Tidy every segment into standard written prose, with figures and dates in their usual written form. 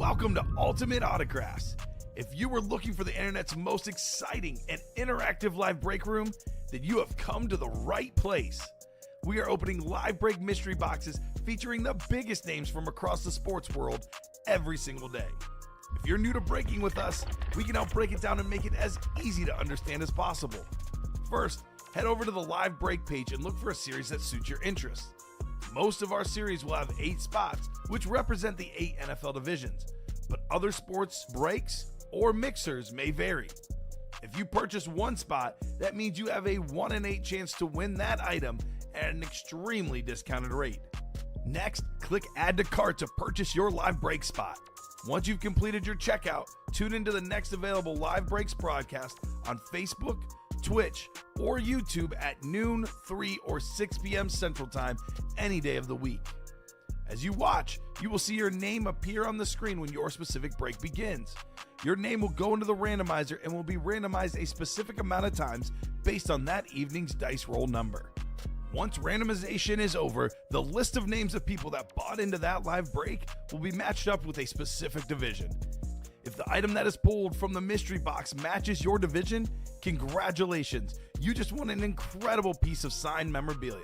Welcome to Ultimate Autographs. If you were looking for the internet's most exciting and interactive live break room, then you have come to the right place. We are opening live break mystery boxes featuring the biggest names from across the sports world every single day. If you're new to breaking with us, we can help break it down and make it as easy to understand as possible. First, head over to the live break page and look for a series that suits your interests. Most of our series will have 8 spots, which represent the 8 NFL divisions, but other sports breaks or mixers may vary. If you purchase one spot, that means you have a 1 in 8 chance to win that item at an extremely discounted rate. Next, click Add to Cart to purchase your live break spot. Once you've completed your checkout, tune into the next available live breaks broadcast on Facebook, Twitch, or YouTube at noon, 3, or 6 p.m. Central Time any day of the week. As you watch, you will see your name appear on the screen when your specific break begins. Your name will go into the randomizer and will be randomized a specific amount of times based on that evening's dice roll number. Once randomization is over, the list of names of people that bought into that live break will be matched up with a specific division. If the item that is pulled from the mystery box matches your division, congratulations, you just won an incredible piece of signed memorabilia.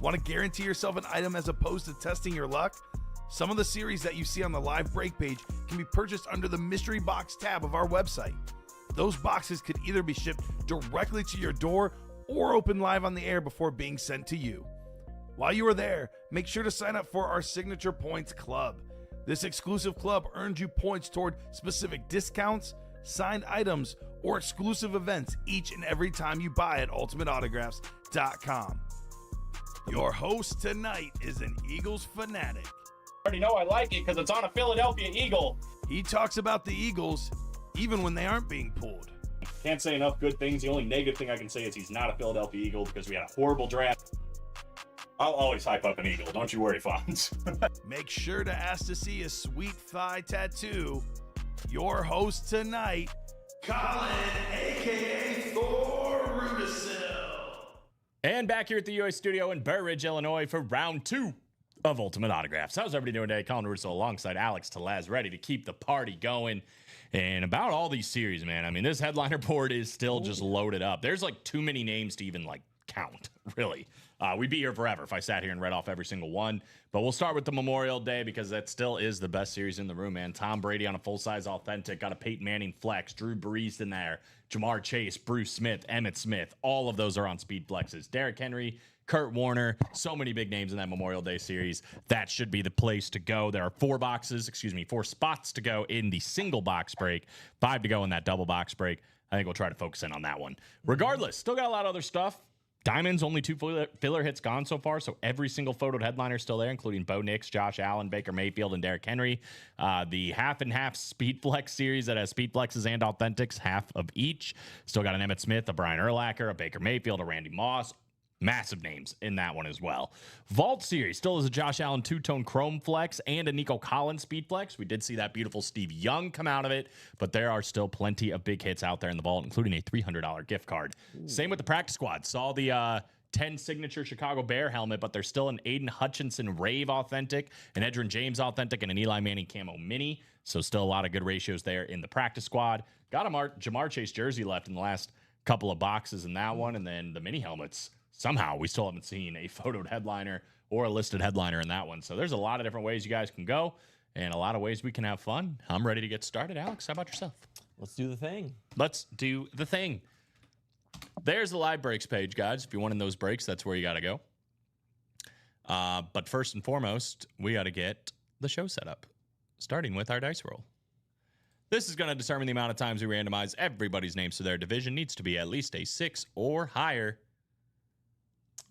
Want to guarantee yourself an item as opposed to testing your luck? Some of the series that you see on the live break page can be purchased under the mystery box tab of our website. Those boxes could either be shipped directly to your door or open live on the air before being sent to you. While you are there, make sure to sign up for our Signature Points Club. This exclusive club earns you points toward specific discounts, signed items, or exclusive events each and every time you buy at ultimateautographs.com. Your host tonight is an Eagles fanatic. I already know I like it because it's on a Philadelphia Eagle. He talks about the Eagles even when they aren't being pulled. Can't say enough good things. The only negative thing I can say is he's not a Philadelphia Eagle because we had a horrible draft. I'll always hype up an Eagle. Don't you worry, Fonz. Make sure to ask to see a sweet thigh tattoo. Your host tonight, Colin, a.k.a. Thor Rudisill. And back here at the UA studio in Burr Ridge, Illinois for round 2 of Ultimate Autographs. How's everybody doing today? Colin Rudisill alongside Alex Telez, ready to keep the party going. And about all these series, man, I mean, this headliner board is still just loaded up. There's like too many names to even like count, really. We'd be here forever if I sat here and read off every single one. But we'll start with the Memorial Day because that still is the best series in the room, man. Tom Brady on a full-size authentic, got a Peyton Manning flex, Drew Brees in there, Jamar Chase, Bruce Smith, Emmitt Smith. All of those are on speed flexes. Derrick Henry, Kurt Warner, so many big names in that Memorial Day series. That should be the place to go. There are 4 spots to go in the single box break, 5 to go in that double box break. I think we'll try to focus in on that one. Regardless, still got a lot of other stuff. Diamonds, only 2 filler hits gone so far, so every single photoed headliner is still there, including Bo Nix, Josh Allen, Baker Mayfield, and Derrick Henry. The half and half Speed Flex series that has Speed Flexes and Authentics, half of each. Still got an Emmitt Smith, a Brian Urlacher, a Baker Mayfield, a Randy Moss. Massive names in that one as well. Vault series still is a Josh Allen two-tone Chrome Flex and a Nico Collins Speed Flex. We did see that beautiful Steve Young come out of it, but there are still plenty of big hits out there in the vault, including a $300 gift card. Ooh. Same with the practice squad. Saw the 10 signature Chicago Bear helmet, but there's still an Aiden Hutchinson Rave authentic, an Edgerrin James authentic, and an Eli Manning camo mini. So still a lot of good ratios there in the practice squad. Got a Jamar Chase jersey left in the last couple of boxes in that one, and then the mini helmets. Somehow, we still haven't seen a photoed headliner or a listed headliner in that one. So there's a lot of different ways you guys can go and a lot of ways we can have fun. I'm ready to get started. Alex, how about yourself? Let's do the thing. Let's do the thing. There's the live breaks page, guys. If you want in those breaks, that's where you got to go. But first and foremost, we got to get the show set up, starting with our dice roll. This is going to determine the amount of times we randomize everybody's names to their division. Needs to be at least a 6 or higher.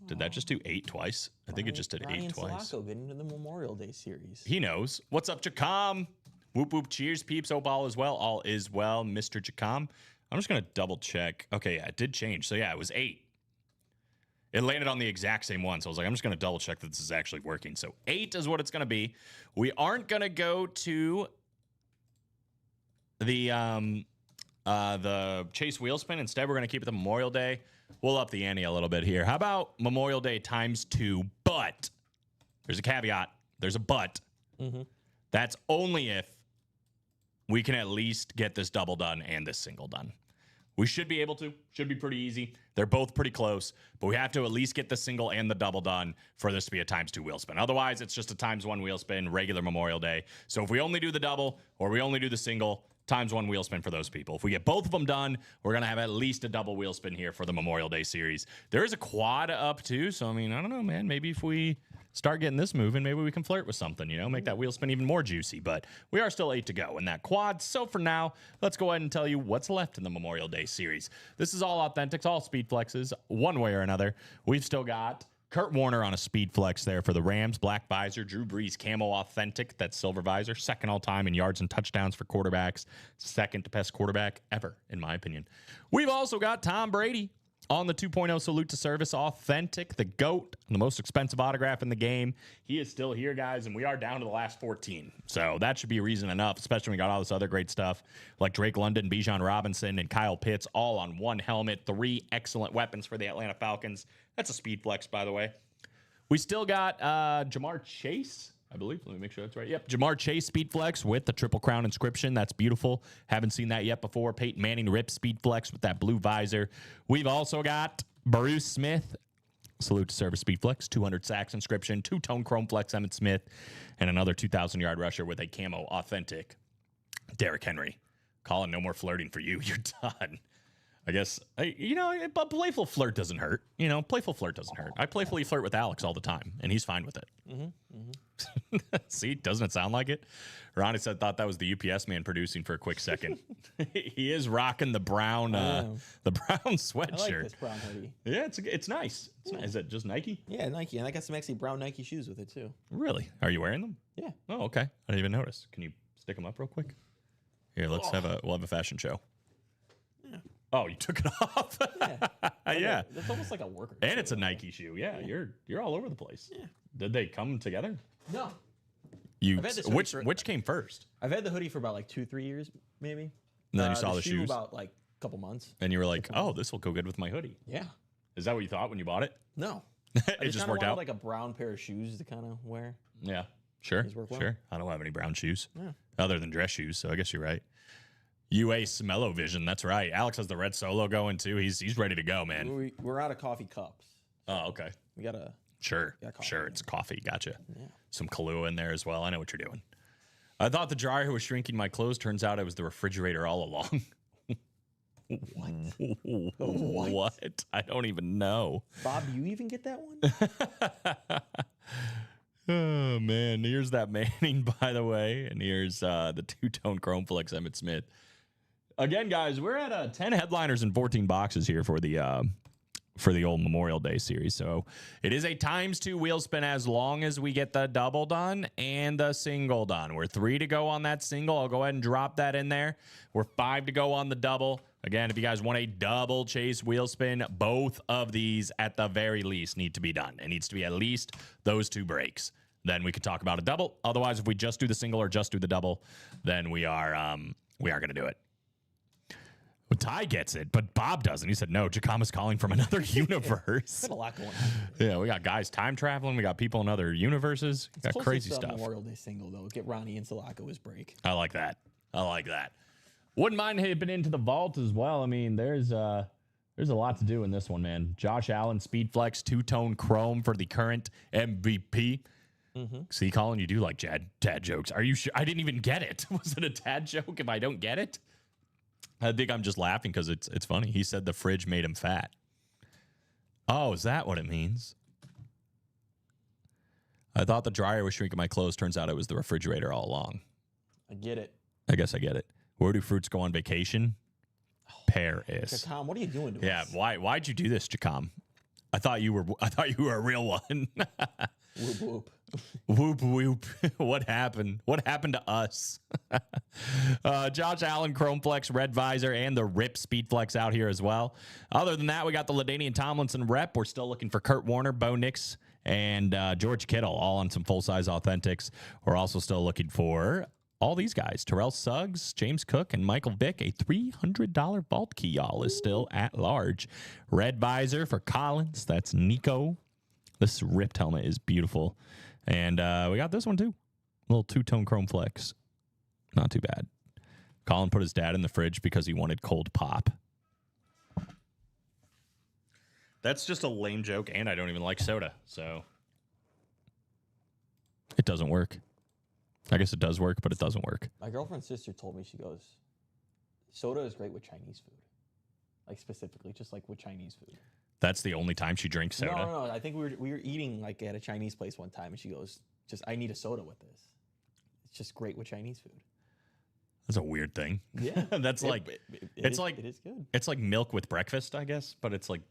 Did that just do 8 twice? I think it just did 8 twice. Sulaco getting into the Memorial Day series. He knows. What's up, Jacom? Whoop, whoop, cheers, peeps. Hope all is well. All is well, Mr. Jacom. I'm just going to double check. Okay, yeah, it did change. So, yeah, it was 8. It landed on the exact same one. So, I was like, I'm just going to double check that this is actually working. So, 8 is what it's going to be. We aren't going to go to the Chase wheel spin. Instead, we're going to keep it the Memorial Day. We'll up the ante a little bit here. How about Memorial Day times 2? But there's a caveat. There's a but. Mm-hmm. That's only if we can at least get this double done and this single done. We should be able to. Should be pretty easy. They're both pretty close, but we have to at least get the single and the double done for this to be a ×2 wheel spin. Otherwise, it's just a ×1 wheel spin, regular Memorial Day. So if we only do the double or we only do the single, ×1 wheel spin for those people. If we get both of them done, we're going to have at least a double wheel spin here for the Memorial Day series. There is a quad up too, so I mean, I don't know, man. Maybe if we start getting this moving, maybe we can flirt with something, make that wheel spin even more juicy. But we are still 8 to go in that quad. So for now, let's go ahead and tell you what's left in the Memorial Day series. This is all Authentics, all speed flexes, one way or another. We've still got Kurt Warner on a speed flex there for the Rams, black visor. Drew Brees camo authentic, that silver visor, second all time in yards and touchdowns for quarterbacks, second to best quarterback ever, in my opinion. We've also got Tom Brady on the 2.0 salute to service authentic, the GOAT, the most expensive autograph in the game. He is still here, guys, and we are down to the last 14. So that should be reason enough, especially when we got all this other great stuff like Drake London, Bijan Robinson, and Kyle Pitts all on one helmet. 3 excellent weapons for the Atlanta Falcons. That's a speed flex, by the way. We still got Jamar Chase, I believe. Let me make sure that's right. Yep, Jamar Chase speed flex with the Triple Crown inscription. That's beautiful. Haven't seen that yet before. Peyton Manning rip speed flex with that blue visor. We've also got Bruce Smith, salute to service speed flex, 200 sacks inscription, 2-tone chrome flex Emmitt Smith, and another 2,000-yard rusher with a camo authentic Derrick Henry. Colin, no more flirting for you. You're done. I guess, but playful flirt doesn't hurt. Playful flirt doesn't hurt. I playfully flirt with Alex all the time, and he's fine with it. See, doesn't it sound like it? Ronnie thought that was the UPS man producing for a quick second. He is rocking the brown sweatshirt. I like this brown hoodie. Yeah, it's nice. It's nice. Is it just Nike? Yeah, Nike, and I got some actually brown Nike shoes with it too. Really? Are you wearing them? Yeah. Oh, okay. I didn't even notice. Can you stick them up real quick? Here, we'll have a fashion show. Yeah. Oh, you took it off? Yeah. Yeah. It's almost like a worker. And it's a Nike shoe. Yeah, you're all over the place. Yeah. Did they come together? No. I've had this which came first? I've had the hoodie for about like 2-3 years, maybe. And then you saw the shoes about like a couple months. And you were like, "Oh, this will go good with my hoodie." Yeah. Is that what you thought when you bought it? No. It just worked out. Like a brown pair of shoes to kind of wear. Yeah. Sure. These work well. Sure. I don't have any brown shoes. Yeah. Other than dress shoes, so I guess you're right. UA Smello Vision, that's right. Alex has the red Solo going too. He's ready to go, man. We're out of coffee cups. Oh, okay. We gotta. Sure. Sure. It's coffee. Gotcha. Yeah. Some Kahlua in there as well. I know what you're doing. I thought the dryer was shrinking my clothes. Turns out it was the refrigerator all along. What? What? I don't even know. Bob, you even get that one? Oh, man. Here's that Manning, by the way. And here's the 2-tone chrome flex Emmitt Smith. Again, guys, we're at 10 headliners and 14 boxes here for the old Memorial Day series. So it is a ×2 wheel spin as long as we get the double done and the single done. We're 3 to go on that single. I'll go ahead and drop that in there. We're 5 to go on the double. Again, if you guys want a double chase wheel spin, both of these at the very least need to be done. It needs to be at least those 2 breaks. Then we could talk about a double. Otherwise, if we just do the single or just do the double, then we are going to do it. Well, Ty gets it, but Bob doesn't. He said, no, Jacama's calling from another universe. Got a lot going on. Yeah, we got guys time traveling. We got people in other universes. We got crazy stuff. Memorial Day single, though. Get Ronnie and Salako his break. I like that. Wouldn't mind hipping into the vault as well. I mean, there's a lot to do in this one, man. Josh Allen, Speed Flex, 2-tone chrome for the current MVP. Mm-hmm. See, Colin, you do like dad jokes. Are you sure? I didn't even get it. Was it a dad joke if I don't get it? I think I'm just laughing because it's funny. He said the fridge made him fat. Oh, is that what it means? I thought the dryer was shrinking my clothes. Turns out it was the refrigerator all along. I get it. I guess I get it. Where do fruits go on vacation? Paris. Jacam, what are you doing to us? Yeah, why'd you do this, Jacam? I thought you were a real one. Whoop whoop. Whoop whoop. What happened? What happened to us? Josh Allen, Chrome Flex, Red Visor, and the Rip Speed Flex out here as well. Other than that, we got the LaDainian Tomlinson Rep. We're still looking for Kurt Warner, Bo Nix, and George Kittle, all on some full-size authentics. We're also still looking for all these guys. Terrell Suggs, James Cook, and Michael Vick. A $300 vault key, y'all, is still at large. Red Visor for Collins. That's Nico. This ripped helmet is beautiful. And we got this one, too. A little 2-tone Chrome Flex. Not too bad. Colin put his dad in the fridge because he wanted cold pop. That's just a lame joke, and I don't even like soda, so it doesn't work. I guess it does work, but it doesn't work. My girlfriend's sister told me, she goes, soda is great with Chinese food. Like specifically, just like with Chinese food. That's the only time she drinks soda? No. I think we were eating like at a Chinese place one time, and she goes, I need a soda with this. It's just great with Chinese food. That's a weird thing. Yeah. That's it is good. It's like milk with breakfast, I guess, but it's like...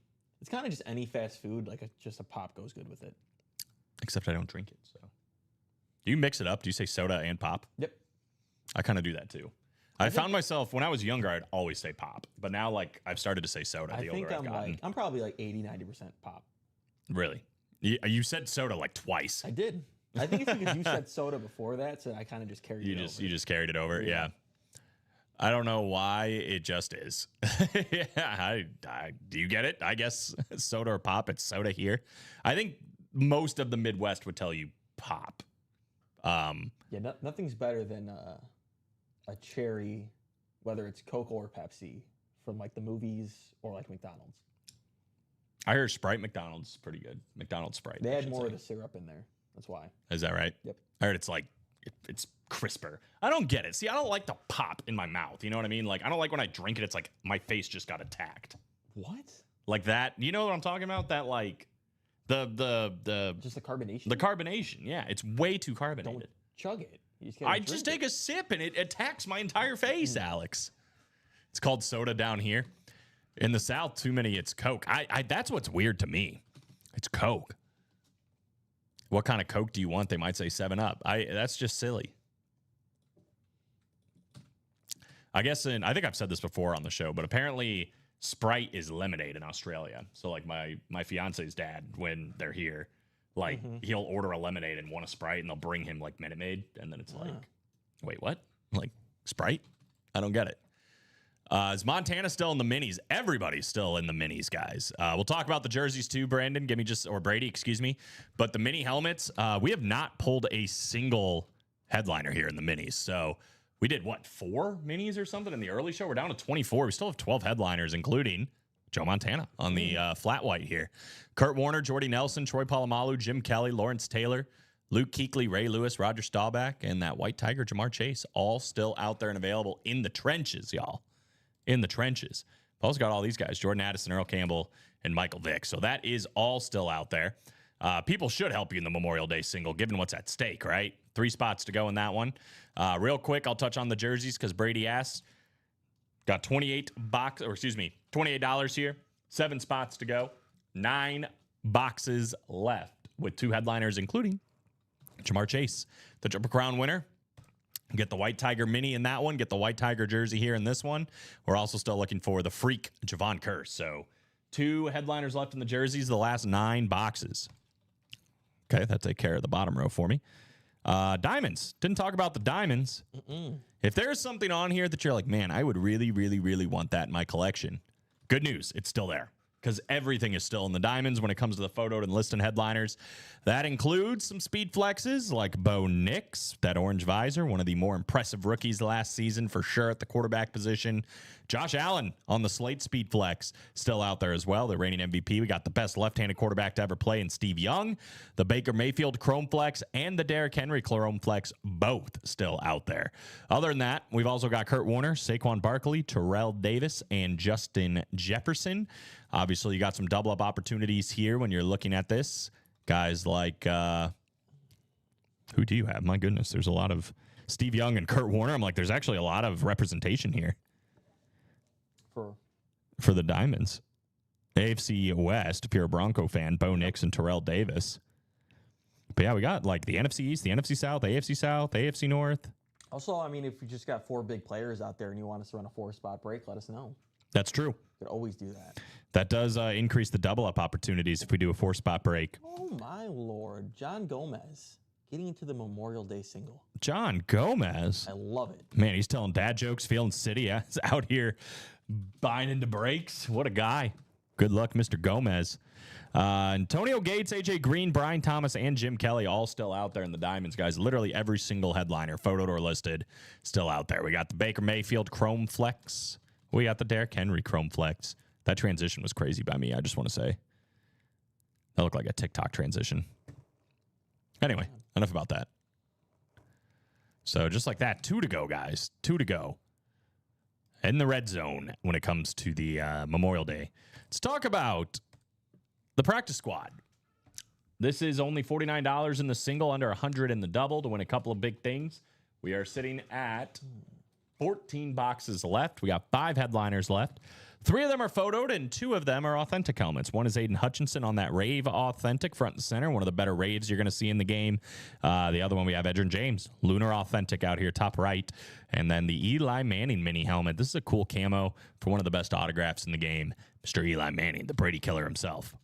It's kind of just any fast food, like just a pop goes good with it. Except I don't drink it, so. Do you mix it up? Do you say soda and pop? Yep. I kind of do that too. I found myself, when I was younger, I'd always say pop. But now, like, I've started to say soda the older I've gotten. I'm probably like 80-90% pop. Really? You said soda like twice. I did. I think it's because you said soda before that, so I kind of just carried it over. You just carried it over, yeah. I don't know why, it just is. Yeah, do you get it? I guess soda or pop, it's soda here. I think most of the Midwest would tell you pop. Yeah, nothing's better than a cherry, whether it's Coke or Pepsi, from like the movies or like McDonald's. I heard Sprite McDonald's is pretty good. McDonald's Sprite. They add more of the syrup in there. That's why. Is that right? Yep. I heard it's like, it's crisper. I don't get it. See, I don't like the pop in my mouth. You know what I mean? Like, I don't like when I drink it, it's like my face just got attacked. What? Like that. You know what I'm talking about? That like, the just the carbonation? The carbonation, yeah. It's way too carbonated. Don't chug it. I just take a sip and it attacks my entire face, Alex. It's called soda down here. In the South, too many, it's Coke. That's what's weird to me. It's Coke. What kind of Coke do you want? They might say 7-Up. That's just silly. I guess I think I've said this before on the show, but apparently Sprite is lemonade in Australia. So like my fiance's dad, when they're here, like he'll order a lemonade and want a Sprite, and they'll bring him like Minute Maid, and then it's like, wait, what? Like Sprite? I don't get it. Is Montana still in the minis? Everybody's still in the minis, guys. We'll talk about the jerseys too, Brandon. Or Brady, excuse me. But the mini helmets, we have not pulled a single headliner here in the minis. So we did, 4 minis or something in the early show? We're down to 24. We still have 12 headliners, including Joe Montana on the flat white here. Kurt Warner, Jordy Nelson, Troy Polamalu, Jim Kelly, Lawrence Taylor, Luke Kuechly, Ray Lewis, Roger Staubach, and that white tiger, Jamar Chase, all still out there and available in the trenches, y'all. In the trenches. Paul's got all these guys, Jordan Addison, Earl Campbell, and Michael Vick. So that is all still out there. People should help you in the Memorial Day single, given what's at stake, right? 3 spots to go in that one. Real quick, I'll touch on the jerseys because Brady asked. Got $28 here. 7 spots to go. 9 boxes left with 2 headliners, including Jamar Chase, the Triple Crown winner. Get the White Tiger mini in that one. Get the White Tiger jersey here in this one. We're also still looking for the Freak Javon Curse. So 2 headliners left in the jerseys, the last 9 boxes. Okay, that take care of the bottom row for me. Diamonds. Didn't talk about the diamonds. If there's something on here that you're like, man, I would really, really, really want that in my collection. Good news. It's still there. Because everything is still in the diamonds when it comes to the photo and list and headliners. That includes some speed flexes like Bo Nix, that orange visor, one of the more impressive rookies last season for sure at the quarterback position. Josh Allen on the Slate speed flex, still out there as well, the reigning MVP. We got the best left-handed quarterback to ever play in Steve Young, the Baker Mayfield Chrome Flex, and the Derrick Henry Chrome Flex, both still out there. Other than that, we've also got Kurt Warner, Saquon Barkley, Terrell Davis, and Justin Jefferson. Obviously, you got some double-up opportunities here when you're looking at this. Guys like, who do you have? My goodness, there's a lot of Steve Young and Kurt Warner. I'm like, there's actually a lot of representation here. For the Diamonds. AFC West, if you're a Bronco fan, Bo Nix and Terrell Davis. But yeah, we got like the NFC East, the NFC South, AFC North. Also, I mean, if you just got 4 big players out there and you want us to run a 4-spot break, let us know. That's true. You could always do that. That does increase the double-up opportunities if we do a 4-spot break. Oh, my Lord. John Gomez getting into the Memorial Day single. John Gomez. I love it. Man, he's telling dad jokes, feeling city. He's out here buying into breaks. What a guy. Good luck, Mr. Gomez. Antonio Gates, AJ Green, Brian Thomas, and Jim Kelly all still out there in the Diamonds, guys. Literally every single headliner, photoed or listed, still out there. We got the Baker Mayfield Chrome Flex. We got the Derrick Henry Chrome Flex. That transition was crazy by me, I just want to say. That looked like a TikTok transition. Anyway, enough about that. So just like that, 2 to go, guys. 2 to go. In the red zone when it comes to the Memorial Day. Let's talk about the practice squad. This is only $49 in the single, under $100 in the double to win a couple of big things. We are sitting at 14 boxes left. We got 5 headliners left. 3 of them are photoed, and 2 of them are authentic helmets. One is Aiden Hutchinson on that Rave Authentic front and center, one of the better Raves you're going to see in the game. The other one, we have Edgerrin James, Lunar Authentic out here, top right. And then the Eli Manning mini helmet. This is a cool camo for one of the best autographs in the game, Mr. Eli Manning, the Brady Killer himself.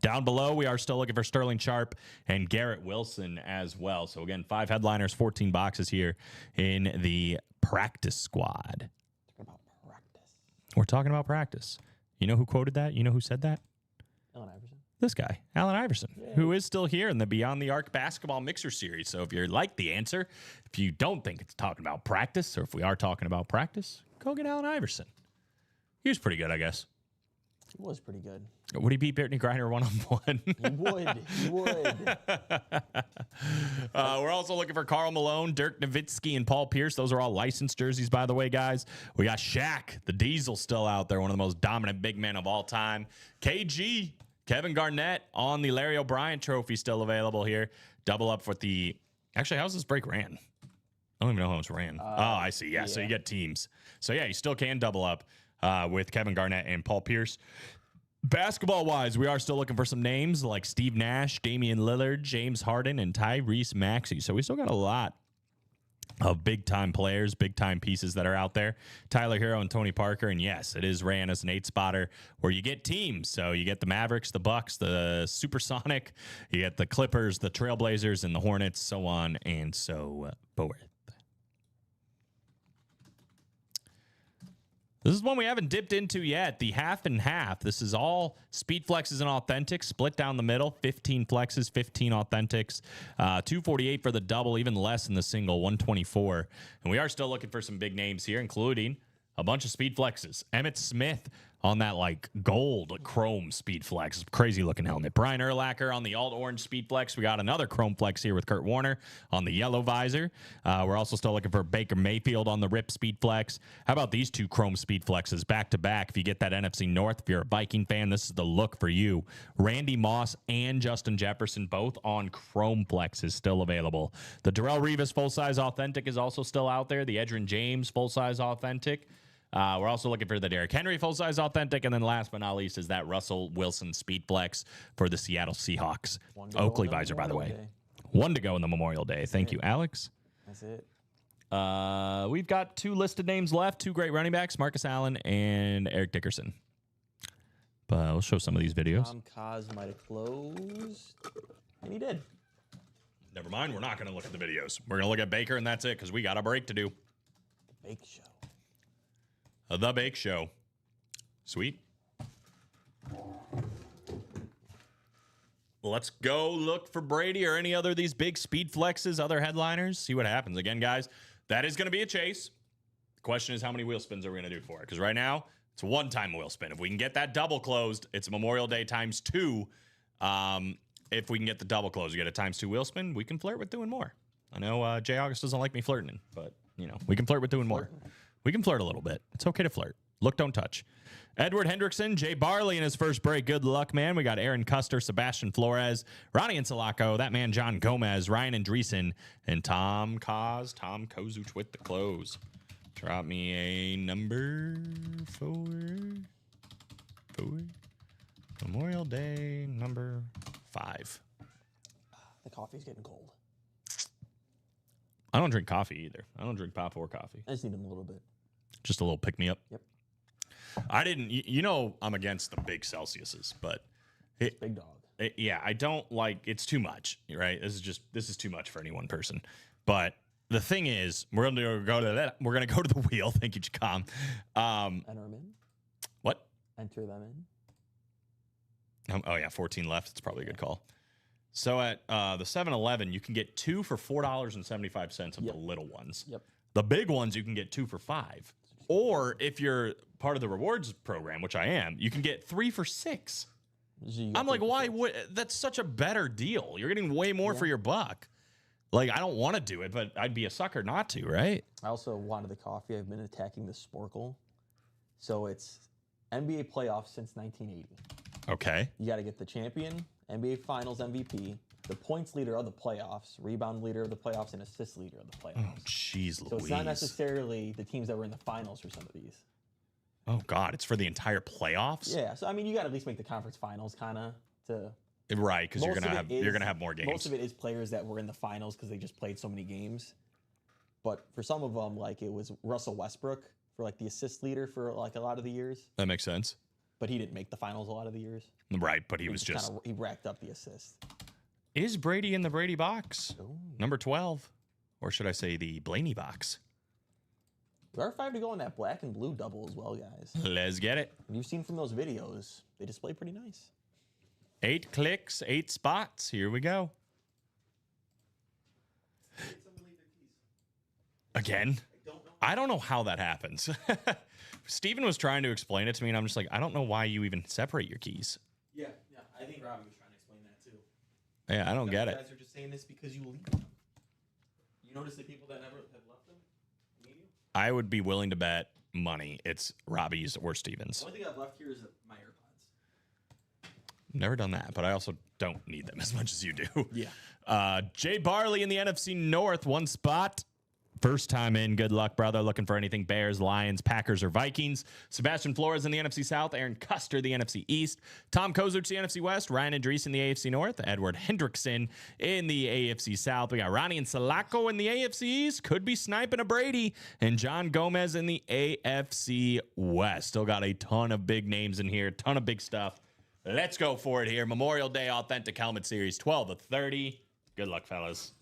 Down below, we are still looking for Sterling Sharp and Garrett Wilson as well. So, again, 5 headliners, 14 boxes here in the practice squad. We're talking about practice. You know who quoted that? You know who said that? Allen Iverson. This guy, Allen Iverson, who is still here in the Beyond the Arc Basketball Mixer Series. So if you like the answer, if you don't think it's talking about practice, or if we are talking about practice, go get Allen Iverson. He was pretty good, I guess. He was pretty good. Would he beat Brittany Griner one-on-one? He would. He would. We're also looking for Karl Malone, Dirk Nowitzki, and Paul Pierce. Those are all licensed jerseys, by the way, guys. We got Shaq, the Diesel, still out there, one of the most dominant big men of all time. KG, Kevin Garnett on the Larry O'Brien trophy, still available here. Double up for the... Actually, how's this break ran? I don't even know how much ran. I see. Yeah, so you get teams. So, yeah, you still can double up with Kevin Garnett and Paul Pierce. Basketball-wise, we are still looking for some names like Steve Nash, Damian Lillard, James Harden, and Tyrese Maxey. So we still got a lot of big-time players, big-time pieces that are out there. Tyler Hero and Tony Parker. And, yes, it is ran as an 8-spotter where you get teams. So you get the Mavericks, the Bucks, the Supersonic. You get the Clippers, the Trailblazers, and the Hornets, so on and so forth. This is one we haven't dipped into yet, the half and half. This is all speed flexes and authentics, split down the middle, 15 flexes, 15 authentics, 248 for the double, even less in the single, 124. And we are still looking for some big names here, including a bunch of speed flexes. Emmitt Smith on that like gold chrome speed flex, crazy looking helmet. Brian Urlacher on the alt orange speed flex. We got another chrome flex here with Kurt Warner on the yellow visor. We're also still looking for Baker Mayfield on the rip speed flex. How about these 2 chrome speed flexes back to back? If you get that NFC North, if you're a Viking fan, this is the look for you. Randy Moss and Justin Jefferson both on chrome flexes still available. The Darrelle Revis full size authentic is also still out there. The Edgerrin James full size authentic. We're also looking for the Derrick Henry full-size authentic. And then last but not least is that Russell Wilson speed flex for the Seattle Seahawks. Oakley visor, by the way. 1 to go in the Memorial Day. Thank you, Alex. That's it. We've got 2 listed names left, 2 great running backs, Marcus Allen and Eric Dickerson. But we'll show some of these videos. Tom Kaz might have closed, and he did. Never mind. We're not going to look at the videos. We're going to look at Baker, and that's it, because we got a break to do. The Bake Show. The Bake Show. Sweet. Let's go look for Brady or any other of these big speed flexes, other headliners, see what happens. Again, guys, that is going to be a chase. The question is, how many wheel spins are we going to do for it? Because right now, it's a one-time wheel spin. If we can get that double closed, it's Memorial Day times 2. If we can get the double closed, we get a times 2 wheel spin, we can flirt with doing more. I know Jay August doesn't like me flirting, but, we can flirt with doing more. We can flirt a little bit. It's okay to flirt. Look, don't touch. Edward Hendrickson, Jay Barley in his first break. Good luck, man. We got Aaron Custer, Sebastian Flores, Ronnie Insulaco, that man John Gomez, Ryan Andreessen, and Tom Kozuch with the close. Drop me a number 4. Memorial Day number 5. The coffee's getting cold. I don't drink coffee either. I don't drink pop or coffee. I just need them a little bit. Just a little pick-me-up. Yep. I didn't, I'm against the big Celsiuses, but Big dog. Yeah, I don't like, it's too much, right? This is too much for any one person. But the thing is, we're going to go to the wheel. Thank you, Chacom. Ennerman? What? enter them in. Oh, yeah, 14 left. It's probably a good call. So at the 7-Eleven, you can get 2 for $4.75 of Yep. the little ones. Yep. The big ones, you can get 2 for $5. Or if you're part of the rewards program, which I am, you can get 3 for $6. So you got I'm like, 3 for why? $6. That's such a better deal. You're getting way more for your buck. Like, I don't want to do it, but I'd be a sucker not to, right? I also wanted the coffee. I've been attacking the Sporkle. So it's NBA playoffs since 1980. Okay. You got to get the champion, NBA Finals MVP, the points leader of the playoffs, rebound leader of the playoffs, and assist leader of the playoffs. Oh, jeez Louise. So it's not necessarily the teams that were in the finals for some of these. Oh, God. It's for the entire playoffs? Yeah, so I mean, you got to at least make the conference finals, kind of. To Right, because you're most gonna of it have you're is- gonna have more games. Most of it is players that were in the finals because they just played so many games. But for some of them, like it was Russell Westbrook for like the assist leader for like a lot of the years, That makes sense. but he didn't make the finals a lot of the years. Right, but he was just just. kinda, he racked up the assists. Is Brady in the Brady box? Ooh. Number 12. Or should I say the Blaney box? There are 5 to go in that black and blue double as well, guys. Let's get it. And you've seen from those videos, they display pretty nice. 8 clicks, 8 spots. Here we go. Again? I don't know how that happens. Steven was trying to explain it to me, and I'm just like, I don't know why you even separate your keys. Yeah, I think Robbie was trying to explain that too. Yeah, I don't get You it. guys are just saying this because you leave them. You notice the people that never have left them? Medium? I would be willing to bet money it's Robbie's or Steven's. The only thing I've left here is my AirPods. Never done that, but I also don't need them as much as you do. Yeah. Jay Barley in the NFC North, 1 spot. First time in. Good luck, brother. Looking for anything Bears, Lions, Packers, or Vikings. Sebastian Flores in the NFC South. Aaron Custer, the NFC East. Tom Kozuch, the NFC West. Ryan Andreessen in the AFC North. Edward Hendrickson in the AFC South. We got Ronnie and Salako in the AFC East. Could be sniping a Brady. And John Gomez in the AFC West. Still got a ton of big names in here. Ton of big stuff. Let's go for it here. Memorial Day Authentic Helmet Series 12 of 30. Good luck, fellas.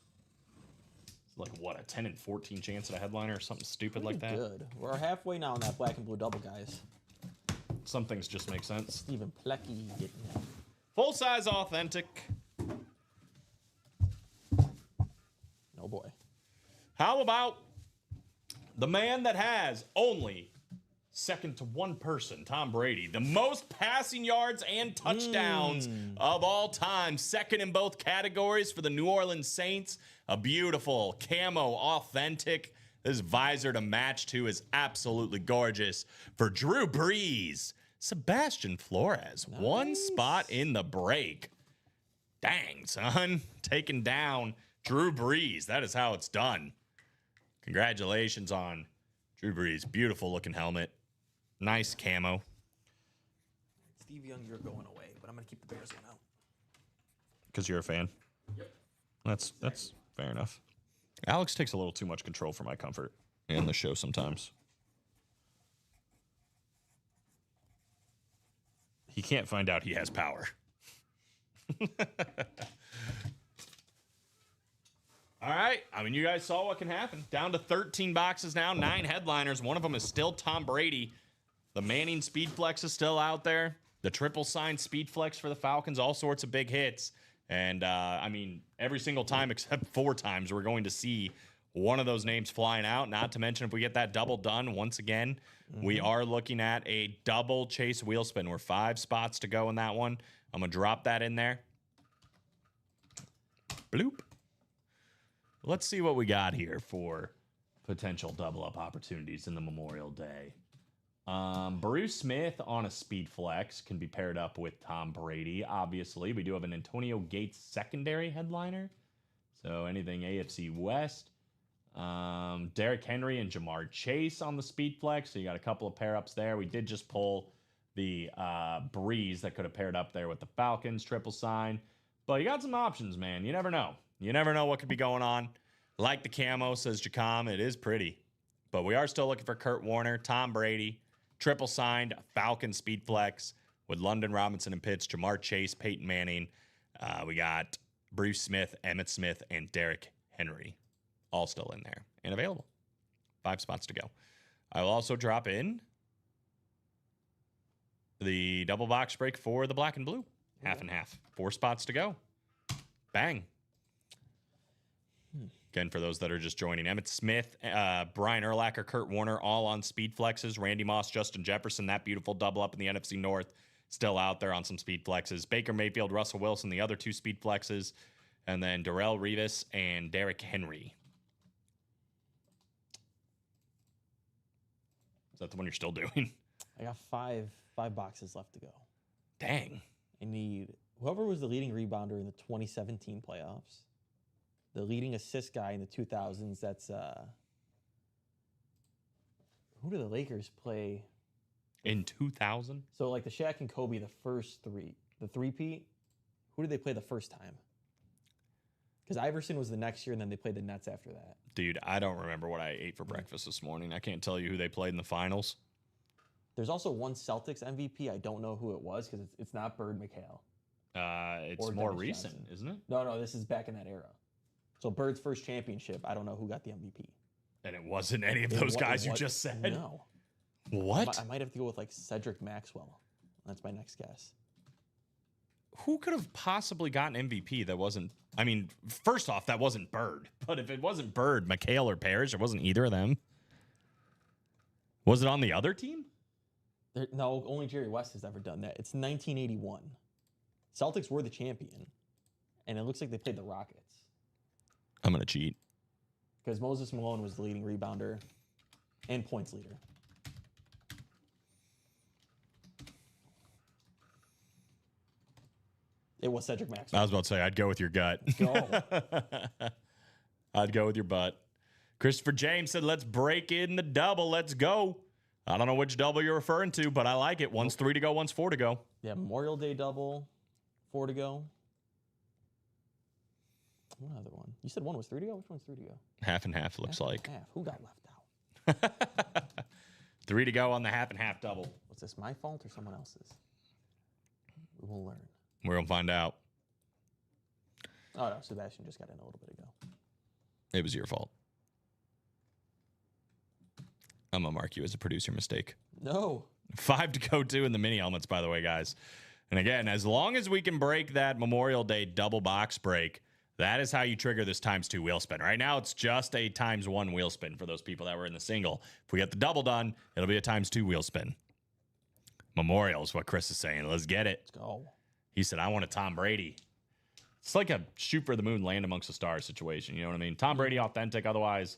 Like what, a 10 and 14 chance at a headliner or something stupid like that? Good. We're halfway now on that black and blue double, guys. Some things just make sense. Stephen Plecky getting that. Full size authentic. Oh boy. How about the man that has only second to one person, Tom Brady, the most passing yards and touchdowns of all time, second in both categories for the New Orleans Saints. A beautiful camo authentic. This visor to match to is absolutely gorgeous. For Drew Brees, Sebastian Flores, 1 spot in the break. Dang, son. Taking down Drew Brees. That is how it's done. Congratulations on Drew Brees. Beautiful looking helmet. Nice camo. Steve Young, you're going away, but I'm going to keep the Bears one out. Because you're a fan? Yep. That's fair enough. Alex takes a little too much control for my comfort in the show sometimes. He can't find out he has power. All right. I mean, you guys saw what can happen. Down to 13 boxes now, 9 headliners. One of them is still Tom Brady. The Manning Speed Flex is still out there. The triple sign Speed Flex for the Falcons, all sorts of big hits. And, I mean, every single time except 4 times, we're going to see one of those names flying out. Not to mention if we get that double done once again, we are looking at a double chase wheel spin. We're 5 spots to go in that one. I'm going to drop that in there. Bloop. Let's see what we got here for potential double up opportunities in the Memorial Day. Bruce Smith on a speed flex can be paired up with Tom Brady. Obviously, we do have an Antonio Gates secondary headliner. So anything AFC West. Derrick Henry and Jamar Chase on the speed flex. So you got a couple of pair ups there. We did just pull the Breeze that could have paired up there with the Falcons triple sign. But you got some options, man. You never know. You never know what could be going on. Like the camo, says Jacom. It is pretty. But we are still looking for Kurt Warner, Tom Brady, triple signed Falcon speed flex with London Robinson and Pitts, Jamar Chase, Peyton Manning. We got Bruce Smith, Emmitt Smith, and Derrick Henry all still in there and available. 5 spots to go. I will also drop in the double box break for the black and blue. Half and half. 4 spots to go. Bang. Again, for those that are just joining, Emmitt Smith, Brian Urlacher, Kurt Warner, all on speed flexes. Randy Moss, Justin Jefferson, that beautiful double up in the NFC North, still out there on some speed flexes. Baker Mayfield, Russell Wilson, the other 2 speed flexes. And then Darrell Revis and Derrick Henry. Is that the one you're still doing? I got five boxes left to go. Dang. I need whoever was the leading rebounder in the 2017 playoffs, the leading assist guy in the 2000s. That's who do the Lakers play? In 2000? So like the Shaq and Kobe, the first 3, the three-peat. Who did they play the first time? Because Iverson was the next year, and then they played the Nets after that. Dude, I don't remember what I ate for breakfast this morning. I can't tell you who they played in the finals. There's also one Celtics MVP. I don't know who it was because it's not Bird McHale. It's Or more Dennis recent, Johnson. isn't it? No, this is back in that era. So Bird's first championship, I don't know who got the MVP. And it wasn't any of It those wa- guys it you wa- just said. No. What? I might have to go with like Cedric Maxwell. That's my next guess. Who could have possibly gotten MVP that wasn't? I mean, first off, that wasn't Bird. But if it wasn't Bird, McHale or Parrish, it wasn't either of them. Was it on the other team? No, only Jerry West has ever done that. It's 1981. Celtics were the champion, and it looks like they played the Rockets I'm going to cheat. because Moses Malone was the leading rebounder and points leader. It was Cedric I Maxwell. was about to say, I'd go with your gut. Go. I'd go with your butt. Christopher James said, let's break in the double. Let's go. I don't know which double you're referring to, but I like it. One's 3 to go, one's 4 to go. Yeah, Memorial Day double, 4 to go. One other one. You said one was 3 to go? Which one's 3 to go? Half and half, it looks like. Half. Who got left out? 3 to go on the half and half double. Was this my fault or someone else's? We will learn. We're going to find out. Oh, no, Sebastian just got in a little bit ago. It was your fault. I'm going to mark you as a producer mistake. No. 5 to go, 2 in the mini helmets, by the way, guys. And again, as long as we can break that Memorial Day double box break, that is how you trigger this ×2 wheel spin. Right now, it's just a ×1 wheel spin for those people that were in the single. If we get the double done, it'll be a ×2 wheel spin. Memorial is what Chris is saying. Let's get it. Let's go. He said, I want a Tom Brady. It's like a shoot for the moon, land amongst the stars situation. You know what I mean? Tom Brady authentic. Otherwise,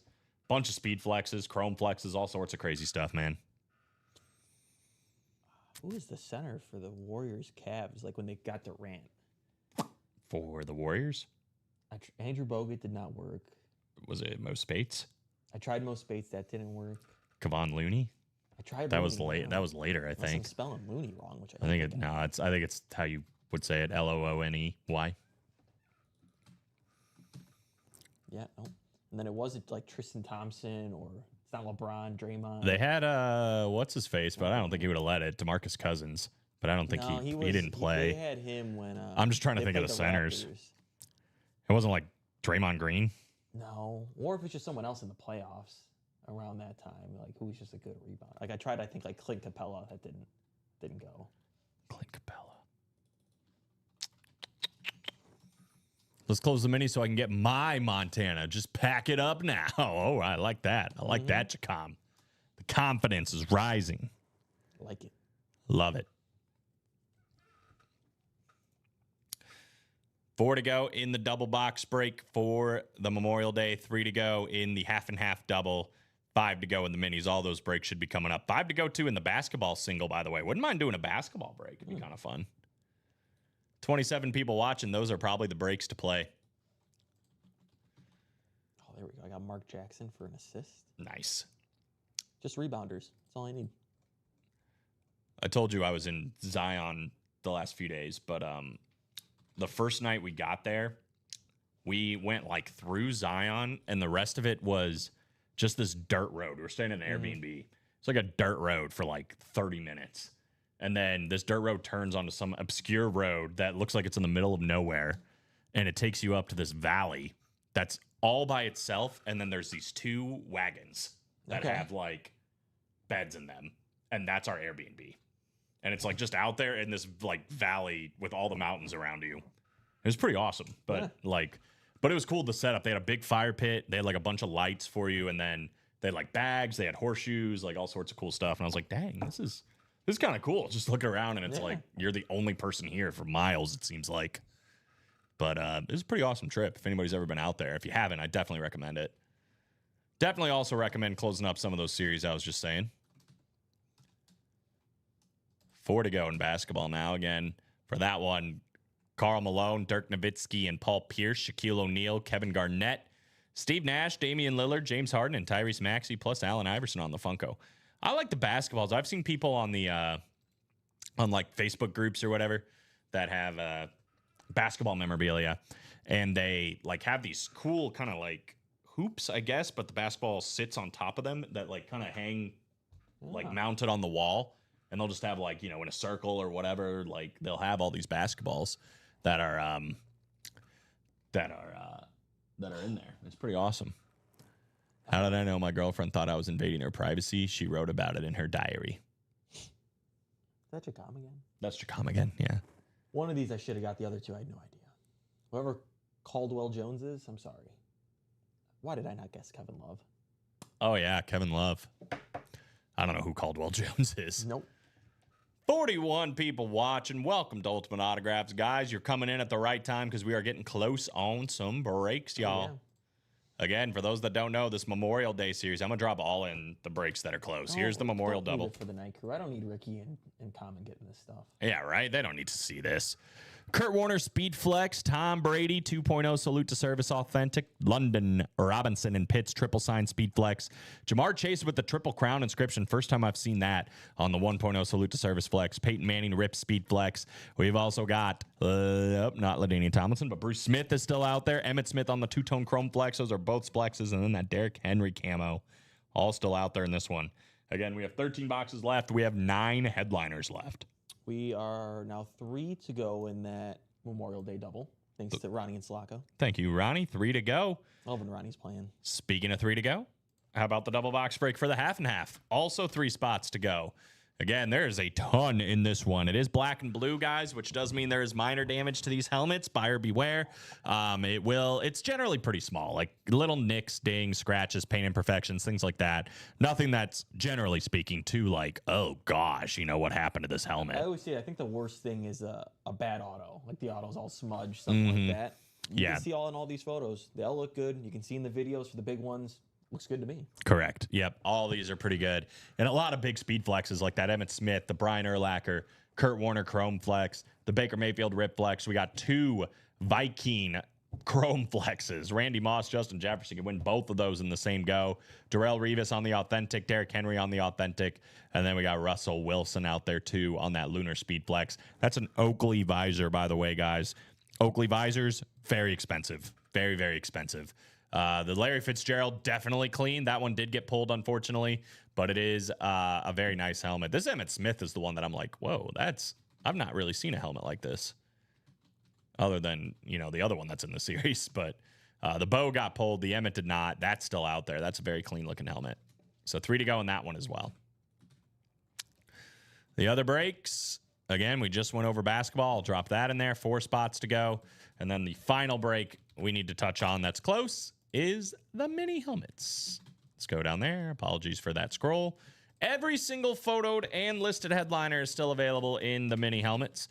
bunch of speed flexes, chrome flexes, all sorts of crazy stuff, man. Who is the center for the Warriors Cavs? Like when they got Durant. For the Warriors, Andrew Bogut did not work. was it Mo Spates? I tried Mo Spates. That didn't work. Kevon Looney? I tried. That was Looney, late. That was later, I Unless I'm think. spelling Looney wrong, which I think it. No, it's. I think it's how you would say it. Looney. Yeah, no. And then it wasn't like Tristan Thompson or it's not LeBron, Draymond. They had what's his face, but I don't think he would have let it. DeMarcus Cousins, but I don't think he didn't play. They had him when. I'm just trying to they think of played the centers. Raptors. It wasn't like Draymond Green. No, or if it's just someone else in the playoffs around that time, like who was just a good rebound. Like I tried, I think like Clint Capella, that didn't go. Clint Capella. Let's close the mini so I can get my Montana. Just pack it up now. Oh, I like that. I like that, Jacom. The confidence is rising. Like it. Love it. 4 to go in the double box break for the Memorial Day. 3 to go in the half and half double. 5 to go in the minis. All those breaks should be coming up. 5 to go, too, in the basketball single, by the way. Wouldn't mind doing a basketball break. It'd be kind of fun. 27 people watching. Those are probably the breaks to play. Oh, there we go. I got Mark Jackson for an assist. Nice. Just rebounders. That's all I need. I told you I was in Zion the last few days, but the first night we got there, we went like through Zion, and the rest of it was just this dirt road. We were staying in an Airbnb. It's like a dirt road for like 30 minutes. And then this dirt road turns onto some obscure road that looks like it's in the middle of nowhere. And it takes you up to this valley that's all by itself. And then there's these 2 wagons that Okay. have like beds in them. And that's our Airbnb. and it's like just out there in this like valley with all the mountains around you. It was pretty awesome, but but it was cool, the setup. They had a big fire pit. They had like a bunch of lights for you, and then they had like bags. They had horseshoes, like all sorts of cool stuff. And I was like, dang, this is kind of cool. Just look around, and it's like you're the only person here for miles, it seems like. But it was a pretty awesome trip. If anybody's ever been out there, if you haven't, I definitely recommend it. Definitely also recommend closing up some of those series I was just saying. 4 to go in basketball now. Again, for that one, Karl Malone, Dirk Nowitzki, and Paul Pierce, Shaquille O'Neal, Kevin Garnett, Steve Nash, Damian Lillard, James Harden, and Tyrese Maxey, plus Allen Iverson on the Funko. I like the basketballs. I've seen people on the on like Facebook groups or whatever that have basketball memorabilia, and they like have these cool kind of like hoops, I guess, but the basketball sits on top of them that like kind of hang like mounted on the wall, and they'll just have like, you know, in a circle or whatever, like they'll have all these basketballs that are in there. It's pretty awesome. How did I know my girlfriend thought I was invading her privacy? She wrote about it in her diary. Is that Jacom again? That's Jacom again, yeah. One of these I should have got. The other two I had no idea. Whoever Caldwell Jones is, I'm sorry. Why did I not guess Kevin Love? Oh, yeah, Kevin Love. I don't know who Caldwell Jones is. Nope. 41 people watching. Welcome to Ultimate Autographs, guys. You're coming in at the right time because we are getting close on some breaks, y'all. Yeah. Again, for those that don't know, this Memorial Day series, I'm going to drop all in the breaks that are close. Here's the Memorial Don't leave Double. it for the night crew. I don't need Ricky and Common getting this stuff. Yeah, right? They don't need to see this. Kurt Warner, Speed Flex, Tom Brady, 2.0 Salute to Service Authentic, London, Robinson, and Pitts, triple sign Speed Flex. Jamar Chase with the Triple Crown inscription. First time I've seen that on the 1.0 Salute to Service Flex. Peyton Manning, Rip Speed Flex. We've also got, not LaDainian Tomlinson, but Bruce Smith is still out there. Emmitt Smith on the two-tone Chrome Flex. Those are both Flexes. And then that Derrick Henry camo, all still out there in this one. Again, we have 13 boxes left. We have 9 headliners left. We are now 3 to go in that Memorial Day double, thanks to Ronnie and Slacco. Thank you, Ronnie. 3 to go. I love when Ronnie's playing. Speaking of 3 to go, how about the double box break for the half and half? Also 3 spots to go. Again, there is a ton in this one. It is black and blue, guys, which does mean there is minor damage to these helmets. Buyer beware. It's generally pretty small, like little nicks, dings, scratches, paint imperfections, things like that. Nothing that's generally speaking too like, oh gosh, you know what happened to this helmet. I always say, I think the worst thing is a bad auto, like the auto's all smudged, something like that. You can see all in all these photos. They all look good. You can see in the videos for the big ones. Looks good to me. Correct. Yep. All these are pretty good. And a lot of big speed flexes like that Emmitt Smith, the Brian Urlacher, Kurt Warner Chrome Flex, the Baker Mayfield Rip Flex. We got 2 Viking Chrome Flexes. Randy Moss, Justin Jefferson can win both of those in the same go. Darrelle Revis on the Authentic, Derrick Henry on the Authentic. And then we got Russell Wilson out there too on that Lunar Speed Flex. That's an Oakley visor, by the way, guys. Oakley visors, very expensive. Very, very expensive. The Larry Fitzgerald, definitely clean. That one did get pulled, unfortunately, but it is a very nice helmet. This Emmitt Smith is the one that I'm like, whoa, I've not really seen a helmet like this other than, you know, the other one that's in the series. But the Bo got pulled. The Emmitt did not. That's still out there. That's a very clean looking helmet. So 3 to go in that one as well. The other breaks, again, we just went over basketball. I'll drop that in there. 4 spots to go. And then the final break we need to touch on that's close is the mini helmets. Let's go down there. Apologies for that scroll. Every single photoed and listed headliner is still available in the mini helmets.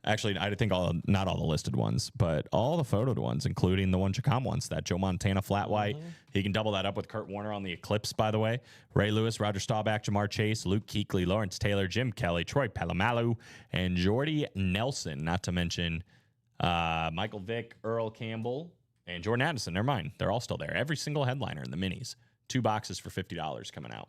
Actually, I think not all the listed ones, but all the photoed ones, including the one Chacom wants, that Joe Montana flat white. He can double that up with Kurt Warner on the Eclipse, by the way. Ray Lewis, Roger Staubach, Jamar Chase, Luke Kuechly, Lawrence Taylor, Jim Kelly, Troy Polamalu, and Jordy Nelson, not to mention Michael Vick, Earl Campbell, and Jordan Addison. Never mind. They're all still there. Every single headliner in the minis. 2 boxes for $50 coming out.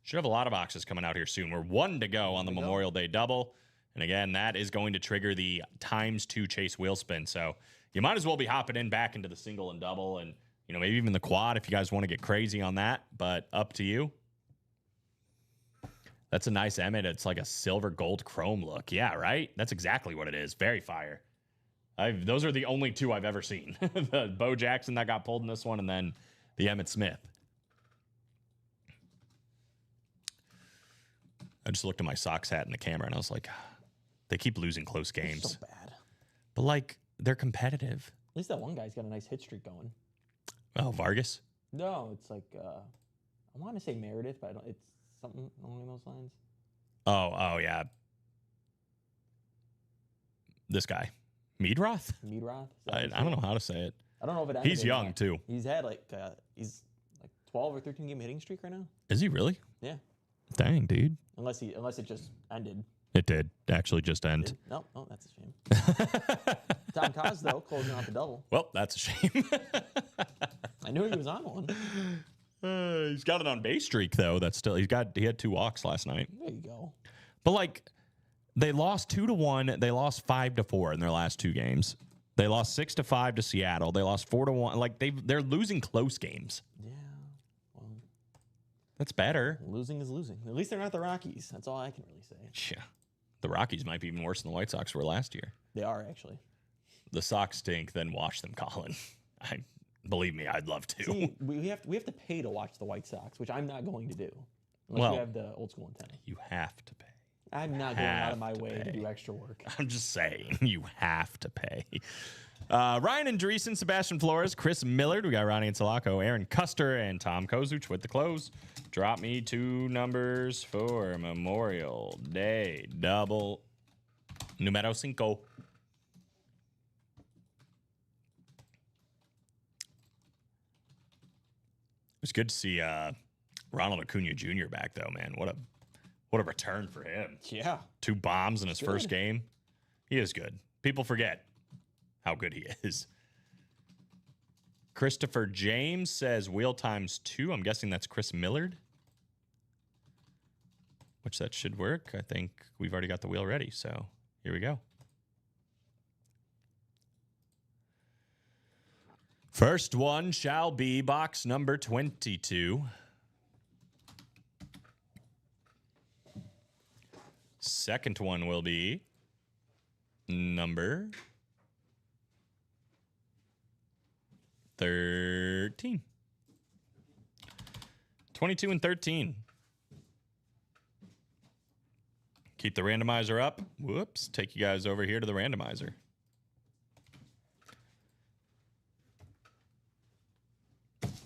Should have a lot of boxes coming out here soon. We're 1 to go on the Memorial Day double. And again, that is going to trigger the ×2 Chase wheel spin. So you might as well be hopping in back into the single and double and, you know, maybe even the quad if you guys want to get crazy on that. But up to you. That's a nice Emmitt. It's like a silver gold chrome look. Yeah, right? That's exactly what it is. Very fire. Those are the only 2 I've ever seen. The Bo Jackson that got pulled in this one, and then the Emmitt Smith. I just looked at my Sox hat in the camera and I was like, they keep losing close games. So bad. But like, they're competitive. At least that one guy's got a nice hit streak going. Oh, Vargas? No, it's like I want to say Meredith, but I don't. It's something along those lines. Oh, yeah. This guy. Meadroth? Meadroth. I don't know how to say it. I don't know if it. He's young, too. He's had like 12 or 13 game hitting streak right now. Is he really? Yeah. Dang, dude. Unless it just ended. It did actually just end. No, that's a shame. Tom Cos though closing out the double. Well, that's a shame. I knew he was on one. He's got an on base streak though. He had 2 walks last night. There you go. But like, they lost 2-1. They lost 5-4 in their last 2 games. They lost 6-5 to Seattle. They lost 4-1. Like they're losing close games. Yeah. Well, that's better. Losing is losing. At least they're not the Rockies. That's all I can really say. Yeah. The Rockies might be even worse than the White Sox were last year. They are actually. The Sox stink, then watch them, Colin. Believe me, I'd love to. See, we have to pay to watch the White Sox, which I'm not going to do. Unless you have the old school antenna. You have to pay. I'm not going out of my way to do extra work. I'm just saying, you have to pay. Ryan Andreessen, Sebastian Flores, Chris Millard. We got Ronnie and Sulaco, Aaron Custer, and Tom Kozuch with the close. Drop me 2 numbers for Memorial Day double. Numero 5. It was good to see Ronald Acuna Jr. back, though, man. What a return for him. Yeah. 2 bombs in his first game. He is good. People forget how good he is. Christopher James says wheel times 2. I'm guessing that's Chris Millard. Which that should work. I think we've already got the wheel ready. So here we go. First one shall be box number 22. Second one will be number 13. 22 and 13. Keep the randomizer up. Whoops. Take you guys over here to the randomizer.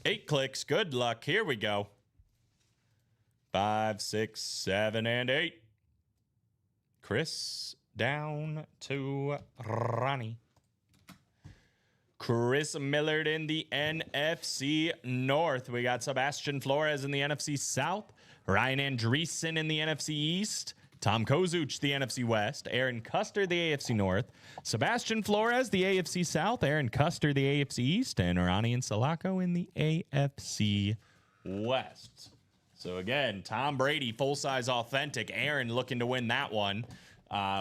Eight clicks. Good luck. Here we go. 5, 6, 7, and 8. Chris down to Ronnie. Chris Millard in the NFC North. We got Sebastian Flores in the NFC South. Ryan Andreessen in the NFC East. Tom Kozuch, the NFC West. Aaron Custer, the AFC North. Sebastian Flores, the AFC South. Aaron Custer, the AFC East. And Ronnie and Sulaco in the AFC West. So again, Tom Brady, full-size authentic. Aaron looking to win that one.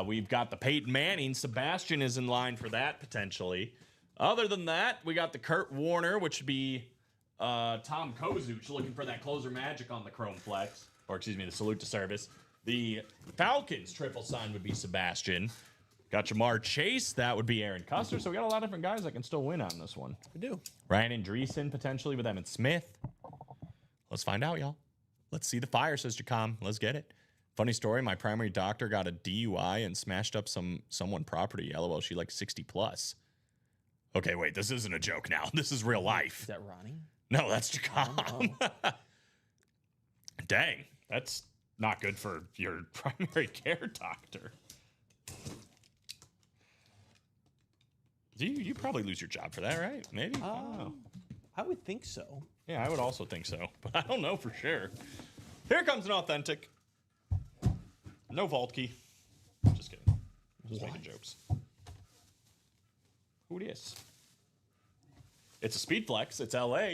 We've got the Peyton Manning. Sebastian is in line for that potentially. Other than that, we got the Kurt Warner, which would be Tom Kozuch looking for that closer magic on the Chrome Flex. Or excuse me, the salute to service. The Falcons triple sign would be Sebastian. Got Jamar Chase. That would be Aaron Custer. So we got a lot of different guys that can still win on this one. We do. Ryan Andreessen potentially with Emmitt Smith. Let's find out, y'all. Let's see the fire, says Jacom. Let's get it. Funny story, my primary doctor got a DUI and smashed up someone property. LOL, she like 60 plus. Okay, wait, this isn't a joke now. This is real life. Is that Ronnie? No, that's Jacom. Oh. Dang, that's not good for your primary care doctor. You probably lose your job for that, right? Maybe? I don't know. I would think so. Yeah, I would also think so, but I don't know for sure. Here comes an authentic. No vault key. Just kidding. Just making jokes. Who it is? It's a speed flex. It's LA.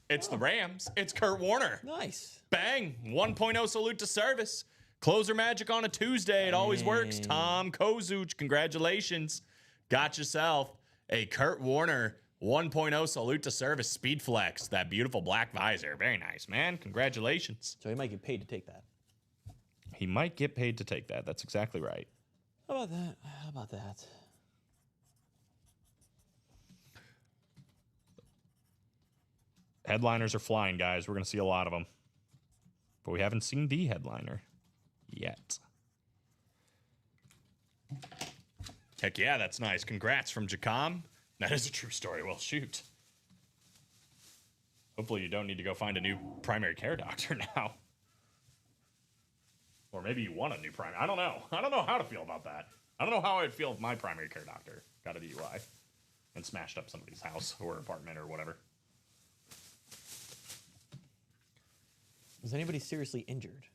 It's the Rams. It's Kurt Warner. Nice. Bang. 1.0 salute to service. Closer magic on a Tuesday. It always works. Tom Kozuch, congratulations. Got yourself a Kurt Warner 1.0 salute to service speed flex. That beautiful black visor. Very nice, man. Congratulations. So he might get paid to take that. He might get paid to take that. That's exactly right. How about that? How about that? Headliners are flying, guys. We're going to see a lot of them. But we haven't seen the headliner. yet. Heck yeah, that's nice. Congrats from Jacom. That is a true story. Well, shoot. Hopefully you don't need to go find a new primary care doctor now. Or maybe you want a new primary. I don't know. I don't know how to feel about that. I don't know how I'd feel if my primary care doctor got a DUI and smashed up somebody's house or apartment or whatever. Was anybody seriously injured?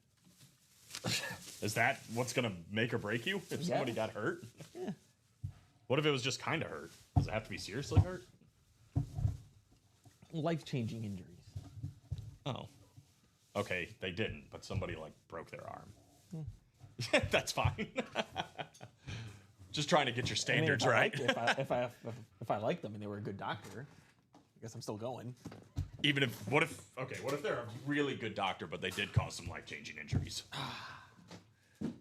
Is that what's going to make or break you if somebody got hurt? Yeah. What if it was just kind of hurt? Does it have to be seriously hurt? Life-changing injuries. Oh. Okay, they didn't, but somebody, like, broke their arm. That's fine. Just trying to get your standards right. If I liked them and they were a good doctor, I guess I'm still going. Even if, what if they're a really good doctor, but they did cause some life-changing injuries? I mean,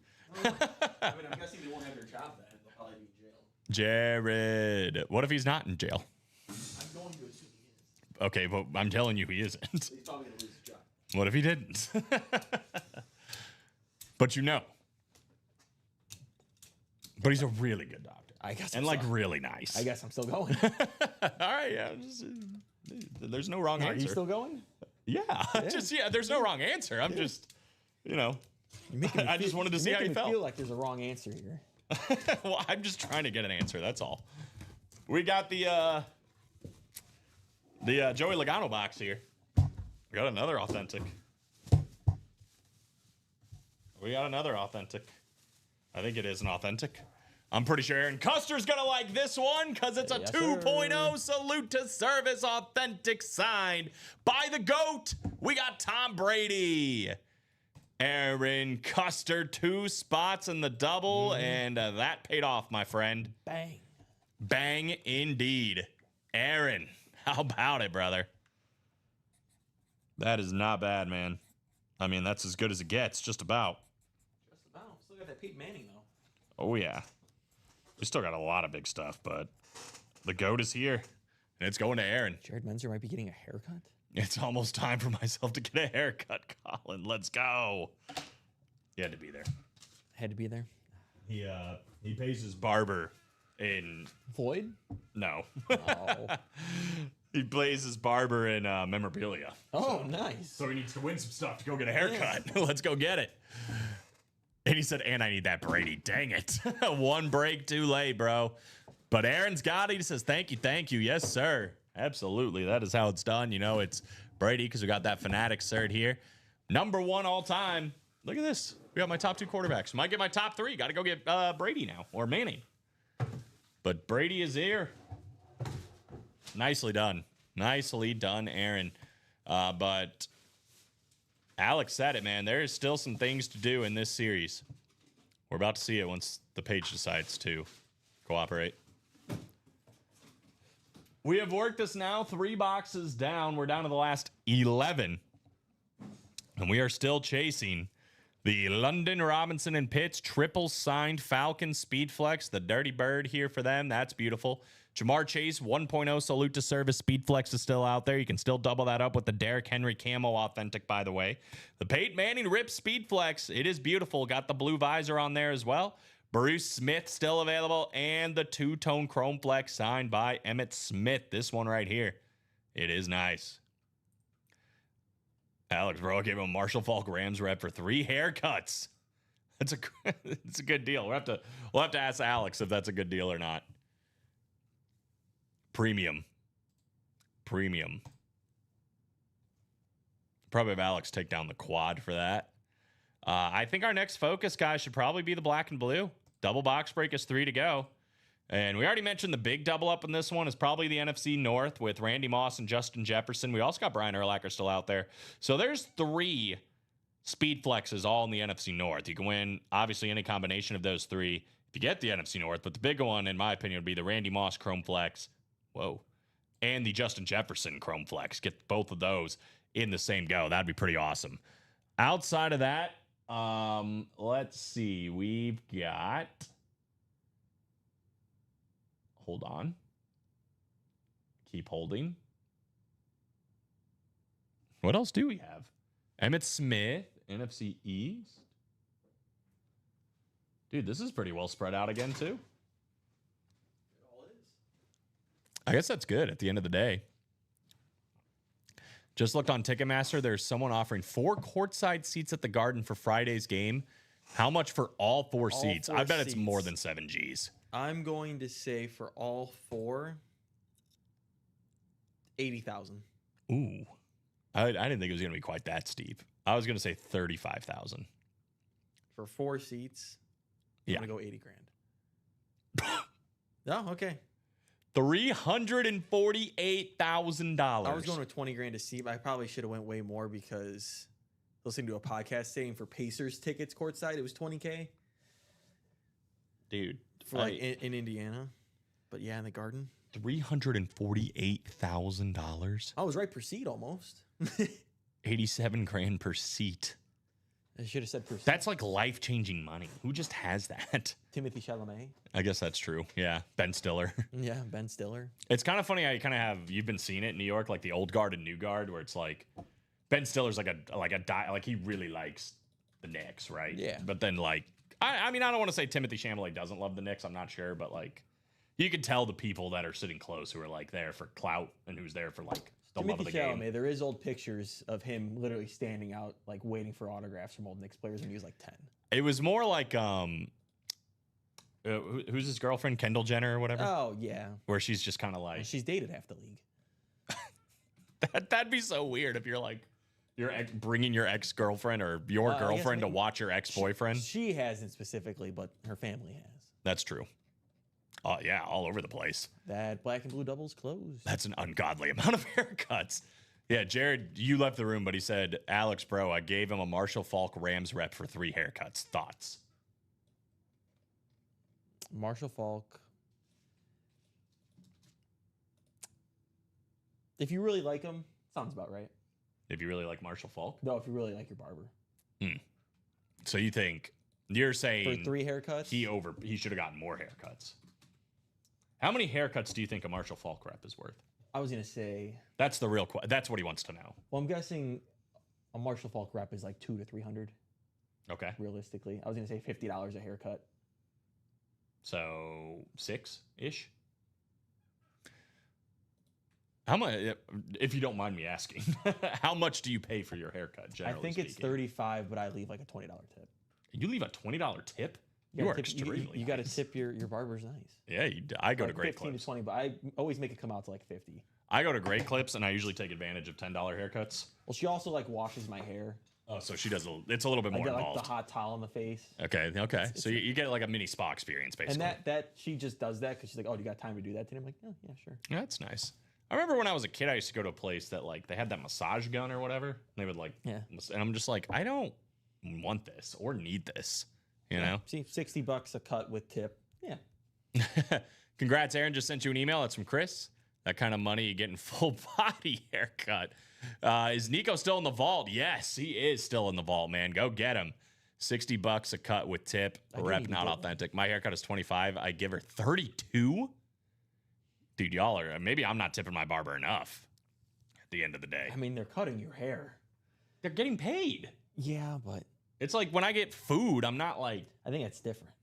I'm guessing they won't have their job then. They'll probably be in jail. Jared, what if he's not in jail? I'm going to assume he is. Okay, but I'm telling you he isn't. He's probably going to lose his job. What if he didn't? But you know. But he's a really good doctor. I guess. And, like, really nice. I guess I'm still going. All right, yeah. There's no wrong Are answer. you still going? Yeah. There's no wrong answer. I'm just, I just wanted to see how you felt. I feel like there's a wrong answer here. Well, I'm just trying to get an answer. That's all. We got the Joey Logano box here. We got another authentic. I think it is an authentic. I'm pretty sure Aaron Custer's going to like this one because it's a 2.0 salute to service authentic signed by the GOAT. We got Tom Brady. Aaron Custer, 2 spots in the double, and that paid off, my friend. Bang. Bang indeed. Aaron, how about it, brother? That is not bad, man. I mean, that's as good as it gets, just about. Just about. Still got that Peyton Manning, though. Oh, yeah. We still got a lot of big stuff, but the GOAT is here, and it's going to Aaron. Jared Menzer might be getting a haircut. It's almost time for myself to get a haircut, Colin. Let's go. He had to be there. Had to be there. He pays his barber in... Floyd? No. Oh. He plays his barber in memorabilia. Oh, nice. So he needs to win some stuff to go get a haircut. Let's go get it. And he said, and I need that Brady. Dang it. One break too late, bro. But Aaron's got it. He says, thank you. Yes, sir. Absolutely. That is how it's done. You know, it's Brady because we got that Fanatic cert here. Number 1 all time. Look at this. We got my top 2 quarterbacks. Might get my top 3. Got to go get Brady now or Manning. But Brady is here. Nicely done. Nicely done, Aaron. But Alex said it, man. There is still some things to do in this series. We're about to see it once the page decides to cooperate. We have worked this now 3 boxes down. We're down to the last 11. And we are still chasing the London Robinson and Pitts triple signed Falcon Speedflex. The Dirty Bird here for them. That's beautiful. Jamar Chase 1.0 salute to service Speedflex is still out there. You can still double that up with the Derrick Henry camo authentic, by the way. The Peyton Manning Rip Speedflex. It is beautiful. Got the blue visor on there as well. Bruce Smith still available. And the 2-tone Chrome Flex signed by Emmitt Smith. This one right here. It is nice. Alex Bro gave him a Marshall Falk Rams rep for 3 haircuts. It's a good deal. We'll have to ask Alex if that's a good deal or not. Premium. Probably have Alex take down the quad for that. I think our next focus, guys, should probably be the black and blue. Double box break is 3 to go. And we already mentioned the big double up in this one is probably the NFC North with Randy Moss and Justin Jefferson. We also got Brian Urlacher still out there. So there's 3 speed flexes all in the NFC North. You can win, obviously, any combination of those 3 if you get the NFC North. But the big one, in my opinion, would be the Randy Moss Chrome Flex. Whoa. And the Justin Jefferson Chrome Flex. Get both of those in the same go. That'd be pretty awesome. Outside of that, let's see. We've got... Hold on. Keep holding. What else do we have? Emmitt Smith, NFC East. Dude, this is pretty well spread out again, too. It all is. I guess that's good at the end of the day. Just looked on Ticketmaster. There's someone offering 4 courtside seats at the Garden for Friday's game. How much for all 4 seats? 4 I bet it's seats. more than 7 G's. I'm going to say for all 4, 80,000. Ooh. I didn't think it was going to be quite that steep. I was going to say 35,000. For 4 seats, I'm Yeah. going to go 80 grand. No, okay. $348,000. I was going with 20 grand a seat, but I probably should have went way more because listening to a podcast saying for Pacers tickets courtside, it was 20K Dude. for like in Indiana. But yeah, in the Garden. $348,000. I was right per seat almost. 87 grand per seat. I should have said per seat. That's like life-changing money. Who just has that? Timothy Chalamet. I guess that's true. Yeah. Ben Stiller. Yeah, Ben Stiller. It's kind of funny how you kind of you've been seeing it in New York, like the old guard and new guard, where it's like Ben Stiller's like he really likes the Knicks, right? Yeah. But then like, I mean, I don't want to say Timothy Chalamet doesn't love the Knicks. I'm not sure, but like, you can tell the people that are sitting close who are like there for clout and who's there for like the love of the Timothy game. Chalamet, there is old pictures of him literally standing out, like waiting for autographs from old Knicks players when he was like 10. It was more like who's his girlfriend, Kendall Jenner or whatever, Oh, yeah. where she's just kind of like Well, she's dated half the league. that'd be so weird if you're like bringing your ex-girlfriend or your I guess girlfriend to maybe- watch your ex-boyfriend. She hasn't specifically, but her family has. That's true. Oh yeah, all over the place. That black and blue double's closed. That's an ungodly amount of haircuts. Yeah, Jared, you left the room, but he said, Alex, bro, I gave him a Marshall Falk Rams rep for 3 haircuts. Thoughts? Marshall Falk. If you really like him, sounds about right. If you really like Marshall Falk. No, if you really like your barber. So you're For saying 3 haircuts? he should have gotten more haircuts. How many haircuts do you think a Marshall Falk rep is worth? I was going to say, That's the real that's what he wants to know. well, I'm guessing a Marshall Falk rep is like $200 to $300 Okay. realistically. I was going to say $50 a haircut. So 6-ish. How much, if you don't mind me asking, how much do you pay for your haircut? Generally I think it's speaking? $35, but I leave like a $20 tip. You leave a $20 tip? You gotta are tip- extremely. You got to nice. tip your barber's nice. Yeah, I go to Like Great 15 Clips. to 20, but I always make it come out to like 50. I go to Great Clips, and I usually take advantage of $10 haircuts. Well, she also like washes my hair. Oh, so she does. It's a little bit I more get like involved. the hot towel on the face. Okay. So you get like a mini spa experience, basically. And that she just does that because she's like, oh, do you got time to do that today? I'm like, oh, yeah, sure. Yeah, that's nice. I remember when I was a kid, I used to go to a place that like they had that massage gun or whatever. And they would like, Yeah. And I'm just like, I don't want this or need this, you know? See, $60 a cut with tip. Yeah. Congrats, Aaron. Just sent you an email. That's from Chris. That kind of money, you getting full body haircut. Is Nico still in the vault? Yes, he is still in the vault, man. Go get him. $60 a cut with tip. do Rep need to not get one. authentic. My haircut is 25. I give her 32. Dude, y'all are. Maybe I'm not tipping my barber enough. At the end of the day, I mean, they're cutting your hair. they're getting paid. Yeah, but It's like when I get food, I'm not like I think it's different.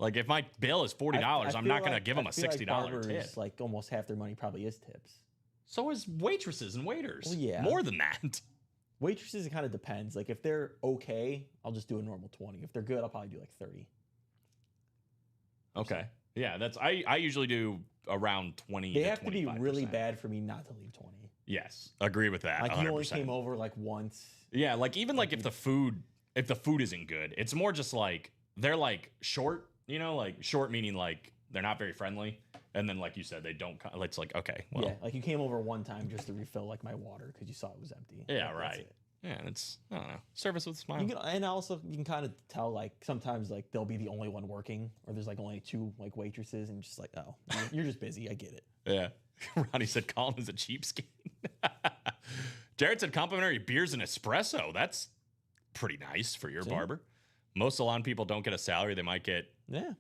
if my bill is $40, I I'm feel not gonna like- give them I a feel like $60 barbers, tip. Like almost half their money probably is tips. So is waitresses and waiters. Well, yeah. More than that. Waitresses, it kind of depends. Like if they're okay, I'll just do a normal 20. If they're good, I'll probably do like 30. Okay. Yeah, that's I usually do around 20. They to have to be really 25%. bad for me not to leave 20. Yes, agree with that. Like 100%. he only came over like once. Yeah, like even like if the food isn't good, it's more just like they're like short, like short meaning like they're not very friendly, and then like you said, they don't. It's like okay, well, Yeah, like you came over one time just to refill like my water because you saw it was empty. yeah, That's right. it. Yeah, it's I don't know, service with a smile. You can, and also you can kind of tell like sometimes like they'll be the only one working or there's like only 2 like waitresses and just like oh you're just busy. I get it. Yeah. Ronnie said Colin is a cheapskate. Jared said complimentary beers and espresso. That's pretty nice for your See? barber. Most salon people don't get a salary. They might get Yeah.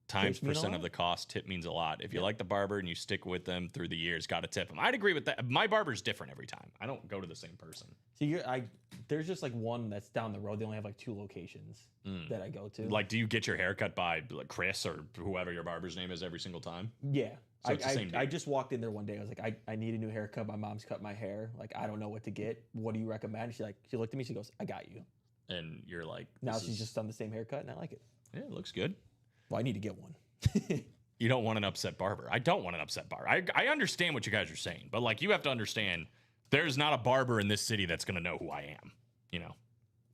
times Tips mean a percent of lot? the cost. Tip means a lot. If you like the barber and you stick with them through the years, got to tip them. I'd agree with that. My barber's different every time. I don't go to the same person. See, there's just like one that's down the road. They only have like 2 locations that I go to. Like, do you get your hair cut by like Chris or whoever your barber's name is every single time? yeah. So it's the same I dude. just walked in there one day. I was like, I need a new haircut. My mom's cut my hair. Like, I don't know what to get. What do you recommend? She looked at me. She goes, I got you. And you're like, Now this she's is- just done the same haircut, and I like it. yeah, it looks good. Well, I need to get one. You don't want an upset barber. I don't want an upset barber. I understand what you guys are saying, but like you have to understand there's not a barber in this city that's going to know who I am. You know,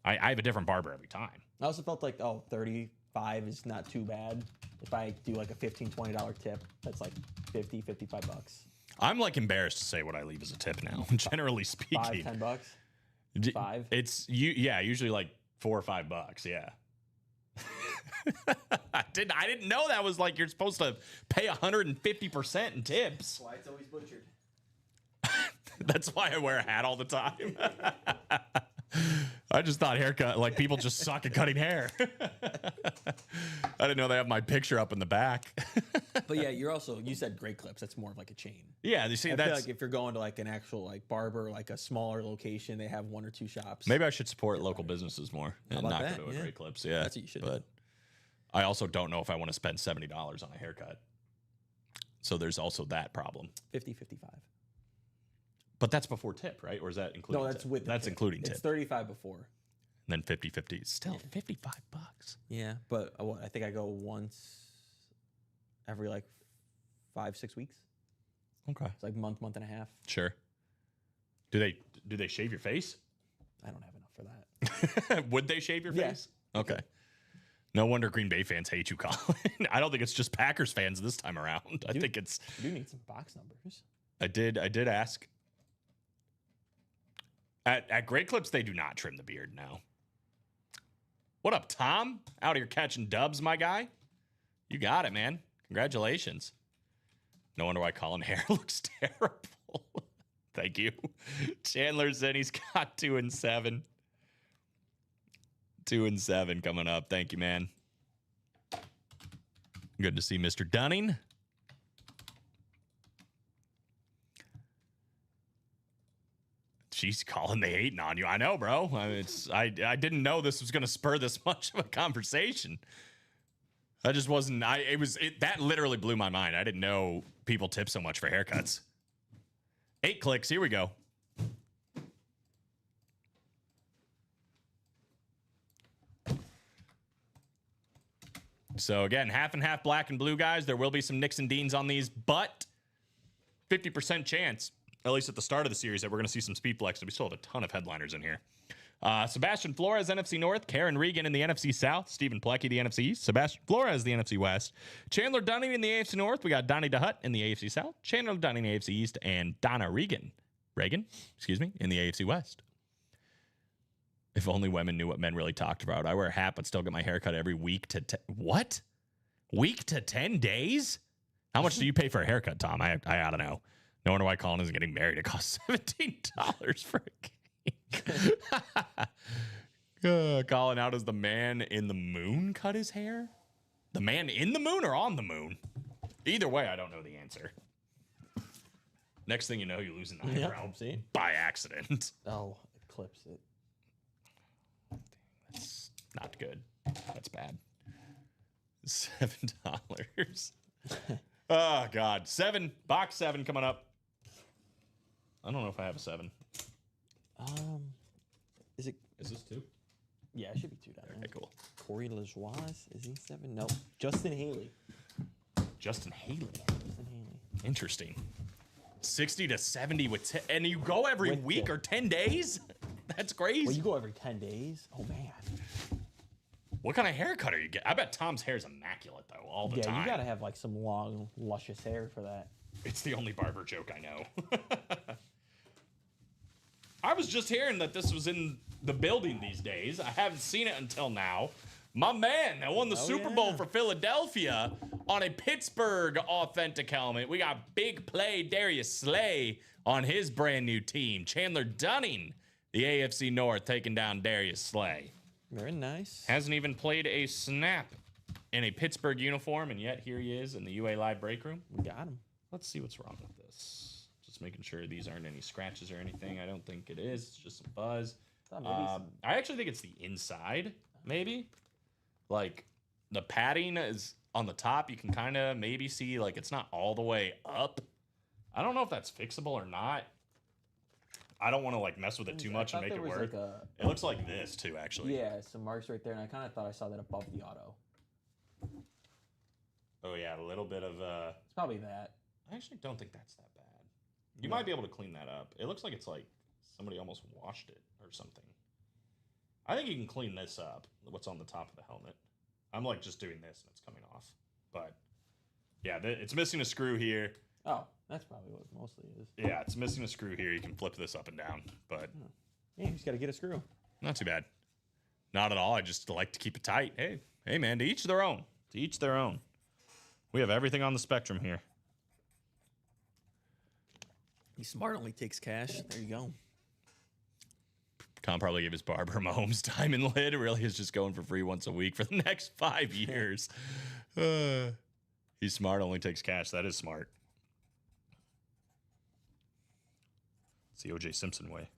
I have a different barber every time. I also felt like, 35 is not too bad. If I do like a $15, $20 tip, that's like $50, $55. I'm like embarrassed to say what I leave as a tip now, generally speaking. $5, $10. D- $5? It's usually like $4 or $5. Yeah. I didn't know that was like you're supposed to pay 150% in tips. Why it's always butchered. That's why I wear a hat all the time. I just thought haircut, like people just suck at cutting hair. I didn't know they have my picture up in the back. But yeah, you said Great Clips. That's more of like a chain. Yeah, you see, I feel that's like if you're going to like an actual like barber, like a smaller location, they have 1 or 2 shops. maybe I should support local businesses more and about not that? go to a Yeah. Great Clips. Yeah, That's what you should But I also don't know if I want to spend $70 on a haircut. So there's also that problem. 50, 55. But that's before tip, right? Or is that including? No, that's tip? with the That's tip. including It's tip. 35 before. And then 50-50 is still $55. Yeah, but I think I go once every like 5-6 weeks. Okay, It's like month and a half. sure. Do they shave your face? I don't have enough for that. Would they shave your Yeah. face? Okay. No wonder Green Bay fans hate you, Colin. I don't think it's just Packers fans this time around. I think it's. You do need some box numbers. I did ask. At Great Clips, they do not trim the beard now. What up, Tom? Out here catching dubs, my guy. You got it, man. Congratulations. No wonder why Colin hair looks terrible. Thank you. Chandler said he's got 2-7. 2-7 coming up. Thank you, man. Good to see Mr. Dunning. She's calling the hating on you. I know, bro. I mean, I didn't know this was going to spur this much of a conversation. I just wasn't. That literally blew my mind. I didn't know people tip so much for haircuts. 8 clicks. Here we go. So again, half and half black and blue guys. There will be some Nicks and Deans on these, but 50% chance, at least at the start of the series, that we're going to see some speed flex. And we still have a ton of headliners in here. Sebastian Flores, NFC North. Karen Regan in the NFC South. Stephen Plecky, the NFC East. Sebastian Flores, the NFC West. Chandler Dunning in the AFC North. We got Donnie DeHutt in the AFC South. Chandler Dunning in the AFC East. And Donna Regan, in the AFC West. If only women knew what men really talked about. I wear a hat, but still get my hair cut every week to... What? Week to 10 days? How much do you pay for a haircut, Tom? I ought to know. No wonder why Colin isn't getting married. It costs $17 for a cake. Colin, how does the man in the moon cut his hair? The man in the moon or on the moon? Either way, I don't know the answer. Next thing you know, you lose an eyebrow see? by accident. Oh, it clips it. That's not good. That's bad. $7. Oh, God. 7. Box 7 coming up. I don't know if I have a 7. Is it? Is this 2? Yeah, it should be 2 down there. Okay, cool. Corey Lajoie, is he 7? No, Justin Haley. Justin Haley. Justin Haley. Interesting. 60 to 70 with 10. And you go every With week tip. or 10 days? That's crazy. Well, you go every 10 days. Oh man. What kind of haircut are you getting? I bet Tom's hair is immaculate, though, all the Yeah, time. you gotta have like some long, luscious hair for that. It's the only barber joke I know. I was just hearing that this was in the building these days. I haven't seen it until now. My man that won the Super Bowl yeah. for Philadelphia on a Pittsburgh authentic helmet. We got big play Darius Slay on his brand new team. Chandler Dunning, the AFC North, taking down Darius Slay. Very nice. Hasn't even played a snap in a Pittsburgh uniform, and yet here he is in the UA Live break room. We got him. Let's see what's wrong with this. Just making sure these aren't any scratches or anything. I don't think it is. It's just some buzz. I actually think it's the inside, maybe. Like, the padding is on the top. You can kind of maybe see, like, it's not all the way up. I don't know if that's fixable or not. I don't want to, like, mess with it too much and make it work. It looks like this, too, actually. Yeah, some marks right there, and I kind of thought I saw that above the auto. Oh, yeah, a little bit of... It's probably that. I actually don't think that's that bad. You might be able to clean that up. It looks like it's like somebody almost washed it or something. I think you can clean this up, what's on the top of the helmet. I'm like just doing this and it's coming off. But yeah, it's missing a screw here. Oh, that's probably what it mostly is. Yeah, it's missing a screw here. You can flip this up and down, but Yeah, you just got to get a screw. not too bad. Not at all. I just like to keep it tight. Hey man, to each their own. To each their own. We have everything on the spectrum here. He's smart, only takes cash. There you go. Con probably gave his barber Mahomes diamond lid. Really is just going for free once a week for the next 5 years. He's smart, only takes cash. That is smart. It's the O.J. Simpson way.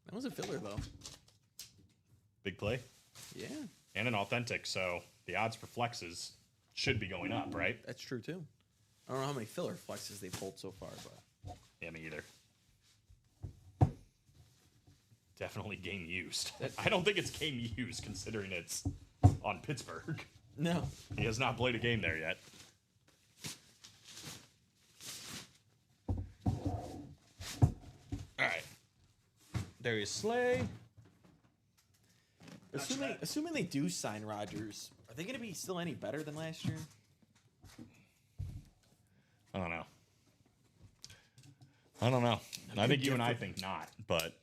That was a filler, though. Big play. Yeah, And an authentic, so the odds for flexes should be going up, right? that's true, too. I don't know how many filler flexes they've pulled so far, but... Yeah, me either. Definitely game used. I don't think it's game used considering it's on Pittsburgh. No. He has not played a game there yet. All right. Darius Slay. Assuming they do sign Rodgers, are they going to be still any better than last year? I don't know. I think you and I think not, but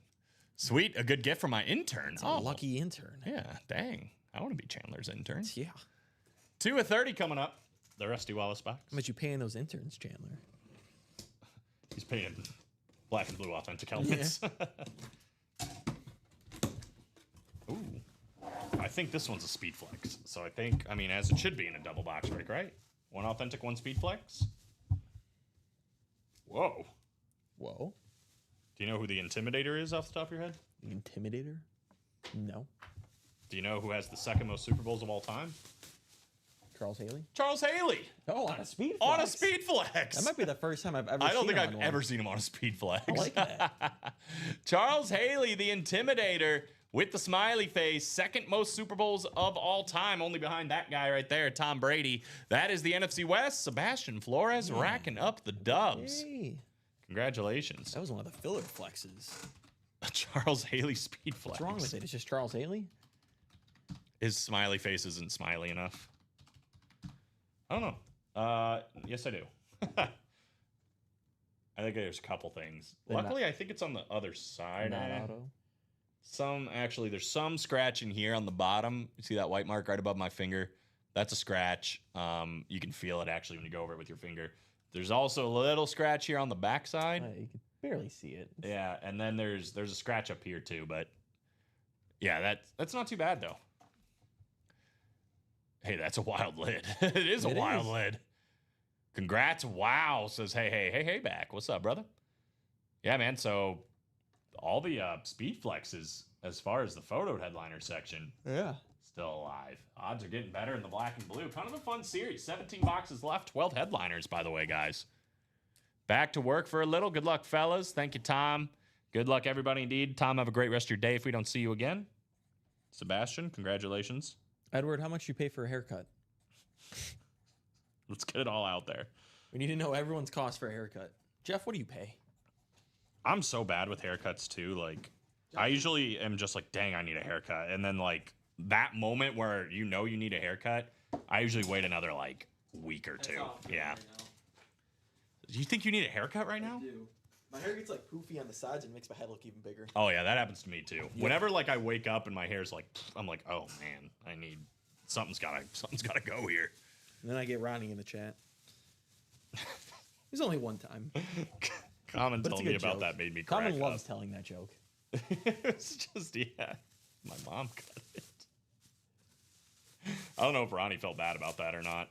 sweet. A good gift from my intern. It's a lucky intern. Yeah, dang. I want to be Chandler's intern. Yeah. 2 of 30 coming up. The Rusty Wallace box. How much you paying those interns, Chandler? He's paying black and blue authentic helmets. Ooh. I think this one's a speed flex. So I mean, as it should be in a double box break, right? 1 authentic, 1 speed flex. Whoa. Whoa. Do you know who the Intimidator is off the top of your head? The Intimidator? No. Do you know who has the second most Super Bowls of all time? Charles Haley? Charles Haley. Oh, on a speed flex. On a speed flex. That might be the first time I've ever I don't seen think him I've on one. ever seen him on a speed flex. I like that. Charles Haley, the Intimidator, with the smiley face, second most Super Bowls of all time, only behind that guy right there, Tom Brady. That is the NFC West. Sebastian Flores racking up the dubs. Hey, Congratulations. that was one of the filler flexes. A Charles Haley speed flex. What's wrong with it? It's just Charles Haley? His smiley face isn't smiley enough. I don't know. Yes, I do. I think there's a couple things. Luckily, I think it's on the other side. Not auto. There's some scratching here on the bottom. You see that white mark right above my finger? That's a scratch. You can feel it actually when you go over it with your finger. There's also a little scratch here on the backside. You can barely see it. Yeah, and then there's a scratch up here too, but yeah, that's not too bad though. Hey, that's a wild lid. It is a wild lid. Congrats. Wow. Says, hey, back. What's up, brother? Yeah, man. So all the speed flexes as far as the photo headliner section. Yeah. Still alive. Odds are getting better in the black and blue. Kind of a fun series. 17 boxes left. 12 headliners, by the way, guys. Back to work for a little. Good luck, fellas. Thank you, Tom. Good luck, everybody, indeed. Tom, have a great rest of your day if we don't see you again. Sebastian, congratulations. Edward, how much you pay for a haircut? Let's get it all out there. We need to know everyone's cost for a haircut. Jeff, what do you pay? I'm so bad with haircuts, too. Like, I usually am just like, dang, I need a haircut. And then, like, that moment where you know you need a haircut, I usually wait another, like, week or two. Yeah. Do you think you need a haircut right now? I do. My hair gets like poofy on the sides and makes my head look even bigger. Oh, yeah, that happens to me, too. Yeah. Whenever, like, I wake up and my hair's like, I'm like, oh, man, I need, something's gotta go here. And then I get Ronnie in the chat. There's only one time. Common telling me about that made me crack Common up. loves telling that joke. It's just, yeah. My mom cut it. I don't know if Ronnie felt bad about that or not.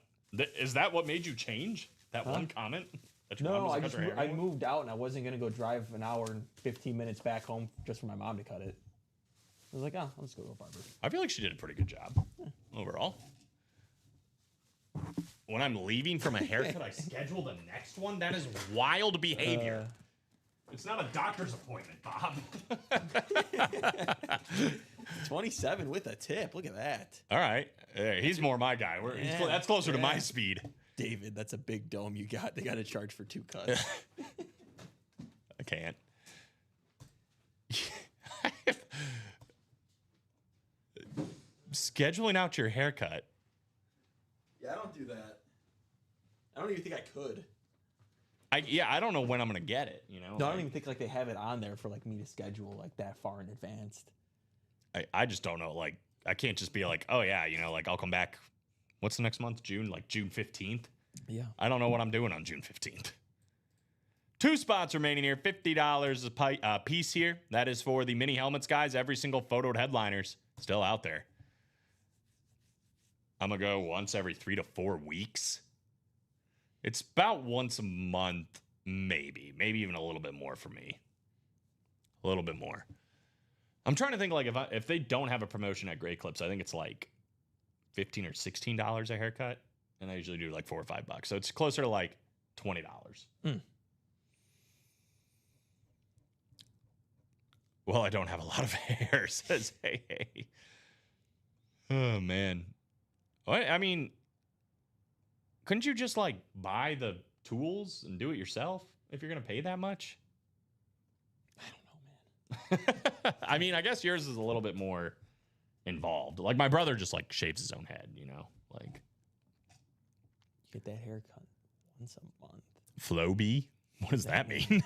Is that what made you change that one comment? That your mom No, doesn't cut her hair I anymore? moved out and I wasn't gonna go drive an hour and 15 minutes back home just for my mom to cut it. I was like, oh, I'll just go to a barber. I feel like she did a pretty good job overall. When I'm leaving from a haircut, I schedule the next one. That is wild behavior. It's not a doctor's appointment, Bob. 27 with a tip. Look at that. All right. He's more my guy. That's closer to my speed. David, that's a big dome you got. They got to charge for 2 cuts. I can't. Scheduling out your haircut. Yeah, I don't do that. I don't even think I could. I don't know when I'm gonna get it. You know. No, I don't even think like they have it on there for like me to schedule like that far in advance. I just don't know. Like, I can't just be like, oh yeah, you know, like I'll come back. What's the next month? June, like June 15th. Yeah. I don't know what I'm doing on June 15th. 2 spots remaining here. $50 a piece here. That is for the mini helmets, guys. Every single photoed headliners still out there. I'm gonna go once every 3 to 4 weeks. It's about once a month, maybe even a little bit more for me. A little bit more. I'm trying to think like if they don't have a promotion at Great Clips, I think it's like $15 or $16 a haircut, and I usually do like $4 or $5. So it's closer to like $20. Well, I don't have a lot of hair, says hey. Oh man. I mean, couldn't you just like buy the tools and do it yourself if you're gonna pay that much? I don't know, man. I mean, I guess yours is a little bit more involved. Like my brother just like shaves his own head, you know, like Get that haircut once a month. Floby. What does that mean?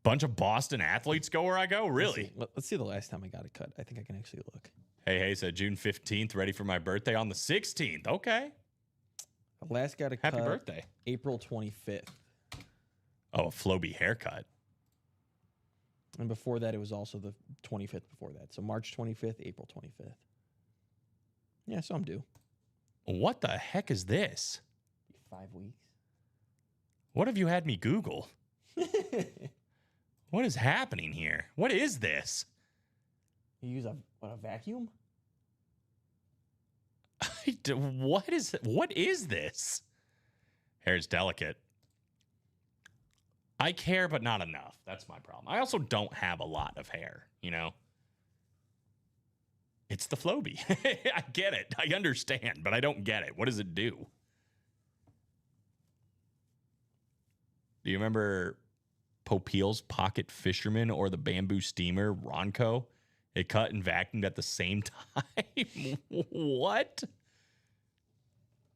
Bunch of Boston athletes go where I go? Really? Let's see the last time I got a cut. I think I can actually look. Hey, said June 15th, ready for my birthday on the 16th. Okay. The last got a cut. Happy birthday. April 25th. Oh, a Floby haircut. And before that, it was also the 25th before that. So March 25th, April 25th. Yeah, so I'm due. What the heck is this? 5 weeks. What have you had me Google? What is happening here? What is this? You use a vacuum? What is this? Hair's delicate. I care, but not enough. That's my problem. I also don't have a lot of hair, you know? It's the Floby. I get it. I understand, but I don't get it. What does it do? Do you remember Popeil's Pocket Fisherman or the Bamboo Steamer, Ronco? It cut and vacuumed at the same time. What?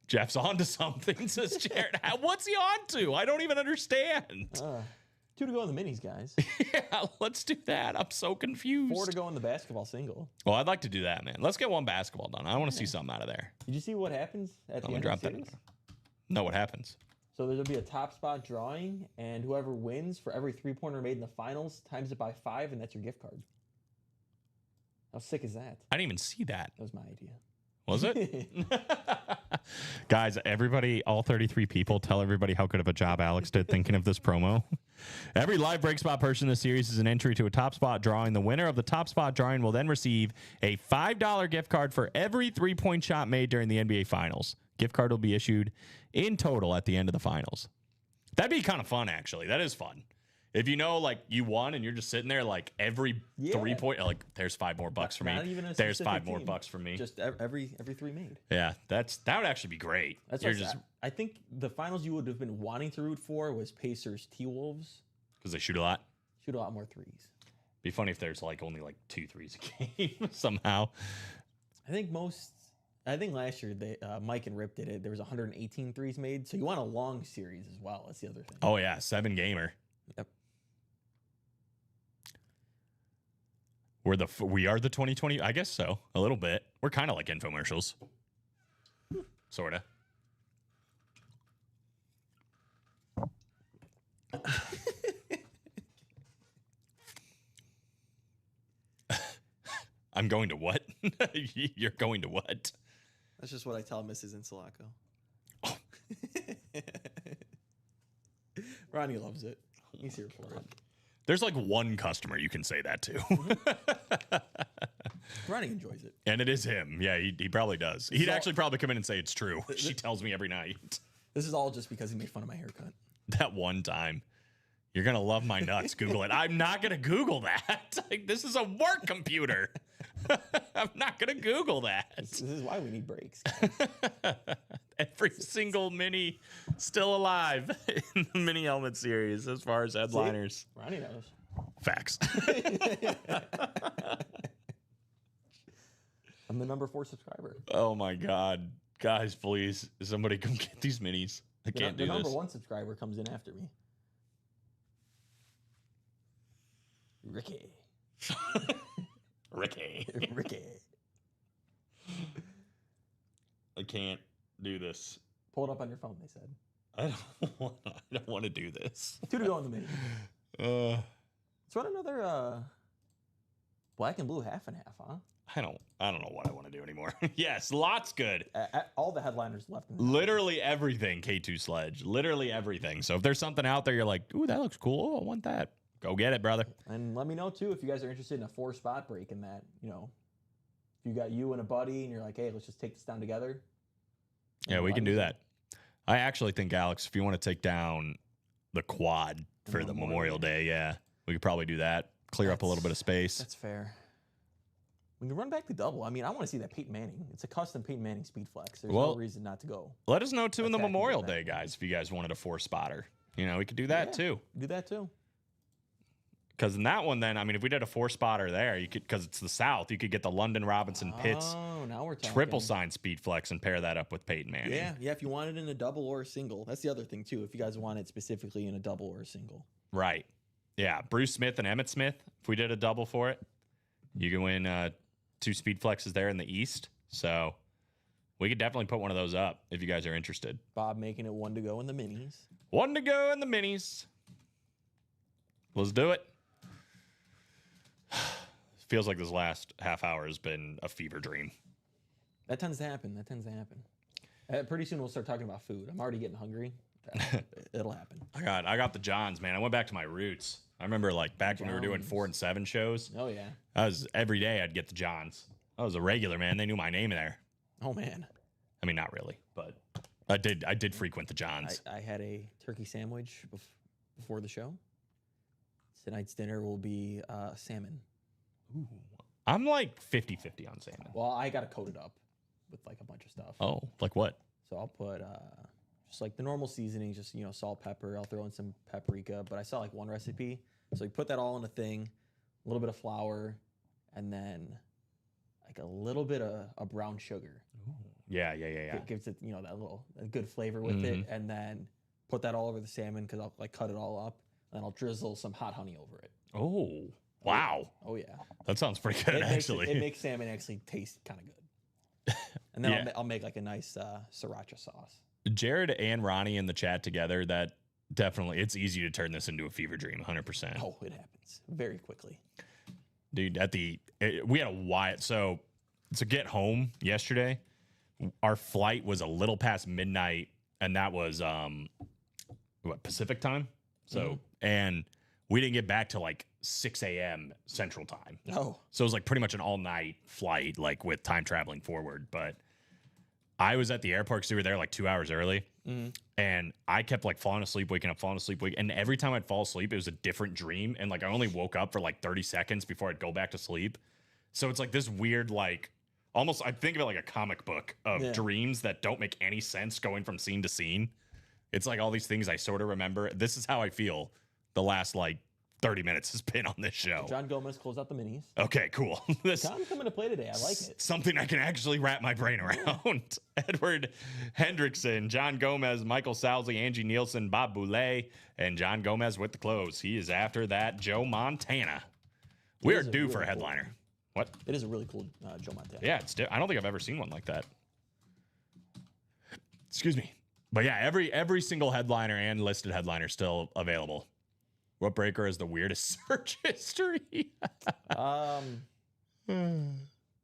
Jeff's onto something, says Jared. What's he onto? I don't even understand. 2 to go in the minis, guys. Yeah, let's do that. I'm so confused. 4 to go in the basketball single. Well, I'd like to do that, man. Let's get one basketball done. I want to see something out of there. Did you see what happens at the I'm end gonna of drop the that in series? there. No, what happens? So there'll be a top spot drawing, and whoever wins for every 3-pointer made in the finals times it by 5, and that's your gift card. How sick is that? I didn't even see that. That was my idea. Was it? Guys, everybody, all 33 people, tell everybody how good of a job Alex did thinking of this promo. Every live break spot person in the series is an entry to a top spot drawing. The winner of the top spot drawing will then receive a $5 gift card for every 3-point shot made during the NBA Finals. Gift card will be issued in total at the end of the finals. That'd be kind of fun, actually. That is fun. If you know, like, you won and you're just sitting there, like, every 3-point, like, there's $5 more for me. Not even a There's specific $5 more team. for me. Just every 3 made. Yeah, that would actually be great. That's You're what just I think the finals you would have been wanting to root for was Pacers T-Wolves. because they shoot a lot. Shoot a lot more threes. Be funny if there's like only like 2 threes a game somehow. I think last year Mike and Rip did it. There was 118 threes made. So you want a long series as well. That's the other thing. Oh yeah, 7-gamer. Yep. We are the 2020. I guess so. A little bit. We're kind of like infomercials. Sorta. I'm going to what? You're going to what? That's just what I tell Mrs. Insulaco. Oh. Ronnie loves it. He's here for it. There's like one customer you can say that to. Ronnie enjoys it. And it is him. Yeah, he probably does. He'd actually probably come in and say it's true. She tells me every night. This is all just because he made fun of my haircut. That one time. You're going to love my nuts. Google it. I'm not going to Google that. Like, this is a work computer. I'm not going to Google that. This is why we need breaks. Every single mini still alive in the mini helmet series as far as headliners. Ronnie knows. Facts. I'm the number 4 subscriber. Oh my God. Guys, please. Somebody come get these minis. I can't do the this. number 1 subscriber comes in after me. Ricky. Ricky. Ricky. I can't do this. Pull it up on your phone, they said. I don't want to do this. 2 to go in the mini. Let's run another black and blue half and half, huh? I don't know what I want to do anymore. Yes, lots good. All the headliners left. Literally everything, K2 Sledge. Literally everything. So if there's something out there you're like, ooh, that looks cool. Oh, I want that. Go get it, brother. And let me know, too, if you guys are interested in a 4-spot break in that, you know, if you got you and a buddy and you're like, hey, let's just take this down together. Yeah, we can do that. I actually think, Alex, if you want to take down the quad for the Memorial Day, yeah, we could probably do that. Clear up a little bit of space. That's fair. We can run back the double. I mean, I want to see that Peyton Manning. It's a custom Peyton Manning speed flex. There's no reason not to go. Let us know, too, in the Attack Memorial and do Day, that. guys, if you guys wanted a 4-spotter. You know, we could do that, too. Do that, too. Because in that one, then, I mean, if we did a 4-spotter there, you could, because it's the South, you could get the London Robinson Pitts Oh, now we're talking. triple sign speed flex and pair that up with Peyton Manning. Yeah, if you want it in a double or a single. That's the other thing, too. If you guys want it specifically in a double or a single. Right. Yeah. Bruce Smith and Emmett Smith, if we did a double for it, you can win 2 speed flexes there in the East. So we could definitely put one of those up if you guys are interested. Bob making it 1 to go in the minis. 1 to go in the minis. Let's do it. Feels like this last half hour has been a fever dream. That tends to happen. Pretty soon we'll start talking about food. I'm already getting hungry. It'll happen. I got the Johns, man. I went back to my roots. I remember like back when we were doing 4 and 7 shows. Oh, yeah. I was every day I'd get the Johns. I was a regular, man. They knew my name there. Oh, man. I mean, not really, but I did frequent the Johns. I had a turkey sandwich before the show. Tonight's dinner will be salmon. Ooh. I'm like 50-50 on salmon. Well, I got to coat it up with like a bunch of stuff. Oh, like what? So I'll put just like the normal seasonings, just, you know, salt, pepper. I'll throw in some paprika, but I saw like one recipe. So you put that all in a thing, a little bit of flour, and then like a little bit of brown sugar. Ooh. Yeah. It gives it, you know, a good flavor with it. And then put that all over the salmon because I'll like cut it all up. And then I'll drizzle some hot honey over it. Oh, wow. Oh, yeah. That sounds pretty good, actually. It makes salmon actually taste kind of good. And then I'll make like a nice sriracha sauce. Jared and Ronnie in the chat together, that definitely, it's easy to turn this into a fever dream, 100%. Oh, it happens very quickly. Dude, we had a wide, so to get home yesterday, our flight was a little past midnight, and that was, Pacific time? So, and we didn't get back till like 6 a.m. Central time. Oh. So it was like pretty much an all-night flight, like with time traveling forward. But I was at the airport because we were there like 2 hours early. And I kept like falling asleep, waking up, falling asleep, and every time I'd fall asleep, it was a different dream. And like I only woke up for like 30 seconds before I'd go back to sleep. So it's like this weird, like almost, I think of it like a comic book of dreams that don't make any sense going from scene to scene. It's like all these things I sort of remember. This is how I feel the last like 30 minutes has been on this show. John Gomez closed out the minis. Okay, cool. John's coming to play today. I like it. Something I can actually wrap my brain around. Edward Hendrickson, John Gomez, Michael Salzley, Angie Nielsen, Bob Boulay, and John Gomez with the close. He is after that Joe Montana. We are due for a headliner. Cool. What? It is a really cool Joe Montana. Yeah, I don't think I've ever seen one like that. Excuse me. But yeah, every single headliner and listed headliner still available. What breaker is the weirdest search history?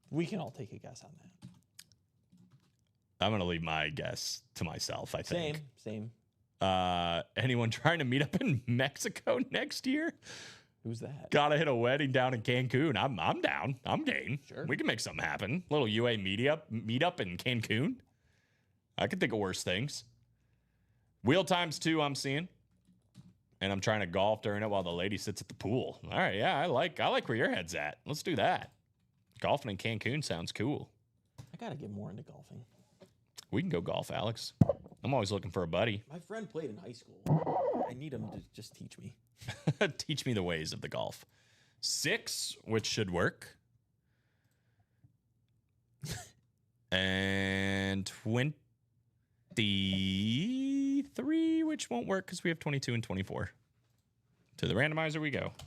We can all take a guess on that. I'm going to leave my guess to myself, I think. Same. Anyone trying to meet up in Mexico next year? Who's that? Gotta hit a wedding down in Cancun. I'm down. I'm game. Sure. We can make something happen. Little UA meetup in Cancun. I could think of worse things. Wheel times 2 I'm seeing. And I'm trying to golf during it while the lady sits at the pool. All right, yeah, I like where your head's at. Let's do that. Golfing in Cancun sounds cool. I gotta get more into golfing. We can go golf, Alex. I'm always looking for a buddy. My friend played in high school. I need him to just teach me. Teach me the ways of the golf. 6, which should work. And 23, which won't work because we have 22 and 24. To the randomizer we go. So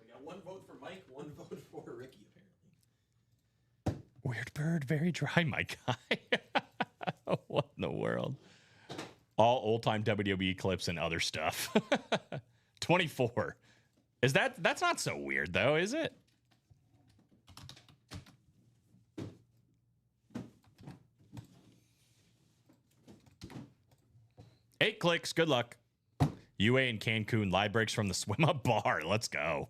we got 1 vote for Mike, 1 vote for Ricky, apparently. Weird bird, very dry, my guy. What in the world? All old-time WWE clips and other stuff. 24. That's not so weird though, is it? Eight clicks. Good luck. UA in Cancun. Live breaks from the swim up bar. Let's go.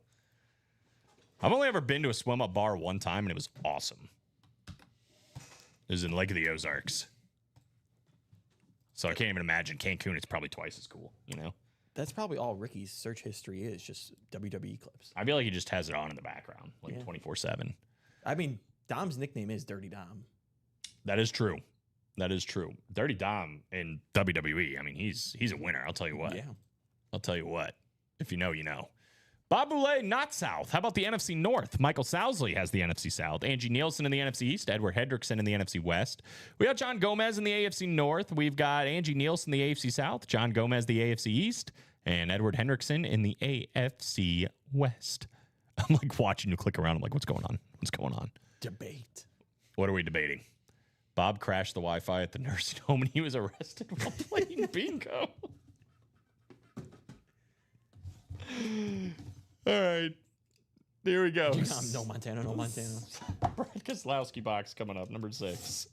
I've only ever been to a swim up bar one time, and it was awesome. It was in Lake of the Ozarks. So I can't even imagine Cancun. It's probably twice as cool, you know? That's probably all Ricky's search history is, just WWE clips. I feel like he just has it on in the background, like Yeah. 24/7. I mean, Dom's nickname is Dirty Dom. That is true. That is true. Dirty Dom in WWE. I mean, he's a winner. I'll tell you what. Yeah. I'll tell you what. If you know, you know. Bob Boulay, not South. How about the NFC North? Michael Sousley has the NFC South. Angie Nielsen in the NFC East. Edward Hendrickson in the NFC West. We got John Gomez in the AFC North. We've got Angie Nielsen in the AFC South. John Gomez, the AFC East. And Edward Hendrickson in the AFC West. I'm like watching you click around. I'm like, what's going on? What's going on? Debate. What are we debating? Bob crashed the Wi-Fi at the nursing home and he was arrested while playing bingo. All right. Here we go. No Montana, no Montana. Brad Keselowski box coming up, number 6.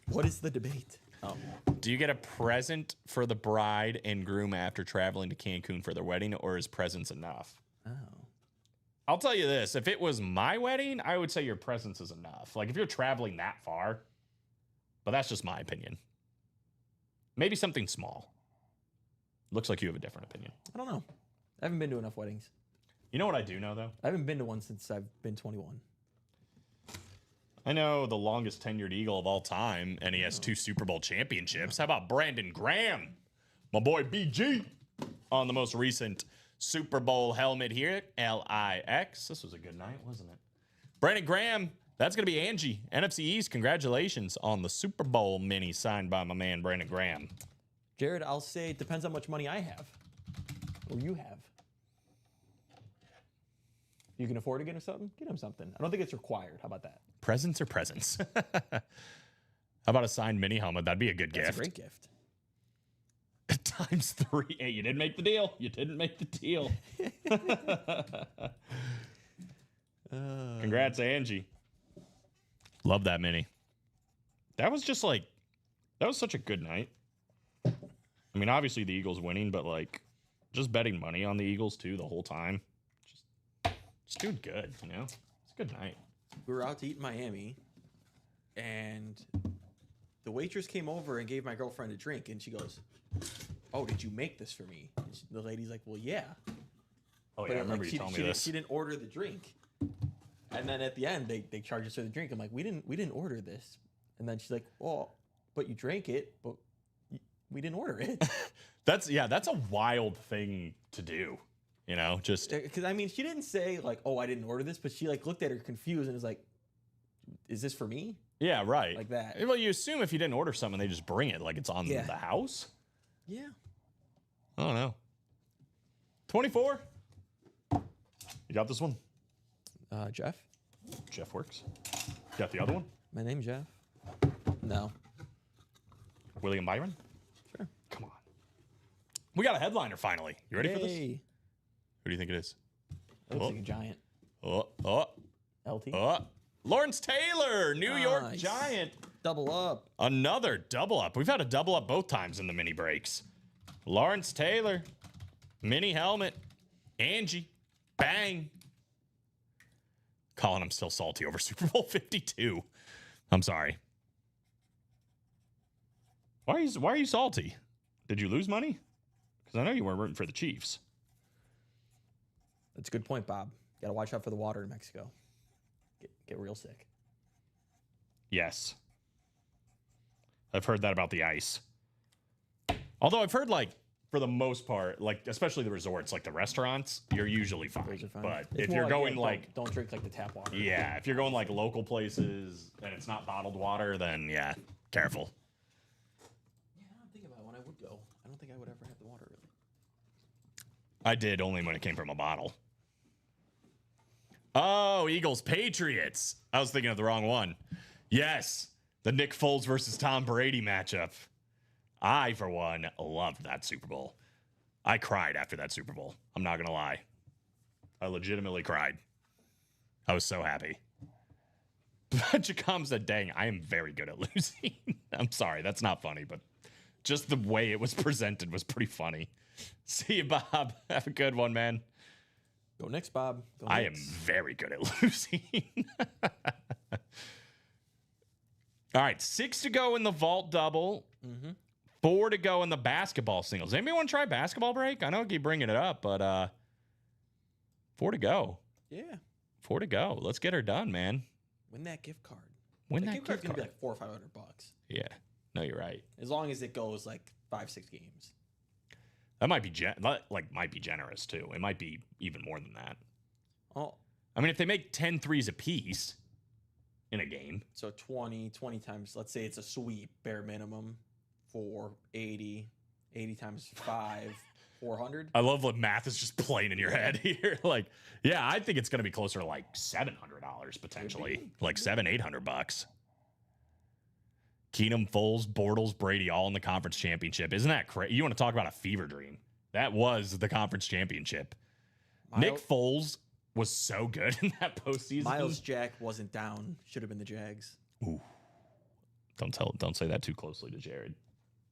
What is the debate? Oh, Do you get a present for the bride and groom after traveling to Cancun for their wedding, or is presents enough? oh. I'll tell you this. If it was my wedding, I would say your presence is enough. Like, if you're traveling that far, but that's just my opinion. Maybe something small. Looks like you have a different opinion. I don't know. I haven't been to enough weddings. You know what I do know, though? I haven't been to one since I've been 21. I know the longest tenured Eagle of all time, and he has 2 Super Bowl championships. How about Brandon Graham? My boy BG on the most recent Super Bowl helmet here, LIX. This was a good night, wasn't it? Brandon Graham, that's going to be Angie. NFC East, congratulations on the Super Bowl mini signed by my man, Brandon Graham. Jared, I'll say it depends how much money I have. Or you have. You can afford to get him something? Get him something. I don't think it's required. How about that? Presents or presents? How about a signed mini helmet? That'd be a good That's gift. a great gift. Times 3. Hey, you didn't make the deal. You didn't make the deal. Congrats, Angie. Love that mini. That was just like, that was such a good night. I mean, obviously the Eagles winning, but like, just betting money on the Eagles too the whole time. Just doing good, you know? It's a good night. We were out to eat in Miami, and the waitress came over and gave my girlfriend a drink, and she goes, "Oh, did you make this for me?" And the lady's like, "Well, yeah." Oh, yeah, But I remember you telling me this. She didn't order the drink, and then at the end they charged us for the drink. I'm like, we didn't order this, and then she's like, "Well, but you drank it, but we didn't order it." That's a wild thing to do, you know? Just Because I mean, she didn't say like, "Oh, I didn't order this," but she like looked at her confused and was like, "Is this for me?" yeah, right. Like that. Well, you assume if you didn't order something, they just bring it like it's on Yeah. the house. Yeah. I don't know. 24. You got this one? Jeff. Jeff works. Got the other one? My name's Jeff. No. William Byron? Sure. Come on. We got a headliner finally. You ready for this? Yay. Who do you think it is? That looks Oh. like a giant. Oh, LT. Lawrence Taylor, New York Nice. Giant. Double up. Another double up. We've had a double up both times in the mini breaks. Lawrence Taylor, mini helmet, Angie, bang. Colin, I'm still salty over Super Bowl 52. I'm sorry. Why are you salty? Did you lose money? Because I know you weren't rooting for the Chiefs. That's a good point, Bob. Got to watch out for the water in Mexico. Get real sick. Yes. I've heard that about the ice. Although I've heard, like, for the most part, like, especially the resorts, like the restaurants, you're usually fine. Those are fine. But It's if more you're going, yeah, like, don't drink like the tap water. yeah, if you're going, like, local places and it's not bottled water, then, yeah, careful. Yeah, I don't think about when I would go. I don't think I would ever have the water really. I did only when it came from a bottle. Oh, Eagles Patriots. I was thinking of the wrong one. Yes, the Nick Foles versus Tom Brady matchup. I, for one, loved that Super Bowl. I cried after that Super Bowl. I'm not going to lie. I legitimately cried. I was so happy. Jacom said, dang, I am very good at losing. I'm sorry, that's not funny, but just the way it was presented was pretty funny. See you, Bob. Have a good one, man. Go Knicks, Bob. Go I am Knicks. very good at losing. All right, 6 to go in the vault double. 4 to go in the basketball singles. Anybody want to try basketball break? I know I keep bringing it up, but 4 to go. Yeah. 4 to go. Let's get her done, man. Win that gift card. Win That that gift card's gift gonna card. be like $400 or $500. Yeah. No, you're right. As long as it goes like 5-6 games. That might be might be generous too. It might be even more than that. Oh, I mean, if they make 10 threes apiece in a game, so 20 times, let's say it's a sweep, bare minimum, 480, 80 times 5, 400. I love what math is just playing in your head here. Like, yeah, I think it's going to be closer to like $700 potentially, like $700-800. Keenum, Foles, Bortles, Brady, all in the conference championship. Isn't that crazy? You want to talk about a fever dream? That was the conference championship. Nick Foles was so good in that postseason. Miles Jack wasn't down. Should have been the Jags. Ooh. Don't say that too closely to Jared.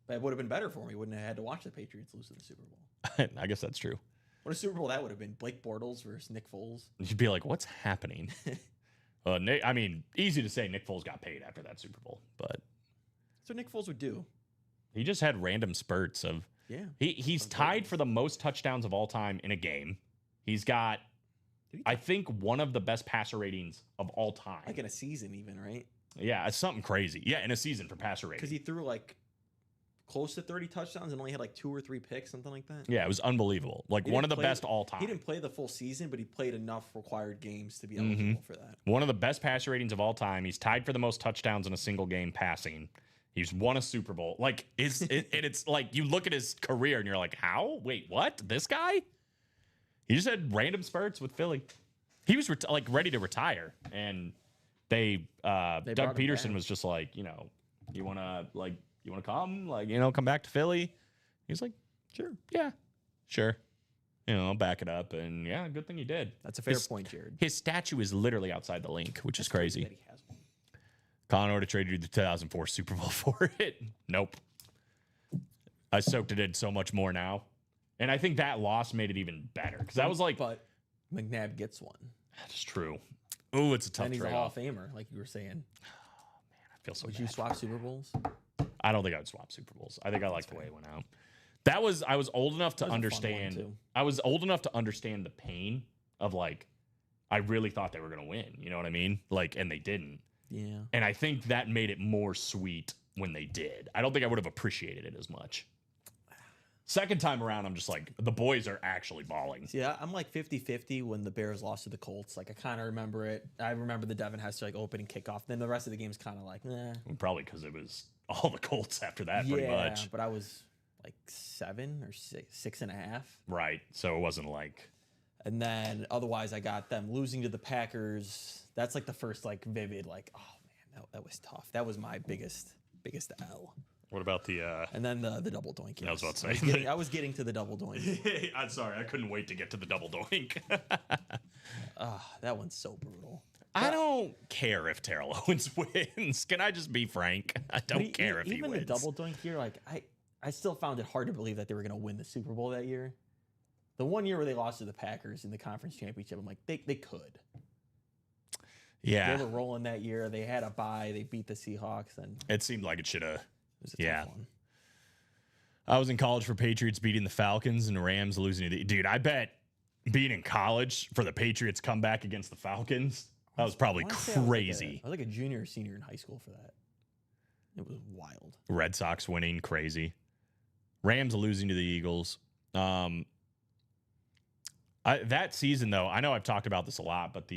But it would have been better for me. Wouldn't have had to watch the Patriots lose in the Super Bowl. I guess that's true. What a Super Bowl that would have been. Blake Bortles versus Nick Foles. You'd be like, what's happening? Nick, I mean, easy to say Nick Foles got paid after that Super Bowl, but That's what Nick Foles would do. he just had random spurts of. Yeah. He's tied for the most touchdowns of all time in a game. He's got, I think, one of the best passer ratings of all time. Like in a season even, right? Yeah, it's something crazy. Yeah, in a season for passer rating. Because he threw like close to 30 touchdowns and only had like 2 or 3 picks, something like that. Yeah, it was unbelievable. Like He one of didn't the play- best all time. He didn't play the full season, but he played enough required games to be eligible for that. One of the best passer ratings of all time. He's tied for the most touchdowns in a single game passing. He's won a Super Bowl. Like, and it's like you look at his career and you're like, how? Wait, what? This guy? He just had random spurts with Philly. He was like ready to retire, and brought Doug him Peterson back. was just like, you wanna come, come back to Philly? He's like, sure, yeah, sure. I'll back it up, and yeah, good thing you did. That's a fair point, Jared. His statue is literally outside the link, which is crazy. That he has one. Colin would have traded you the 2004 Super Bowl for it. Nope. I soaked it in so much more now. And I think that loss made it even better. Because that was like, But McNabb gets one. that's true. Ooh, it's a tough And he's a Hall trade-off. of Famer, like you were saying. I feel so Would bad. you swap Super Bowls? I don't think I would swap Super Bowls. I think I like the way it went out. I was old enough to That was a fun one, understand. too. I was old enough to understand the pain of like, I really thought they were going to win. You know what I mean? Like, and they didn't. Yeah. And I think that made it more sweet when they did. I don't think I would have appreciated it as much. Second time around, I'm just like, the boys are actually balling. See, I'm like 50-50 when the Bears lost to the Colts. Like, I kind of remember it. I remember the Devin Hester like opening kickoff. Then the rest of the game's kind of like, nah. Probably because it was all the Colts after that, pretty much. But I was like 7 or 6.5. Right. So it wasn't like, And then otherwise, I got them losing to the Packers. That's like the first like vivid like, oh man, that was tough. That was my biggest L. what about the. And then the double doink. I was about to yes. say. I was getting to the double doink. I'm sorry. I couldn't wait to get to the double doink. That one's so brutal. I don't care if Terrell Owens wins. Can I just be frank? I don't care if he even wins. the double doink year, like I still found it hard to believe that they were going to win the Super Bowl that year. The one year where they lost to the Packers in the conference championship, I'm like, they could. Yeah. They were rolling that year. They had a bye. They beat the Seahawks, and It seemed like it should have. it was a Yeah. tough one. I was in college for Patriots beating the Falcons and Rams losing to the dude. I bet being in college for the Patriots comeback against the Falcons, that was probably I wanna say I was crazy. I was like a junior or senior in high school for that. It was wild. Red Sox winning, crazy. Rams losing to the Eagles. That season, though, I know I've talked about this a lot, but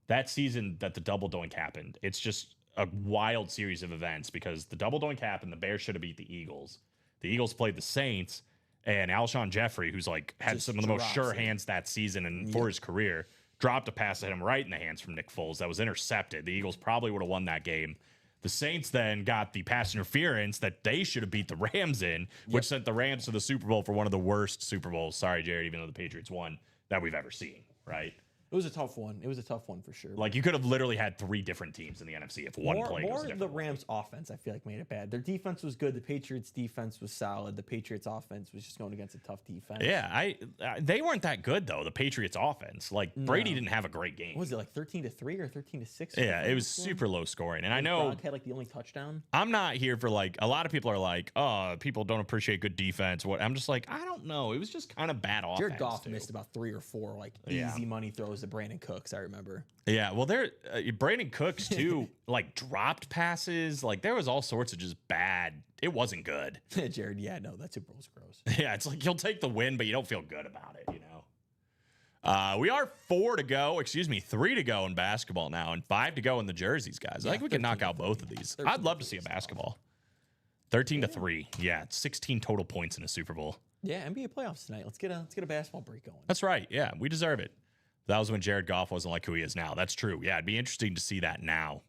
that season that the double doink happened, it's just a wild series of events because the double doink happened. The Bears should have beat the Eagles. The Eagles played the Saints, and Alshon Jeffrey, who's like had Just some of the most drops sure it. hands that season and for his career, dropped a pass at him right in the hands from Nick Foles that was intercepted. The Eagles probably would have won that game. The Saints then got the pass interference that they should have beat the Rams in, which sent the Rams to the Super Bowl for one of the worst Super Bowls. Sorry, Jared, even though the Patriots won, that we've ever seen, right? It was a tough one. It was a tough one for sure. Like you could have literally had 3 different teams in the NFC if one play goes more a the different way. Rams offense, I feel like, made it bad. Their defense was good. The Patriots defense was solid. The Patriots offense was just going against a tough defense. Yeah, they weren't that good though. The Patriots offense, like Brady didn't have a great game. What was it, like 13-3 or 13-6? Yeah, it was super low scoring, and I know Gronk had like the only touchdown. I'm not here for like a lot of people are like, oh, people don't appreciate good defense. What I'm just like, I don't know. It was just kind of bad offense. Jared Goff too. missed about 3 or 4 like Yeah. easy money throws to Brandon Cooks. I remember. Yeah, well, there, Brandon Cooks too, like dropped passes. Like there was all sorts of just bad. It wasn't good. Jared, yeah, no, that Super Bowl's gross. Yeah, it's like you'll take the win, but you don't feel good about it, you know. We are 3 to go in basketball now, and 5 to go in the jerseys, guys. I think we can knock out both of these. I'd love to see a basketball. 13-3. Yeah, it's 16 total points in a Super Bowl. Yeah, NBA playoffs tonight. Let's get a basketball break going. That's right. Yeah, we deserve it. That was when Jared Goff wasn't like who he is now. That's true. Yeah, it'd be interesting to see that now.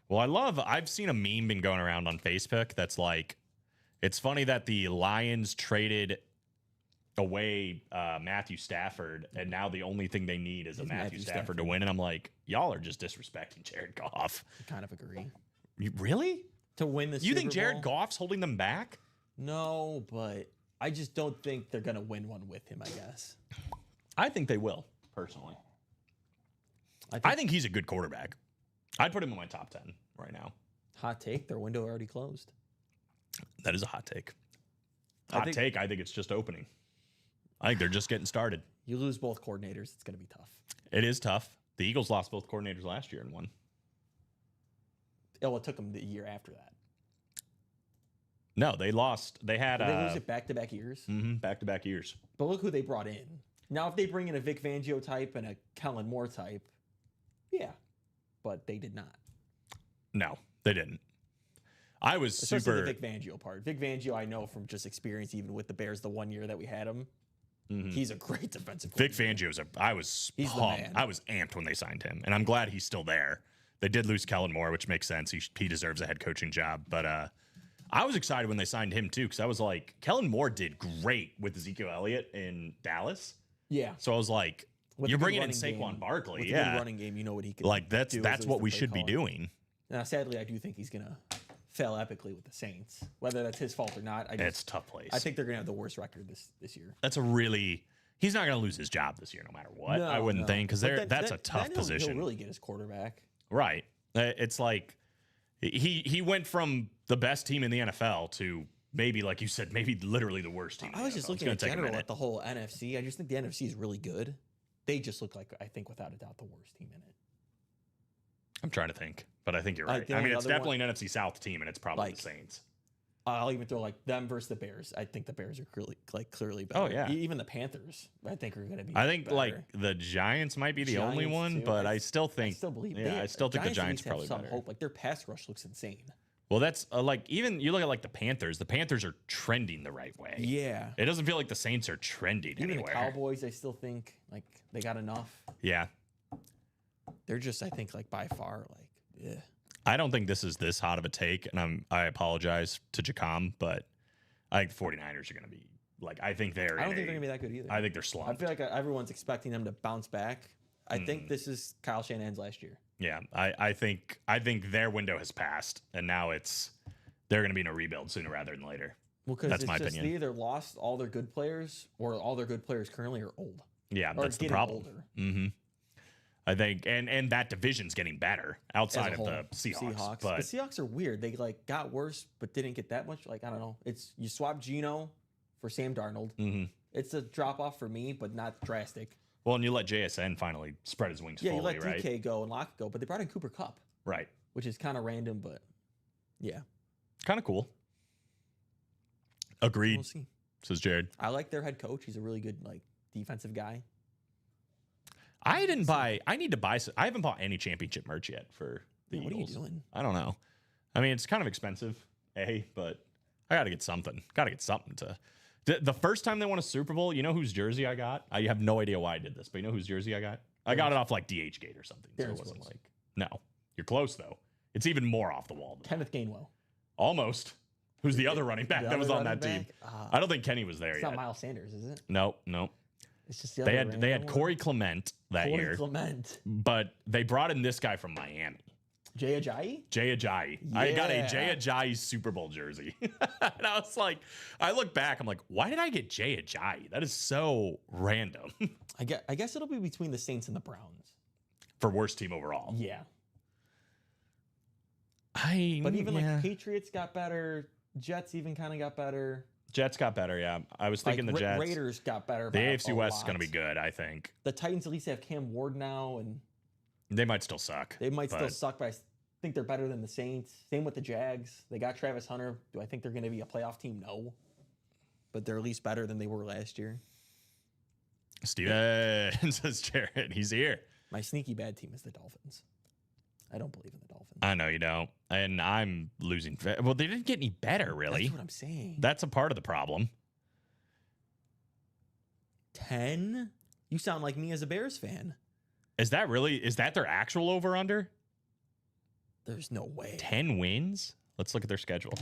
Well, I've seen a meme been going around on Facebook that's like, it's funny that the Lions traded away Matthew Stafford, and now the only thing they need is a It's Matthew Stafford to win. And I'm like, y'all are just disrespecting Jared Goff. I kind of agree. You, really? To win the You think Super Jared Bowl? Goff's holding them back? No, but I just don't think they're gonna win one with him. I guess. I think they will, personally. I think he's a good quarterback. I'd put him in my top 10 right now. Hot take: their window already closed. That is a hot take. I think- I think it's just opening. I think they're just getting started. You lose both coordinators, it's gonna be tough. It is tough. The Eagles lost both coordinators last year and won. Oh, it took them the year after that. No, they lost. They had Did they lose it back-to-back years? back-to-back years. But look who they brought in. Now, if they bring in a Vic Fangio type and a Kellen Moore type, yeah, but they did not. No, they didn't. I was Especially super. the Vic Fangio part. Vic Fangio, I know from just experience, even with the Bears, the 1 year that we had him, he's a great defensive Vic coordinator. Fangio's I was He's the pumped. man. I was amped when they signed him, and I'm glad he's still there. They did lose Kellen Moore, which makes sense. He deserves a head coaching job. But I was excited when they signed him too, because I was like, Kellen Moore did great with Ezekiel Elliott in Dallas. Yeah. So I was like, With you're a good bringing in running Saquon game- Barkley, with a yeah. good running game, you know what he can Like do that's as what the we play should be caller. doing. Now, sadly, I do think he's gonna fail epically with the Saints. Whether that's his fault or not, It's a tough place. I think they're gonna have the worst record this year. That's a really. He's not going to lose his job this year, no matter what. I wouldn't think, because But that's a tough then position. He'll really get his quarterback. Right. It's like he went from the best team in the NFL to maybe, like you said, maybe literally the worst team. in I the was just NFL. It's looking gonna in take a general minute. at the whole NFC. I just think the NFC is really good. They just look like, I think, without a doubt, the worst team in it. I'm trying to think, but I think you're Like, right. the I mean, only it's other definitely an NFC South team, and it's probably Like, the Saints. I'll even throw like them versus the Bears. I think the Bears are clearly better. Oh, yeah. Even the Panthers, I think, are going to be. I think better. like the Giants might be the only Giants, one, too. but I I still think. I still believe. Yeah, I still think the Giants at are least probably have some better. hope. Like their pass rush looks insane. Well, that's like even you look at like the Panthers. The Panthers are trending the right way. Yeah. It doesn't feel like the Saints are trending Even anywhere. the Cowboys, I still think like they got enough. Yeah. They're just, I think, like by far, like, yeah. I don't think this is this hot of a take, and I apologize to Jacom, but I think the 49ers are going to be like, I think they're. I don't think they're gonna be that good either. I think they're I slumped. feel like everyone's expecting them to bounce back, I think this is Kyle Shanahan's last year. Yeah, I think their window has passed, and now they're going to be in a rebuild sooner rather than later. Well, because That's it's my just opinion. they either lost all their good players or all their good players currently are old. Yeah, Or that's the getting problem. older. Mm-hmm. I think, and that division's getting better outside of As a the whole. Seahawks. The But Seahawks are weird. They like got worse, but didn't get that much. Like I don't know. It's you swap Geno for Sam Darnold. Mhm. It's a drop off for me, but not drastic. well, and you let JSN finally spread his wings Yeah, fully, you let right? DK go and Locke go, but they brought in Cooper Cup, Right. which is kind of random, but yeah, Kind of cool. Agreed, we'll see. says Jared. I like their head coach. He's a really good like defensive guy. I need to buy. I haven't bought any championship merch yet for the Man, what are you Eagles. doing? I don't know. I mean, it's kind of expensive, but I got to get something. Got to get something to. The first time they won a Super Bowl, you know whose jersey I got? I have no idea why I did this, but you know whose jersey I got? I got it off like DHgate or something. So it Darren wasn't Sproles. like no. You're close though. It's even more off the wall. Than Kenneth Gainwell. Almost. Who's the other running back The that was other on that running team? back? Ah. I don't think Kenny was there It's yet. not Miles Sanders, is it? No. It's just the They other had they had random Corey Clement that one. year, Corey Clement. but they brought in this guy from Miami. Jay Ajayi? Jay Ajayi. I got a Yeah. Jay Ajayi Super Bowl jersey. And I was like, I look back, I'm like, why did I get Jay Ajayi? That is so random I guess it'll be between the Saints and the Browns. for worst team overall. Yeah. But But even like Patriots got better, Jets even kind of got better. Jets got better, yeah. I was thinking Like, the Jets. Raiders got better. The by AFC a West is going to lot. be good, I think. The Titans at least have Cam Ward now, and They might still suck. they might still but suck, but I think they're better than the Saints. Same with the Jags. They got Travis Hunter. Do I think they're going to be a playoff team? No. But they're at least better than they were last year. Steven says Jared. He's here. My sneaky bad team is the Dolphins. I don't believe in the Dolphins. I know you don't. And I'm losing. Well, they didn't get any better, really. That's what I'm saying. That's a part of the problem. 10? You sound like me as a Bears fan. Is that their actual over under? There's no way. 10 wins? Let's look at their schedule.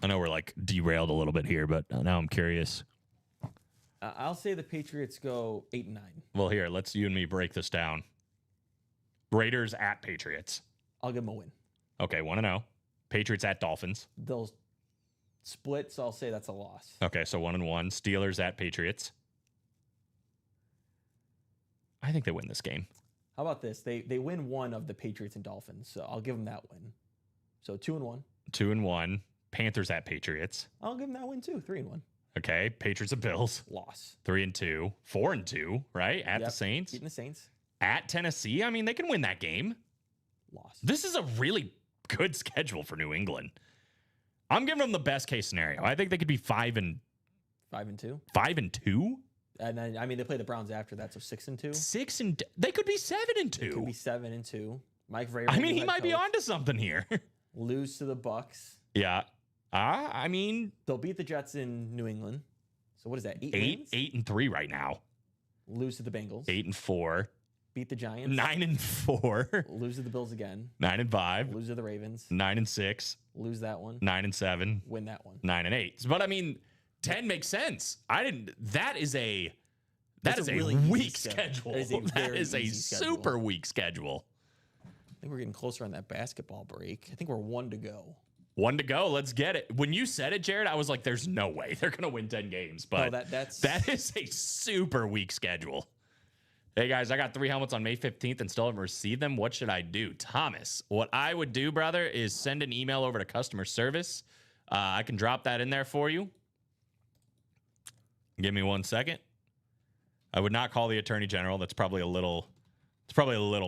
I know we're like derailed a little bit here, but now I'm curious. I'll say the Patriots go 8-9. Well, here, let's you and me break this down. Raiders at Patriots. I'll give them a win. Okay, 1-0. Patriots at Dolphins. They'll split, so I'll say that's a loss. Okay, so 1-1. Steelers at Patriots. I think they win this game. How about this? They win one of the Patriots and Dolphins, so I'll give them that win. So 2-1. 2-1. Panthers at Patriots. I'll give them that win too. 3-1. Okay, Patriots and Bills. Loss. 3-2. 4-2, right? At the Yep. Saints. Beating the Saints. At Tennessee. I mean, they can win that game. Loss. This is a really good schedule for New England. I'm giving them the best case scenario. I think they could be 5-2. 5-2. 5-2? And then I mean they play the Browns after that, so 6-2. 6 and they could be 7-2. It could be 7-2. Mike Vrabel. I mean, he head might be coach. onto something here. Lose to the Bucks. Yeah. I mean, They'll beat the Jets in New England. So what is that? 8 8 wins? 8-3 right now. Lose to the Bengals. 8-4. Beat the Giants. 9-4. Lose to the Bills again. 9-5. Lose to the Ravens. 9-6. Lose that one. 9-7. Win that one. 9-8. But I mean, 10 makes sense. That is a That's a really easy weak schedule. schedule. That is a That very is a easy schedule. super weak schedule. I think we're getting closer on that basketball break. I think we're 1 to go. 1 to go. Let's get it. When you said it, Jared, I was like, there's no way they're going to win 10 games. But that is a super weak schedule. Hey, guys, I got 3 helmets on May 15th and still haven't received them. What should I do? Thomas, what I would do, brother, is send an email over to customer service. I can drop that in there for you. Give me 1 second. I would not call the attorney general. That's probably a little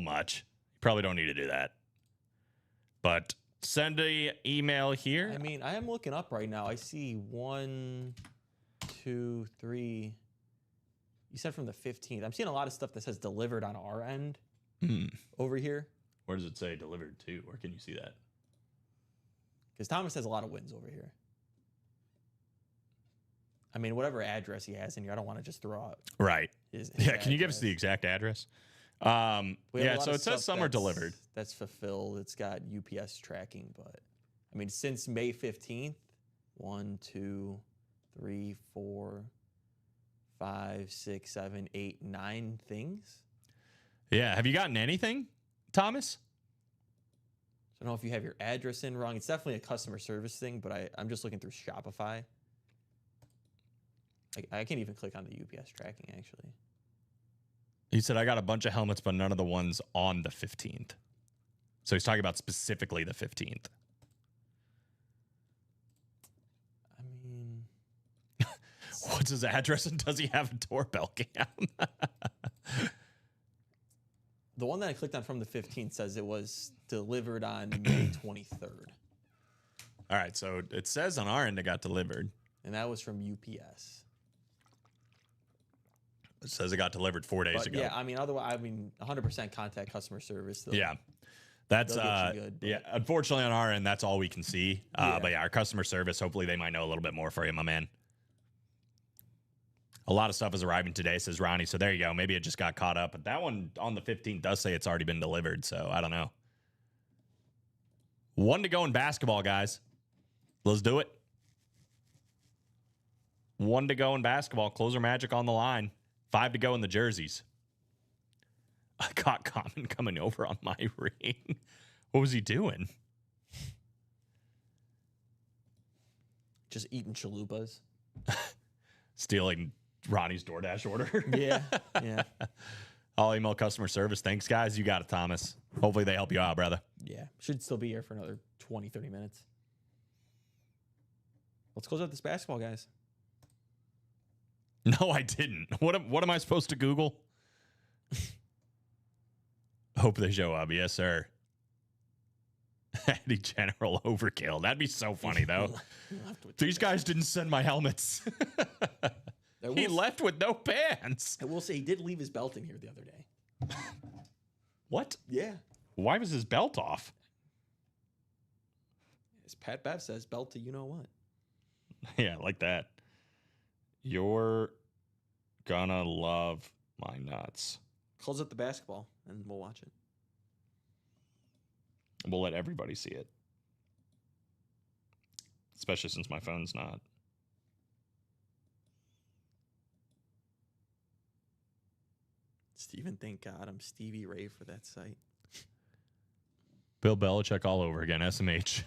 much. You probably don't need to do that. But send a email here. I mean, I am looking up right now. I see 1, 2, 3. You said from the 15th. I'm seeing a lot of stuff that says delivered on our end over here. Where does it say delivered to? Where can you see that? Because Thomas has a lot of wins over here. I mean, whatever address he has in here, I don't want to just throw out Right. his Yeah. Can you give us address. the exact address? We have a Yeah. lot So of it says stuff some are delivered. That's fulfilled. It's got UPS tracking, but I mean, since May 15th, 1, 2, 3, 4, 5, 6, 7, 8, 9 things. Yeah. Have you gotten anything, Thomas? I don't know if you have your address in wrong. It's definitely a customer service thing, but I'm just looking through Shopify. I can't even click on the UPS tracking, actually. He said, I got a bunch of helmets, but none of the ones on the 15th. So he's talking about specifically the 15th. I mean, What's his address and does he have a doorbell cam? the one that I clicked on from the 15th says it was delivered on May 23rd. All right. So it says on our end it got delivered. And that was from UPS. It says it got delivered 4 days But ago. yeah, I mean, otherwise, 100% contact customer service. Yeah. That's they'll get you good, but- yeah. Unfortunately, on our end, that's all we can see. Yeah. But yeah, our customer service. Hopefully, they might know a little bit more for you, my man. A lot of stuff is arriving today, says Ronnie. So there you go. Maybe it just got caught up. But that one on the 15th does say it's already been delivered. So I don't know. 1 to go in basketball, guys. Let's do it. 1 to go in basketball. Closer Magic on the line. 5 to go in the jerseys. I caught Common coming over on my ring. What was he doing? Just eating chalupas. Stealing Ronnie's DoorDash order. Yeah, yeah. I'll email customer service. Thanks, guys. You got it, Thomas. Hopefully they help you out, brother. Yeah, should still be here for another 20, 30 minutes. Let's close out this basketball, guys. No, I didn't. What am I supposed to Google? Hope they show up. Yes, sir. Eddie General overkill. That'd be so funny, though. These guys didn't send my helmets. He left with no pants. I will say he did leave his belt in here the other day. What? Yeah. Why was his belt off? As Pat Bev says, belt to you know what. Yeah, like that. You're gonna love my nuts. Close up the basketball and we'll watch it. We'll let everybody see it. Especially since my phone's not. Steven, thank God I'm Stevie Ray for that site. Bill Belichick all over again, SMH.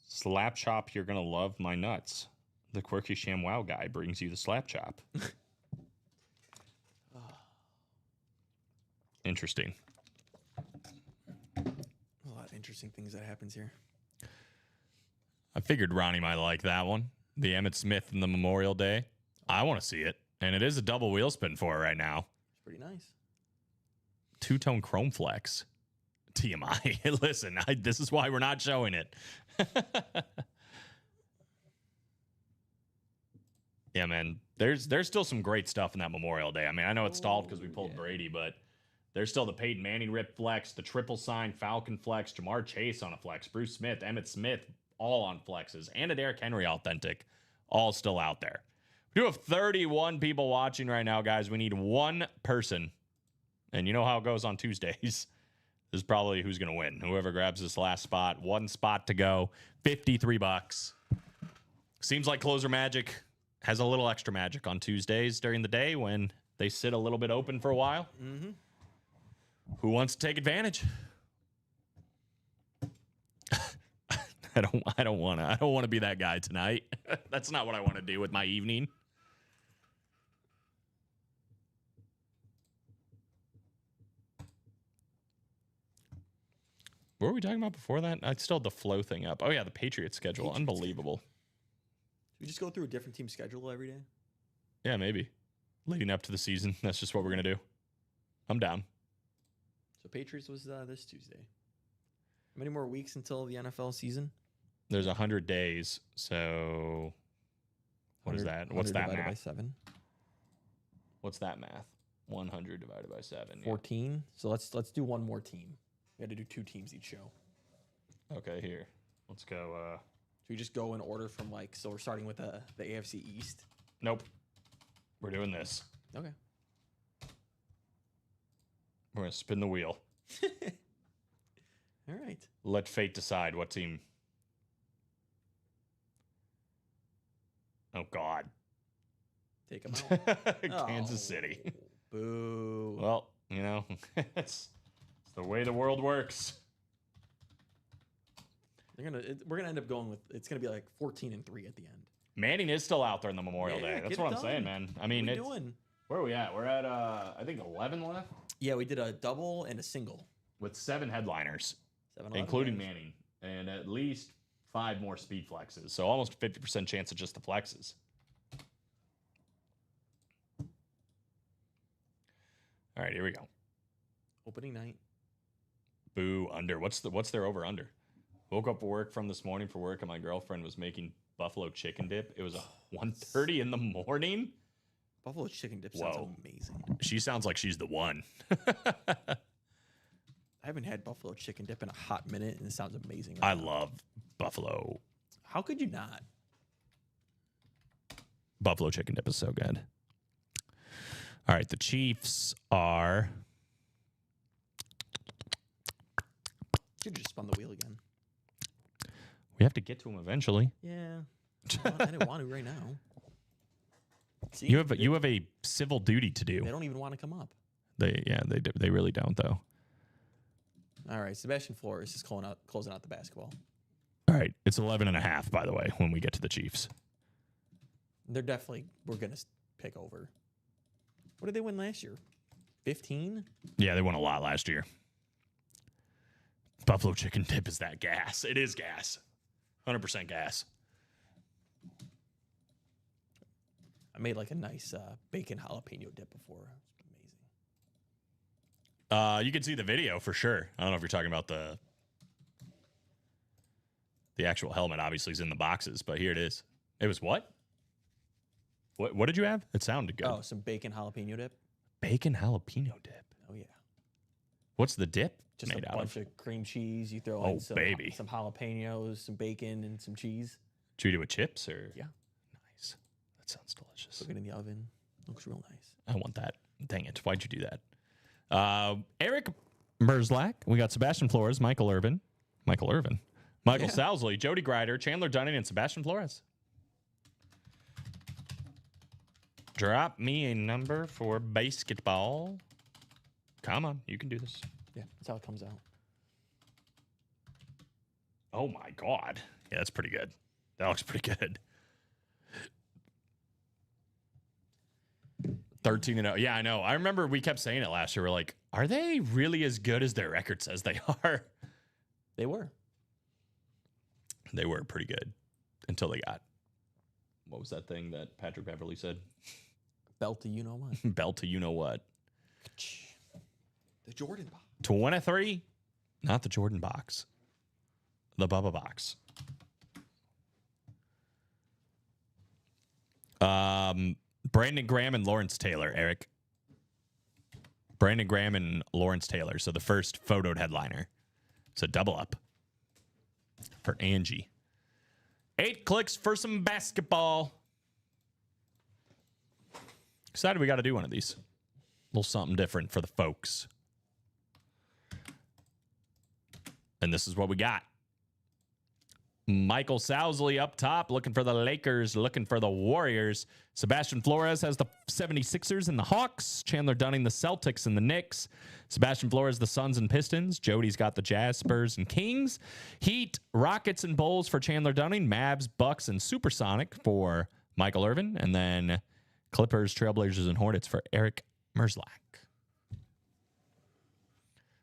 Slap chop, you're gonna love my nuts. The quirky ShamWow guy brings you the slap chop. Interesting. A lot of interesting things that happens here. I figured Ronnie might like that one. The Emmitt Smith and the Memorial Day. I want to see it. And it is a double wheel spin for it right now. It's pretty nice. Two-tone chrome flex. TMI. Listen, this is why we're not showing it. Yeah, man. There's still some great stuff in that Memorial Day. I mean, I know it's stalled because we pulled Brady, but there's still the Peyton Manning rip flex, the triple sign Falcon flex, Jamar Chase on a flex, Bruce Smith, Emmitt Smith, all on flexes, and a Derrick Henry authentic, all still out there. We do have 31 people watching right now, guys. We need one person. And you know how it goes on Tuesdays. This is probably who's going to win. Whoever grabs this last spot. One spot to go. $53. Seems like Closer Magic has a little extra magic on Tuesdays during the day when they sit a little bit open for a while. Mm-hmm. Who wants to take advantage? I don't want to be that guy tonight. That's not what I want to do with my evening. What were we talking about before that? I still had the flow thing up. Oh yeah, the Patriots schedule. Unbelievable. Should we just go through a different team schedule every day? Yeah, maybe. Leading up to the season. That's just what we're going to do. I'm down. So Patriots was this Tuesday. How many more weeks until the NFL season? There's 100 days. So what is that? What's that divided by math? 7. What's that math? 100 divided by 7. Yeah. 14. So let's do one more team. We had to do 2 teams each show. Okay, here. Let's go. Should we just go in order from so we're starting with the AFC East? Nope. We're doing this. Okay. We're going to spin the wheel. All right. Let fate decide what team. Oh, God. Take them out. Kansas Oh, City. Boo. Well, you know, it's the way the world works. We're gonna end up going with. It's gonna be like 14-3 at the end. Manning is still out there in the Memorial Yeah, Day. That's get what it I'm saying, done. man. I mean, What are it's, we doing? where are we at? We're at, I think 11 left Yeah, we did a double and a single. with 7 headliners, 7-11 including games. Manning, and at least 5 more speed flexes. So almost 50% chance of just the flexes. All right, here we go. Opening night. Boo under. What's their over under? Woke up for work from this morning for work, and my girlfriend was making buffalo chicken dip. It was 1:30 in the morning. Buffalo chicken dip sounds Whoa. amazing. She sounds like she's the one. I haven't had buffalo chicken dip in a hot minute, and it sounds amazing. I love buffalo. How could you not? Buffalo chicken dip is so good. All right, the Chiefs are. Should just spun the wheel again. We have to get to them eventually. Yeah. I didn't want to right now. See, You have a civil duty to they do. don't even want to come up. They really don't though. All right, Sebastian Flores is closing out the basketball. All right, it's 11.5 by the way when we get to the Chiefs. We're going to pick over. What did they win last year? 15? Yeah, they won a lot last year. Buffalo chicken dip is that gas. It is gas. 100% gas. I made like a nice bacon jalapeno dip before. It was amazing. You can see the video for sure. I don't know if you're talking about the actual helmet. Obviously, is in the boxes, but here it is. It was what? What did you have? It sounded good. Oh, some bacon jalapeno dip. Bacon jalapeno dip. Oh yeah, What's the dip just made a out bunch of? of cream cheese. You throw Oh, in some baby. some jalapenos, some bacon, and some cheese. Did you do it with chips or? Yeah. Nice. That sounds delicious. Cook it in the oven. Looks real nice. I want that. Dang it. Why'd you do that? Eric Merzlak. We got Sebastian Flores, Michael Irvin. Michael Yeah. Sousley, Jody Grider, Chandler Dunning, and Sebastian Flores. Drop me a number for basketball. Come on. You can do this. Yeah, that's how it comes out. Oh, my God. Yeah, that's pretty good. That looks pretty good. 13-0. Yeah, I know. I remember we kept saying it last year. We're like, are they really as good as their record says they are? They were. They were pretty good until they got, what was that thing that Patrick Beverly said? Belt to you know what. Belt to you know what. The Jordan box. 23, not the Jordan box, the Bubba box. Brandon Graham and Lawrence Taylor, Eric. Brandon Graham and Lawrence Taylor. So the first photoed headliner. It's a double up for Angie. 8 clicks for some basketball. Excited we got to do one of these. A little something different for the folks. And this is what we got. Michael Sousley up top, looking for the Lakers, looking for the Warriors. Sebastian Flores has the 76ers and the Hawks. Chandler Dunning, the Celtics and the Knicks. Sebastian Flores, the Suns and Pistons. Jody's got the Jazz, Spurs, and Kings. Heat, Rockets, and Bulls for Chandler Dunning. Mavs, Bucks, and Supersonic for Michael Irvin. And then Clippers, Trailblazers, and Hornets for Eric Merzlak.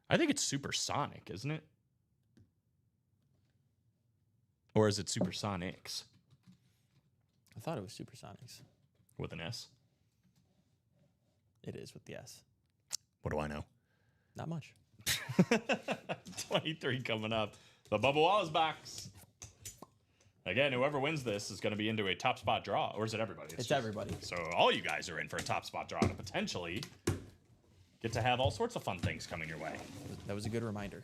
I think it's Supersonic, isn't it? Or is it Supersonics I thought it was Supersonics. with an S? It is with the S. What do I know? Not much. 23 coming up. The Bubba Wallace box. Again, whoever wins this is going to be into a top spot draw. Or is it everybody? It's just- everybody. So all you guys are in for a top spot draw to potentially get to have all sorts of fun things coming your way. That was a good reminder.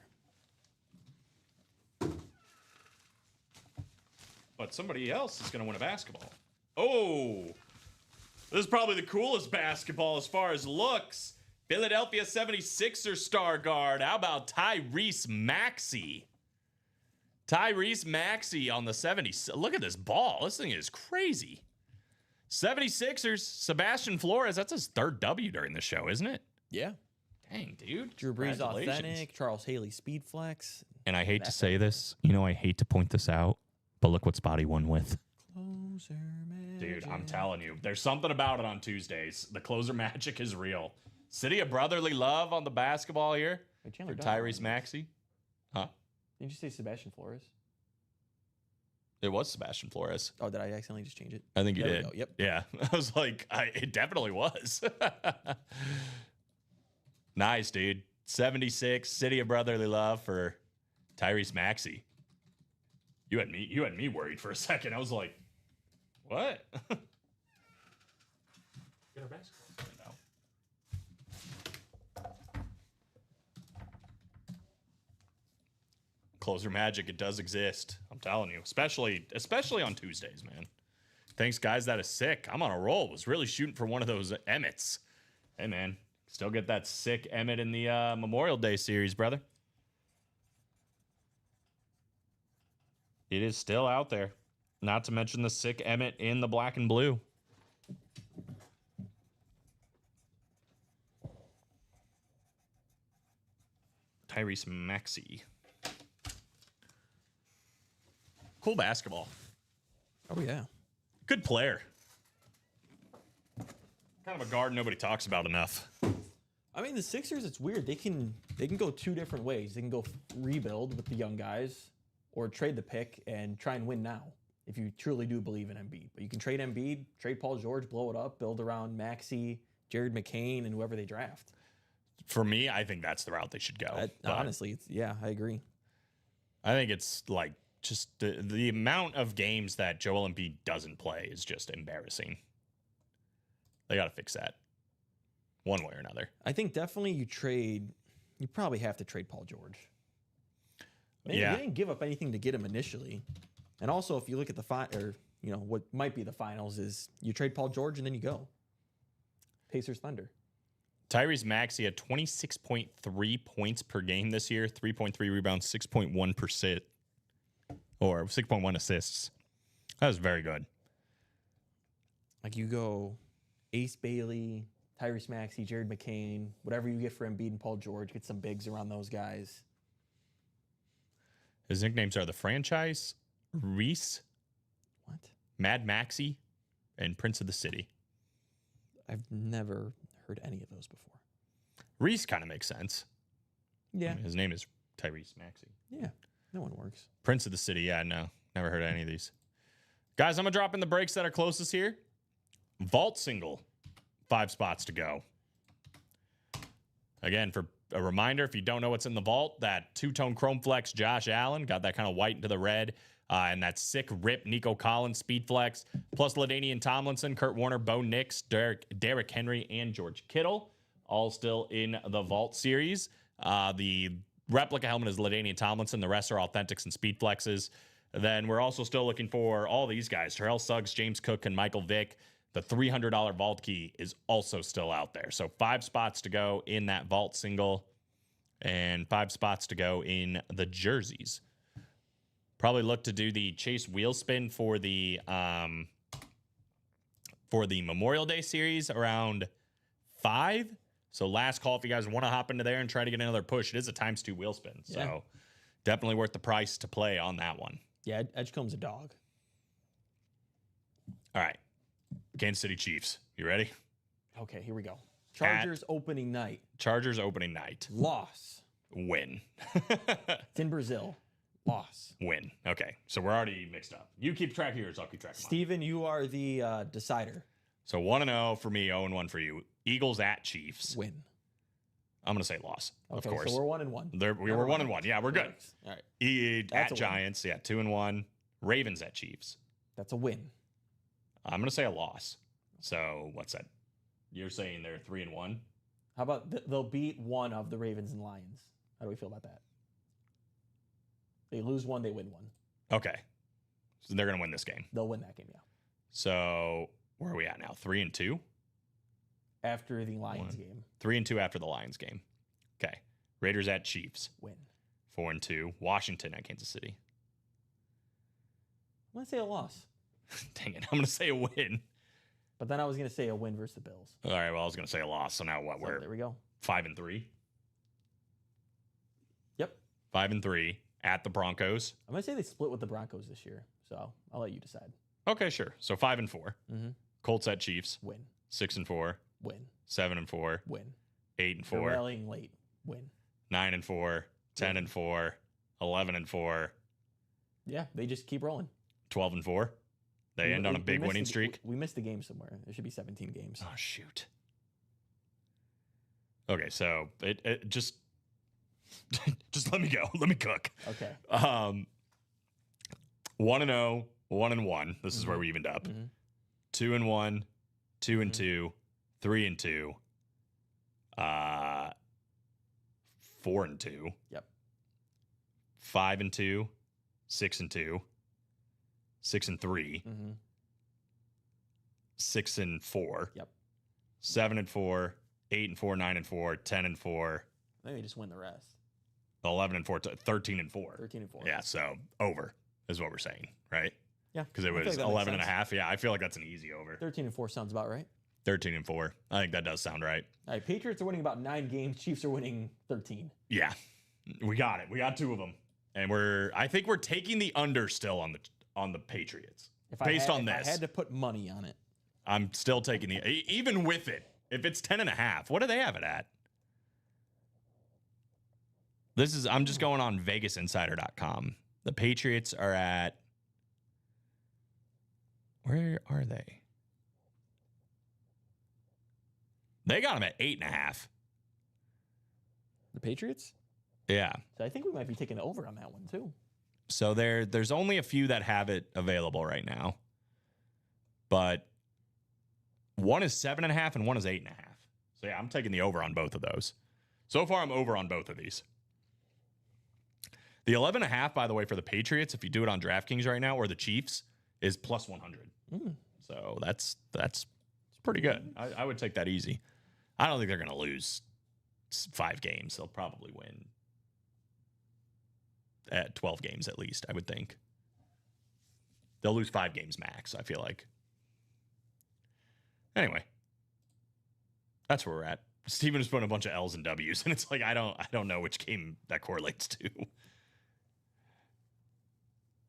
But somebody else is going to win a basketball. Oh, this is probably the coolest basketball as far as looks. Philadelphia 76ers star guard. How about Tyrese Maxey? Tyrese Maxey on the 70s. Look at this ball. This thing is crazy. 76ers, Sebastian Flores. That's his third W during the show, isn't it? Yeah. Dang, dude. Drew Brees Congratulations. authentic. Charles Haley speed flex. And I hate to say this. You know, I hate to point this out, but look what Spotty won with. Closer magic. Dude, I'm telling you, there's something about it on Tuesdays. The closer magic is real. City of Brotherly Love on the basketball here Wait, for Chandler got Tyrese one. Maxey. Huh? Didn't you say Sebastian Flores? It was Sebastian Flores. Oh, did I accidentally just change it? I think you There we did. go, yep. Yeah. I was like, it definitely was. Nice, dude. 76, City of Brotherly Love for Tyrese Maxey. You had me worried for a second. I was like, what? Get our basketball right now. Closer magic, it does exist. I'm telling you, especially on Tuesdays, man. Thanks, guys. That is sick. I'm on a roll. Was really shooting for one of those Emmets. Hey, man, still get that sick Emmett in the Memorial Day series, brother. It is still out there. Not to mention the sick Emmett in the black and blue. Tyrese Maxey. Cool basketball. Oh, yeah. Good player. Kind of a guard nobody talks about enough. I mean, the Sixers, it's weird. They can go two different ways. They can go rebuild with the young guys or trade the pick and try and win now if you truly do believe in Embiid. But you can trade Embiid, trade Paul George, blow it up, build around Maxey, Jared McCain, and whoever they draft. For me, I think that's the route they should go. But Honestly, yeah, I agree. I think it's like just the amount of games that Joel Embiid doesn't play is just embarrassing. They got to fix that one way or another. I think definitely you probably have to trade Paul George. Man, Yeah. You didn't give up anything to get him initially. And also, if you look at the what might be the finals is you trade Paul George and then you go. Pacers Thunder. Tyrese Maxey had 26.3 points per game this year, 3.3 rebounds, 6.1%, or 6.1 assists. That was very good. Like you go Ace Bailey, Tyrese Maxey, Jared McCain, whatever you get for Embiid and Paul George, get some bigs around those guys. His nicknames are the Franchise, Reese, What? Mad Maxey, and Prince of the City. I've never heard any of those before. Reese kind of makes sense. Yeah. His name is Tyrese Maxey. Yeah. That one works. Prince of the City, yeah, no. Never heard of any of these. Guys, I'm going to drop in the breaks that are closest here. Vault single, 5 spots to go. Again, for a reminder, if you don't know what's in the vault, that two-tone Chrome Flex Josh Allen, got that kind of white into the red, and that sick rip Nico Collins Speed Flex, plus LaDainian Tomlinson, Kurt Warner, Bo Nix, Derrick Henry, and George Kittle, all still in the vault series. The replica helmet is LaDainian Tomlinson. The rest are authentics and Speed Flexes. Then we're also still looking for all these guys, Terrell Suggs, James Cook, and Michael Vick. The $300 vault key is also still out there. So 5 spots to go in that vault single and 5 spots to go in the jerseys. Probably look to do the Chase wheel spin for the Memorial Day series around 5. So last call if you guys want to hop into there and try to get another push. It is a ×2 wheel spin. So Yeah. definitely worth the price to play on that one. Yeah, Edgecombe's a dog. All right. Kansas City Chiefs. You ready? Okay, here we go. Chargers opening night. Chargers opening night. Loss. Win. It's in Brazil. Loss. Win. Okay. So we're already mixed up. You keep track of yours. I'll keep track of mine. Steven, you are the decider. So 1-0 for me, 0-1 for you. Eagles at Chiefs. Win. I'm going to say loss, Okay, of course. so we're 1-1. We were 1-1. Yeah, we're good. All right. At That's a win. Giants, yeah, 2-1. Ravens at Chiefs. That's a win. I'm going to say a loss. So what's that? You're saying they're 3-1? How about they'll beat one of the Ravens and Lions? How do we feel about that? They lose one, they win one. Okay. So they're going to win this game. They'll win that game, yeah. So where are we at now? 3-2? After the Lions game, 3-2 after the Lions game. Okay. Raiders at Chiefs. win. 4-2. Washington at Kansas City. I'm going to say a loss. Dang it. I'm going to say a win. But then I was gonna say a win versus the Bills. All right. Well, I was gonna say a loss. So now what? So We're there we go. 5-3. Yep. 5-3 at the Broncos. I'm gonna say they split with the Broncos this year. So I'll let you decide. Okay, sure. So 5-4. Mm-hmm. Colts at Chiefs. Win. 6-4. Win. 7-4. Win. 8-4. They're rallying late. Win. 9-4. 10-4. 11-4. Yeah, they just keep rolling. 12-4. They end on a big missed winning the- streak. We missed the game somewhere. There should be 17 games. Oh shoot. Okay, so it just just let me go. Let me cook. Okay. 1-0, 1-1. This is where we evened up. Mhm. 2-1, 2-2, 3-2, 4-2. Yep. 5-2, 6-2, 6-3, Mm-hmm. 6-4. Yep. 7-4, 8-4, 9-4, 10-4, I think they just win the rest. 11-4, 13-4. 13 and 4. Yeah, so over is what we're saying, right? Yeah. Because it I feel was like that makes 11 and a sense. half. Yeah, I feel like that's an easy over. 13 and 4 sounds about right. 13-4. I think that does sound right. All right, Patriots are winning about 9 games. Chiefs are winning 13. Yeah, we got it. We got 2 of them, and I think we're taking the under still on the Patriots. If Based on I this, had to put money on it. I'm still taking even with it. If it's 10 and a half, what do they have it at? I'm just going on VegasInsider.com. The Patriots are at, where are they? They got them at 8.5. The Patriots? Yeah. So I think we might be taking the over on that one too. So there's only a few that have it available right now. But one is 7.5 and one is 8.5. So yeah, I'm taking the over on both of those. So far, I'm over on both of these. The 11.5, by the way, for the Patriots, if you do it on DraftKings right now, or the Chiefs, is plus 100. So that's pretty good. I would take that easy. I don't think they're going to lose 5 games. They'll probably win at 12 games at least, I would think. They'll lose 5 games max, I feel like. Anyway, that's where we're at. Steven is putting a bunch of L's and W's, and it's like I don't know which game that correlates to.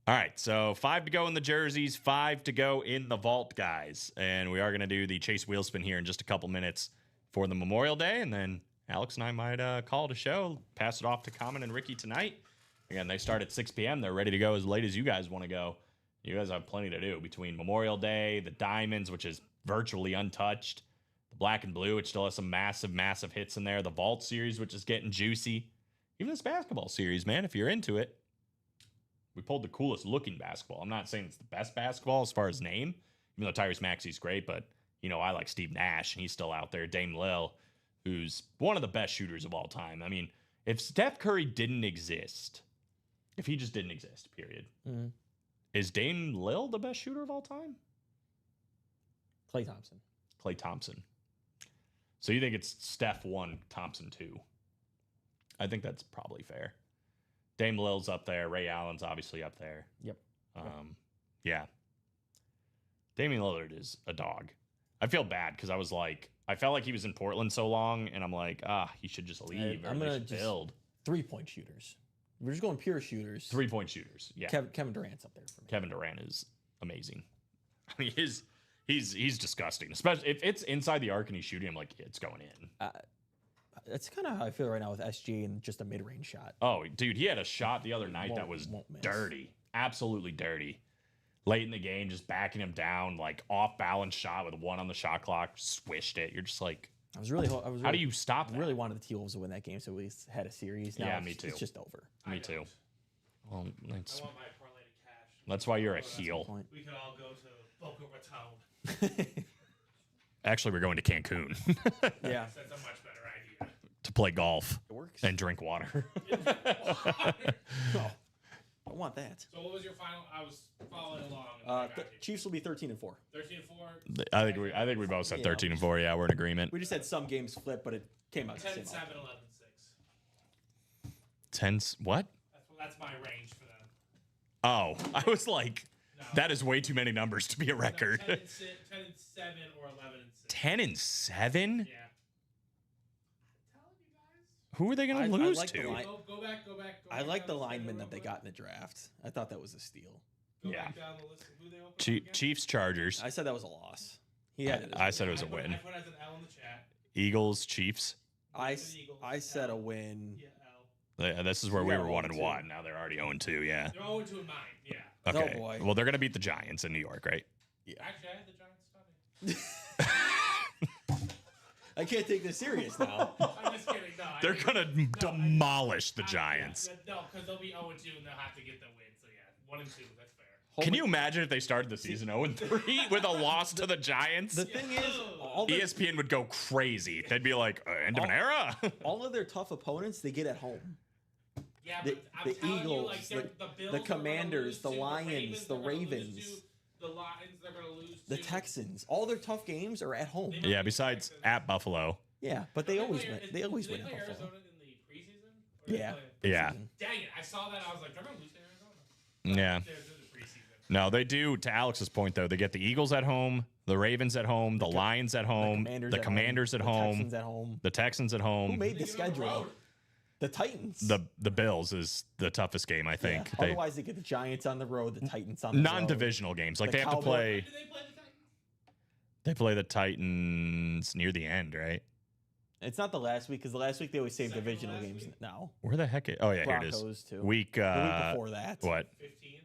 All right, so 5 to go in the jerseys, 5 to go in the vault, guys. And we are going to do the Chase Wheelspin here in just a couple minutes for the Memorial Day, and then Alex and I might call it a show, pass it off to Common and Ricky tonight. Again, they start at 6 p.m. They're ready to go as late as you guys want to go. You guys have plenty to do between Memorial Day, the Diamonds, which is virtually untouched, the Black and Blue, which still has some massive hits in there, the Vault series, which is getting juicy, even this basketball series, man, if you're into it. We pulled the coolest looking basketball. I'm not saying it's the best basketball as far as name, even though Tyrese Maxey's great, but, you know, I like Steve Nash, and he's still out there. Dame Lil, who's one of the best shooters of all time. I mean, if Steph Curry didn't exist, if he just didn't exist, period, is Dame Lil the best shooter of all time? Klay Thompson. Klay Thompson. So you think it's Steph 1, Thompson 2? I think that's probably fair. Dame Lil's up there. Ray Allen's obviously up there. Yep. Yeah. Damian Lillard is a dog. I feel bad because I felt like he was in Portland so long, and I'm like, he should just leave. I'm going to just build 3-point shooters. We're just going pure shooters. 3-point shooters. Yeah. Kevin Durant's up there for me. Kevin Durant is amazing. I mean, he's disgusting. Especially if it's inside the arc and he's shooting, I'm like, it's going in. That's kind of how I feel right now with SG and just a mid-range shot. Oh, dude, he had a shot the other night that was won't miss. dirty. Absolutely dirty. Late in the game, just backing him down, like off-balance shot with 1 on the shot clock, swished it. You're just like, how do you stop I that? really wanted the T-Wolves to win that game, so we had a series. Now Yeah, it's- me too. It's just over. Me too. Well, I want my parlay cash. that's why you're a That's the heel. point. We could all go to Boca Raton. Actually, we're going to Cancun Yeah, That's a much better idea. to play golf it works. and drink water. No, I want that. So what was your final? I was following along. Chiefs will be 13-4. 13-4, I think we both said 13-4. Yeah, we're in agreement. We just had some games flip, but it came out the 10-7, same. 11-6. Tense. What? That's my range for them. Oh, I was like, That is way too many numbers to be a record. 10 and 7 or 11 and 6. 10 and 7? Yeah. Who are they going I to lose like the to? line- Go back. I back like the down lineman schedule that they real got quick. in the draft. I thought that was a steal. Go Yeah. back down the list of who they opened up again. Chiefs, Chargers. I said that was a loss. He had it. I said it was a I put win. as an L in the chat. Eagles, Chiefs. I the Eagles. said a win. Yeah, L. This is where we Yeah, were 1 and 1-2. 1. Now they're already 0 and 2. Yeah. They're 0 2 in mine. Yeah. Okay. Oh, boy. Well, they're going to beat the Giants in New York, right? Actually, I had the Giants stunning. I can't take this serious now. I'm just kidding. No, They're going to demolish the I- Giants. yeah, no, because they'll be 0 2 and they'll have to get the win. So yeah, 1 and 2. That's fair. Can you imagine if they started the season 0 and 3 with a loss to the Giants? The thing is, all their, ESPN would go crazy. They'd be like, end of an era. all of their tough opponents they get at home. Yeah, The- but I'm the telling you, Eagles, like, the- the the Bills are gonna Commanders, lose the to, Lions, the they're gonna lose Ravens. to, the Lions, they're going to lose The to. Texans, all their tough games are at home. They- Yeah, besides at Buffalo. Yeah, but they always win. They always Did win they at play Buffalo. Arizona in the preseason? Or did they Yeah. play- Yeah. Season. Dang it! I saw that. I was like, they're going to lose to Arizona. Yeah. They're the preseason. No, they do. To Alex's point, though, they get the Eagles at home, the Ravens at home, the Lions at home, the Commanders at the home, Texans at home. the Texans at Who home. made the They get on the schedule? road. The Titans. The Bills is the toughest game, I think. Yeah. They Otherwise, they get the Giants on the road, the Titans on the road. non-divisional games. Like The they have to Cowboys- play. Did they play the Titans? They play the Titans near the end, right? It's not the last week because the last week they always save Second to divisional last games. week? No, Where the heck? Oh yeah, here it is. Broncos too. Week. the week before that. What? 15.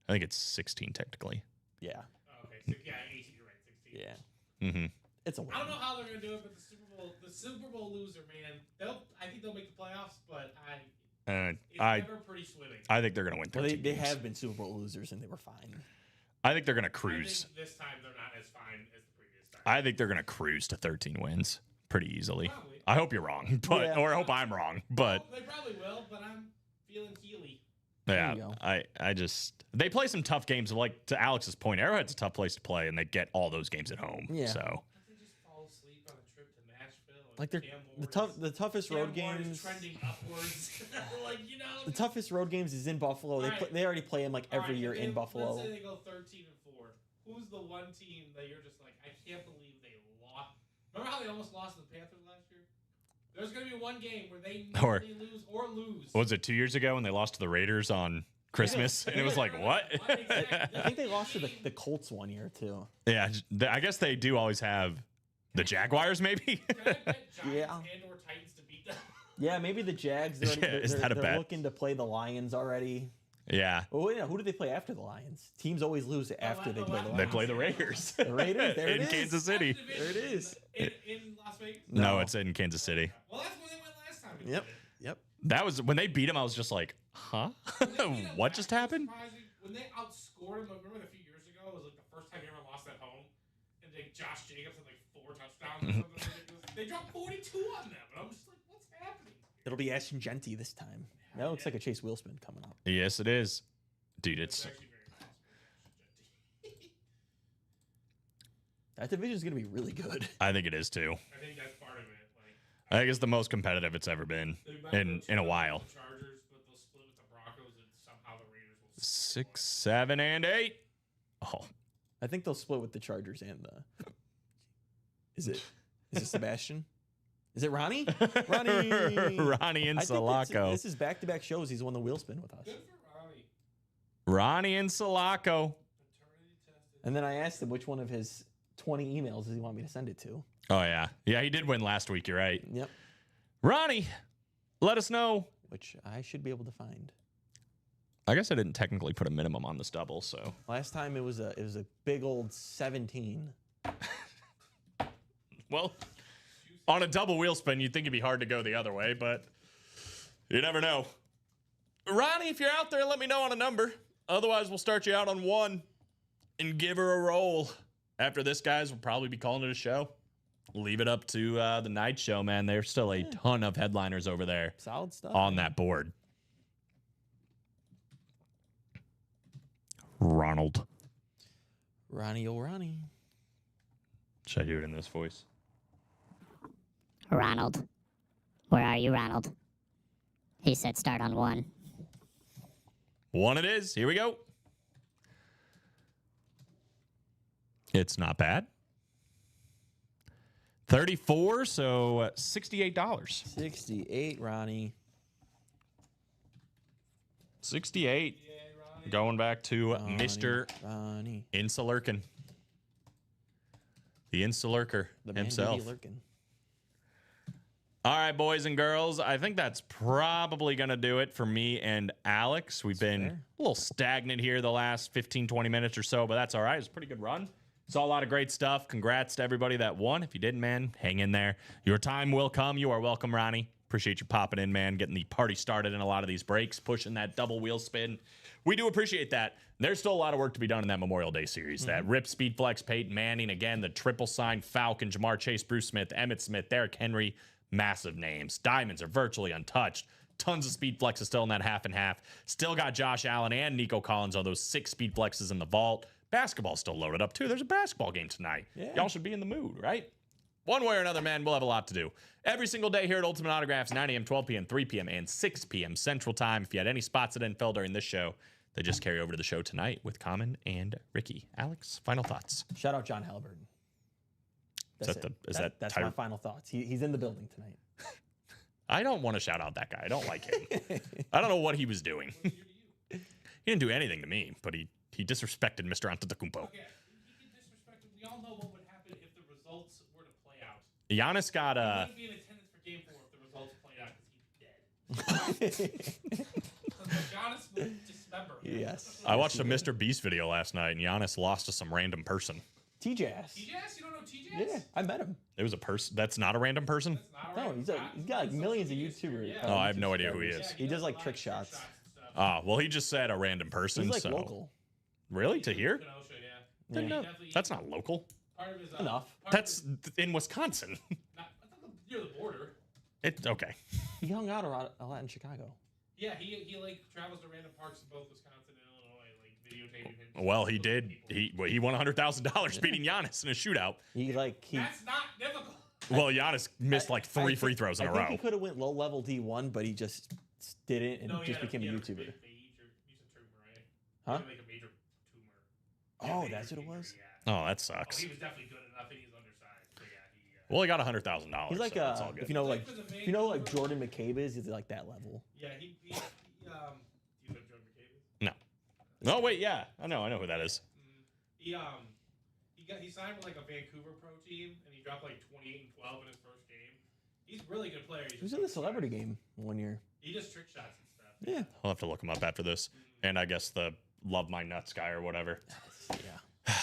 I think it's 16 technically. Yeah, Oh, okay. Yeah, 18. You're right. 16. yeah. Mm-hmm. It's a win. I don't know how they're gonna do it, but the Super Bowl loser, man. I think they'll make the playoffs, but it's I never pretty swimming. I think they're gonna win Well, 13 they games. have been Super Bowl losers and they were fine. I think they're gonna I cruise. think this time they're not as fine as the previous time. I think they're gonna cruise to 13 wins pretty easily. Probably. I hope you're wrong, but Yeah. or I hope I'm wrong, but Well, they probably will, but I'm feeling Healy. yeah, you go. I just they play some tough games. Like to Alex's point, Arrowhead's a tough place to play, and they get all those games at home. Yeah. So They just fall asleep on a trip to Nashville. and Like they're Cam the toughest Cam road Ward is games. trending upwards. Like The toughest road games is in Buffalo. They Alright. they already play them like every Alright, year if in they- Buffalo. Let's say they go 13-4. Who's the one team that you're just like, I can't believe they lost? Remember how they almost lost to the Panthers last year? There's gonna be one game where they Or- lose or lose. what was it 2 years ago when they lost to the Raiders on Christmas? Yeah. And it was like, what? Exactly. I think they lost to the Colts one year too. Yeah, I guess they do always have the Jaguars, maybe. Can I bet Giants Yeah. and or Titans to beat them? Yeah, maybe the Jags. They're, Yeah, is that a they're bet? looking to play the Lions already. Yeah, Oh yeah, who do they play after the Lions? Teams always lose after they play the they Lions. play the Raiders. The Raiders, there it in is. Kansas City. There it is. In Las Vegas? No, it's in Kansas City. Well, that's where they went last time. we Yep. played it. Yep. That was when they beat him. I was just like, huh? When they beat them What last just year, happened? surprising, when they outscored them, like, remember a few years ago, it was like the first time they ever lost at home, and like Josh Jacobs had like 4 touchdowns or something ridiculous. They dropped 42 on them, and I'm just like, what's happening? It'll be Ashton Genty this time. That looks like a Chase Wheelspin coming up. Yes, it is, dude. It's It's actually very possible. That division's gonna be really good. I think it is too. I think that's part of it. Like, I think it's the most competitive it's ever been they might in go split a with while. The Chargers, but they'll split with the Broncos, and somehow the Raiders will. 6, 7, and 8. Oh, I think they'll split with the Chargers and the. Is it Sebastian? Is it Ronnie? Ronnie. Ronnie and I think Sulaco. this is back-to-back shows. He's won the wheel spin with us. Good for Ronnie. Ronnie and Sulaco. Paternity tested. And then I asked him which one of his 20 emails does he want me to send it to. Oh yeah, yeah. He did win last week. You're right. Yep. Ronnie, let us know. Which I should be able to find. I guess I didn't technically put a minimum on this double, so Last time it was a big old 17. well, on a double wheel spin, you'd think it'd be hard to go the other way, but you never know. Ronnie, if you're out there, let me know on a number. Otherwise, we'll start you out on 1 and give her a roll. After this, guys, we'll probably be calling it a show. Leave it up to the night show, man. There's still a ton of headliners over there Solid stuff. on that board. Ronald. Ronnie O'Ronnie. Should I do it in this voice? Ronald. Where are you, Ronald? He said start on 1. 1 it is. Here we go. It's not bad. 34, so $68. 68, Ronnie. 68. Going back to Mr. Ronnie. Insulurkin. The Insulurker The man himself. Diddy lurking. All right, boys and girls. I think that's probably going to do it for me and Alex. We've been fair. a little stagnant here the last 15, 20 minutes or so, but that's all right. It's a pretty good run. Saw a lot of great stuff. Congrats to everybody that won. If you didn't, man, hang in there. Your time will come. You are welcome, Ronnie. Appreciate you popping in, man, getting the party started in a lot of these breaks, pushing that double wheel spin. We do appreciate that. There's still a lot of work to be done in that Memorial Day series. That Rip Speed Flex, Peyton Manning, again, the triple sign Falcon, Jamar Chase, Bruce Smith, Emmett Smith, Derrick Henry, massive names. Diamonds are virtually untouched. Tons of speed flexes still in that half and half. Still got Josh Allen and Nico Collins on those 6 speed flexes in the vault. Basketball's still loaded up, too. There's a basketball game tonight. Yeah. Y'all should be in the mood, right? One way or another, man, we'll have a lot to do. Every single day here at Ultimate Autographs, 9 a.m., 12 p.m., 3 p.m., and 6 p.m. Central Time. If you had any spots that didn't fill during this show, they just carry over to the show tonight with Common and Ricky. Alex, final thoughts? Shout out John Halliburton. That's That's my final thoughts. He's in the building tonight. I don't want to shout out that guy. I don't like him. I don't know what he was doing. He didn't do anything to me, but he disrespected Mr. Antetokounmpo. Okay, he disrespected. We all know what would happen if the results were to play out. Giannis got He wouldn't be in attendance for Game 4 if the results played out because he's dead. So Giannis would dismember him. Yes. I watched a Mr. Beast video last night, and Giannis lost to some random person. TJS. TJS? You don't know TJS? Yeah, I met him. It was a person. That's not a random person? That's not No, right. he's got like millions of YouTubers. Yeah. Oh, I have no idea who he is. He does like a lot trick of shots. and stuff. Ah, well, he just said a random person. He's like so local. really to here? Kenosha, yeah. Yeah. He No, definitely- that's not local. part of his, Enough. part of That's his- in Wisconsin. not, I thought near the border. It's okay. He hung out a lot in Chicago. Yeah, he like travels to random parks in both Wisconsin and Illinois, like videotaping him. Well, he did. He won $100,000 beating Giannis in a shootout. He That's not difficult. Well, Giannis missed like 3 free throws in a I think row. he could have went low level D1, but he just didn't and No, he just had became a he had YouTuber. Major, he's a tumor, right? Huh? He had, like a major tumor. Oh, Major that's what it tumor, was? Yeah. Oh, that Oh, sucks. he was definitely good enough, and he's undersized. So yeah, he. Well, he got $100,000. He's like so it's all good. if you know like He's like for the if you know like Vancouver- Jordan McCabe is, he's like that level. Yeah, do you know Jordan McCabe? No, wait, yeah, I know who that is. He signed with like a Vancouver pro team, and he dropped like 28 and 12 in his first game. He's a really good player. He was in the celebrity game one year. He just trick shots and stuff. Yeah. I'll have to look him up after this. And I guess the Love My Nuts guy or whatever. Yeah.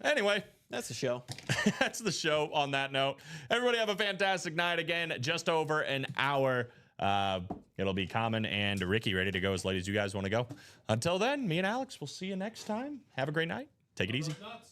Anyway, That's the show. that's the show on that note. Everybody have a fantastic night. Again, just over an hour. It'll be Common and Ricky ready to go as late as you guys want to go. Until then, me and Alex will see you next time. Have a great night. Take it easy. Nuts.